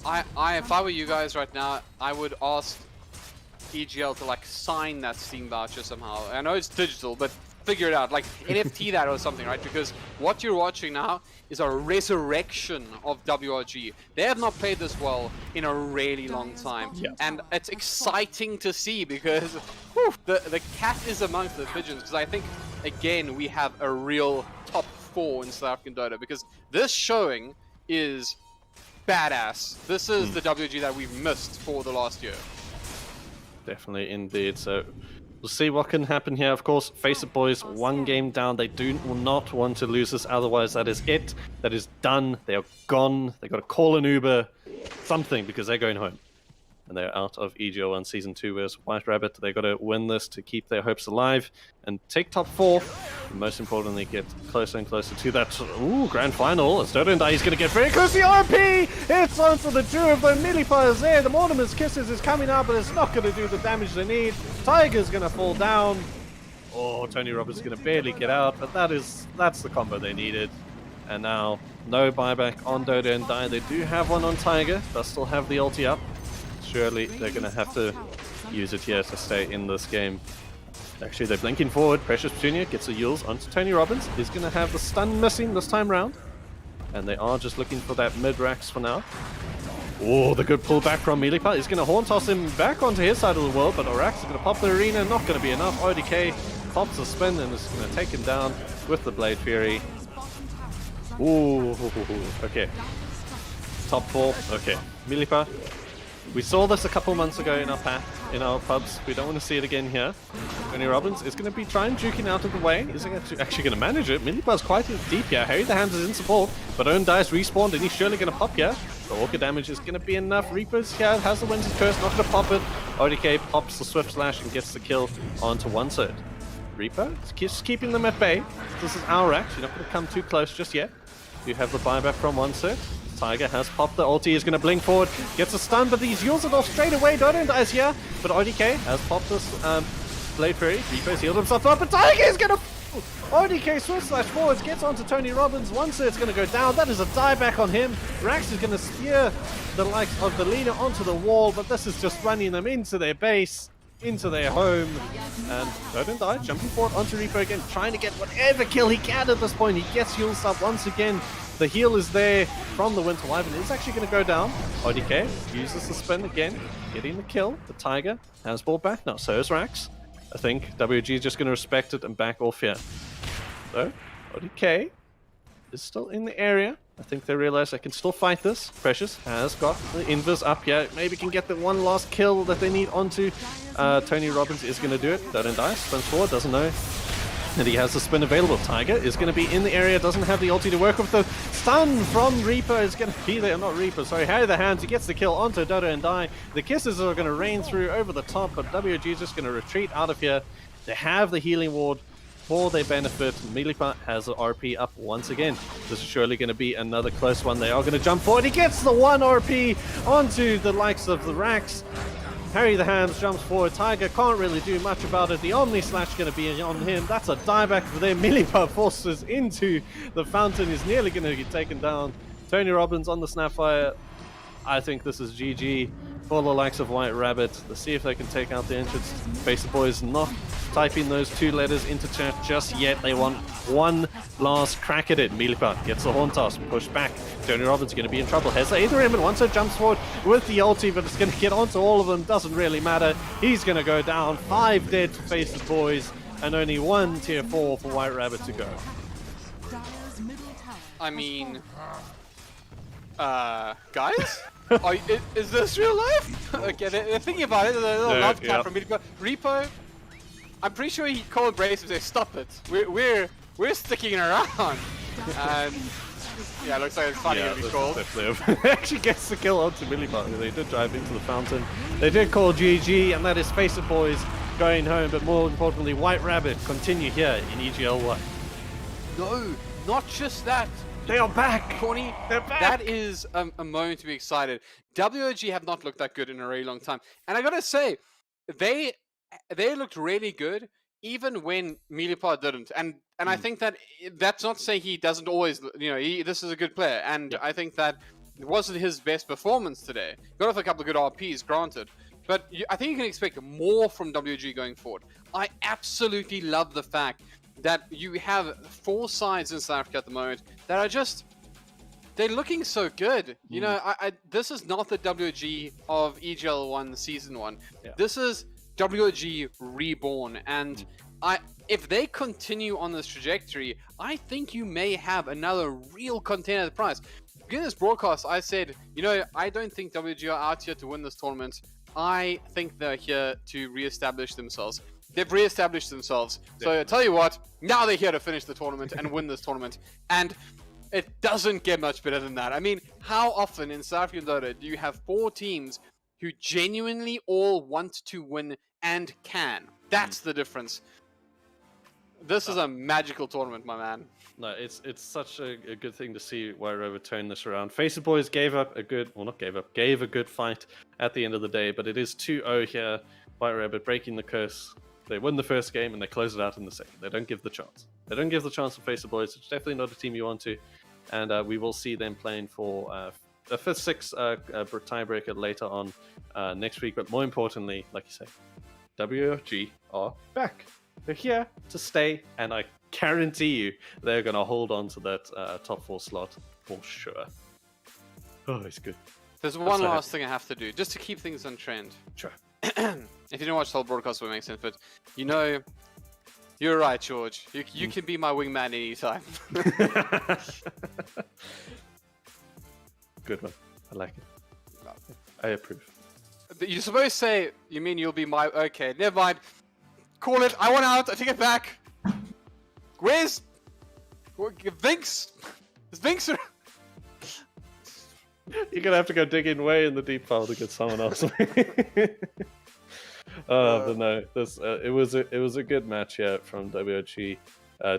if I were you guys right now, I would ask EGL to like sign that Steam voucher somehow. I know it's digital, but figure it out, like NFT that or something, right? Because what you're watching now is a resurrection of WRG. They have not played this well in a really long time, and it's exciting to see because whew, the cat is amongst the pigeons. Because I think again we have a real top 4 in South African Dota, because this showing is badass. This is the WG that we've missed for the last year. Definitely, indeed. So we'll see what can happen here. Of course, Faceit Boys, 1 game down. They do not want to lose this. Otherwise, that is it. That is done. They are gone. They got to call an Uber, something, because they're going home. And they're out of EGL 1 Season 2. Whereas White Rabbit, they got to win this to keep their hopes alive and take top 4. And most importantly, get closer and closer to that grand final. As Dota and Dai is going to get very close. The RP hits onto the 2 of the melee players there. The Mortimer's Kisses is coming out, but it's not going to do the damage they need. Tiger's going to fall down. Oh, Tony Roberts is going to barely get out, but that's the combo they needed. And now, no buyback on Dota and Dai. They do have one on Tiger. They'll still have the ulti up. Surely they're going to have to use it here to stay in this game. Actually, they're blinking forward. Precious Petunia gets the Yules onto Tony Robbins. He's going to have the stun missing this time round. And they are just looking for that mid-rax for now. Oh, the good pullback from Milipa. He's going to horn toss him back onto his side of the world, but Orax is going to pop the arena. Not going to be enough. ODK pops a spin and is going to take him down with the Blade Fury. Ooh, okay. Top 4. Okay. Milipa. We saw this a couple months ago in our pubs. We don't want to see it again here. Tony Robbins is going to be trying juking out of the way. He's actually going to manage it. Milipa's quite deep here. Harry the Hands is in support, but Owen Dice respawned and he's surely going to pop here. The Orca damage is going to be enough. Reaper's here, has the Winter's Curse, not going to pop it. ODK pops the Swift Slash and gets the kill onto 1/3. Reaper is just keeping them at bay. This is our Rax. You're not going to come too close just yet. You have the buyback from 1/3. Tiger has popped the ulti, is going to blink forward, gets a stun, but he's used it off straight away. Dota dies here, but ODK has popped this Blade Fury. Reaper's healed himself up, but Tiger is going to... ODK Swift Slash forwards, gets onto Tony Robbins. 1/3 is going to go down. That is a dieback on him. Rax is going to spear the likes of the leader onto the wall, but this is just running them into their base, into their home. And Dota die, jumping forward onto Reaper again, trying to get whatever kill he can at this point. He gets heals up once again. The heal is there from the Winter Wyvern. It's actually going to go down. ODK uses the spin again, getting the kill. The Tiger has ball back now. So is Rax. I think WG is just going to respect it and back off here. So ODK is still in the area. I think they realize they can still fight this. Precious has got the invis up here. Maybe can get the one last kill that they need onto Tony Robbins is going to do it. Don't die. Spins forward. Doesn't know. And he has the spin available. Tiger is going to be in the area, doesn't have the ulti to work with. The stun from Reaper is going to be there. Not Reaper, sorry. Harry the Hands. He gets the kill onto Dota and Die. The kisses are going to rain through over the top, but WG is just going to retreat out of here. They have the healing ward for their benefit. Milipa has the RP up once again. This is surely going to be another close one. They are going to jump forward. He gets the 1 RP onto the likes of the Rax. Harry the Hands jumps forward. Tiger can't really do much about it. The Omni Slash going to be on him. That's a dieback for them. Milipa forces into the fountain. Is nearly going to get taken down. Tony Robbins on the Snapfire. I think this is GG for the likes of White Rabbit. Let's see if they can take out the entrance. Faceit Boys not typing those 2 letters into chat just yet. They want one last crack at it. Milipa gets the horn toss, pushed back. Tony Robbins is going to be in trouble. Has the Aether Rim, and once it jumps forward with the ulti, but it's going to get onto all of them. Doesn't really matter. He's going to go down. 5 dead for Faceit Boys, and only 1 tier 4 for White Rabbit to go. I mean, guys? Is this real life? Okay, they're thinking about it. There's a little love clap from Milipa. Repo, I'm pretty sure he called Brace and said, "Stop it. We're sticking around." And yeah, looks like it's finally going to be called. Definitely actually gets the kill onto Milliput. They did drive into the fountain. They did call GG, and that is Faceit Boys going home. But more importantly, White Rabbit continue here in EGL 1. No, not just that. They are back! Corny, They're back! that is a moment to be excited. WOG have not looked that good in a really long time. And I gotta say, they looked really good even when Milliput didn't. And I think that's not to say he doesn't always, this is a good player. And I think that it wasn't his best performance today. Got off a couple of good RPs, granted. But I think you can expect more from WG going forward. I absolutely love the fact that you have 4 sides in South Africa at the moment that are just, they're looking so good. You know, this is not the WG of EGL 1 Season 1. Yeah. This is WG reborn. And if they continue on this trajectory, I think you may have another real contender at the prize. Beginning this broadcast, I said, I don't think WG are out here to win this tournament. I think they're here to re-establish themselves. They've re-established themselves. So I tell you what, now they're here to finish the tournament and win this tournament. And it doesn't get much better than that. I mean, how often in South African Dota do you have 4 teams who genuinely all want to win and can? That's the difference. This is a magical tournament, my man. No, it's such a good thing to see YNROC turn this around. Faceit Boys gave a good fight at the end of the day, but it is 2-0 here. YNROC breaking the curse. They win the first game and they close it out in the second. They don't give the chance. They don't give the chance to Faceit Boys. It's definitely not a team you want to. And we will see them playing for a 5th-6 tiebreaker later on next week. But more importantly, like you say, WG are back. They're here to stay, and I guarantee you they're going to hold on to that top 4 slot for sure. Oh, it's good. There's one last thing I have to do, just to keep things on trend. Sure. If you don't watch the whole broadcast, it won't make sense, but you're right, George. You can be my wingman anytime. Good one. I like it. I approve. You're supposed to say, you mean you'll be my... Okay, never mind. Call it. I want out. I take it back. Where's... Vinx? Is Vinx... You're going to have to go digging way in the deep file to get someone else. But no, it was a good match here from WOG,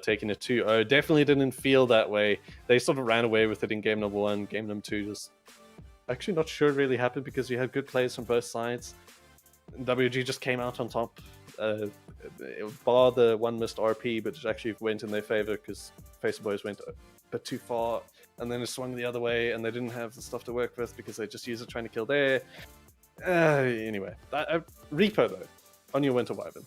taking it 2-0. Definitely didn't feel that way. They sort of ran away with it in game number 1. Game number 2 just actually not sure it really happened because you had good plays from both sides. WG just came out on top, bar the one missed RP, but it actually went in their favor because Faceit Boys went a bit too far, and then it swung the other way, and they didn't have the stuff to work with because they just used it trying to kill there. Anyway, Reaper though, on your Winter Wyvern.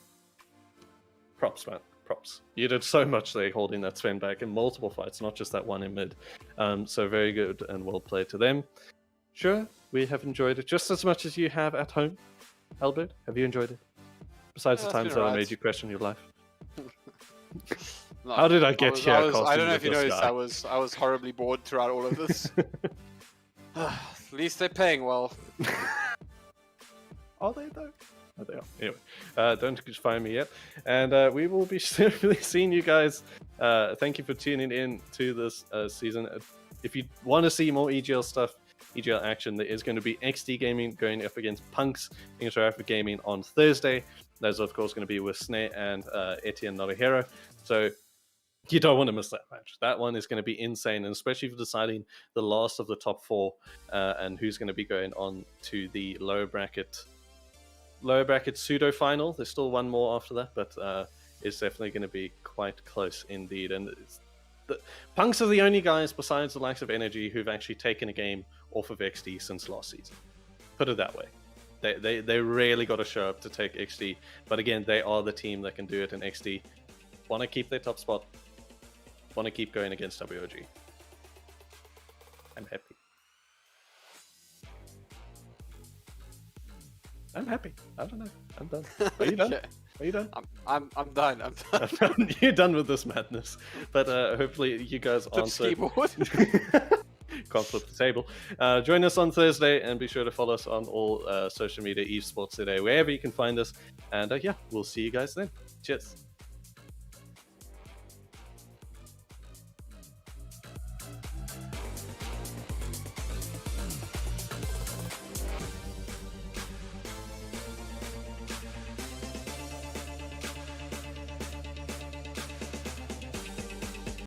Props, man. Props. You did so much there holding that Sven back in multiple fights, not just that one in mid. So very good and well played to them. Sure, we have enjoyed it just as much as you have at home. Hellbird, have you enjoyed it? Besides the times that I made you question your life. No, how did I get here? I don't know if you noticed, I was horribly bored throughout all of this. At least they're paying well. Are they though? Oh, they are. Anyway, don't find me yet. And we will be seeing you guys. Thank you for tuning in to this season. If you want to see more EGL stuff, EGL action, there is going to be XD Gaming going up against Punks Interactive Gaming on Thursday. That's of course going to be with Sneh and Etienne Not a Hero. So you don't want to miss that match. That one is going to be insane, and especially for deciding the last of the top 4 and who's going to be going on to the lower bracket pseudo final. There's still one more after that, but it's definitely going to be quite close indeed. And Punks are the only guys besides the likes of Energy who've actually taken a game off of XD since last season. Put it that way. They really got to show up to take XD, but again, they are the team that can do it in XD. Want to keep their top spot. Want to keep going against WOG. I'm happy. I'm happy. I don't know. I'm done. Are you done? Are you done? I'm done. I'm done. You're done with this madness. But hopefully you guys answer. Can't flip the table. Join us on Thursday and be sure to follow us on all social media, Evesports today, wherever you can find us. And yeah, we'll see you guys then. Cheers.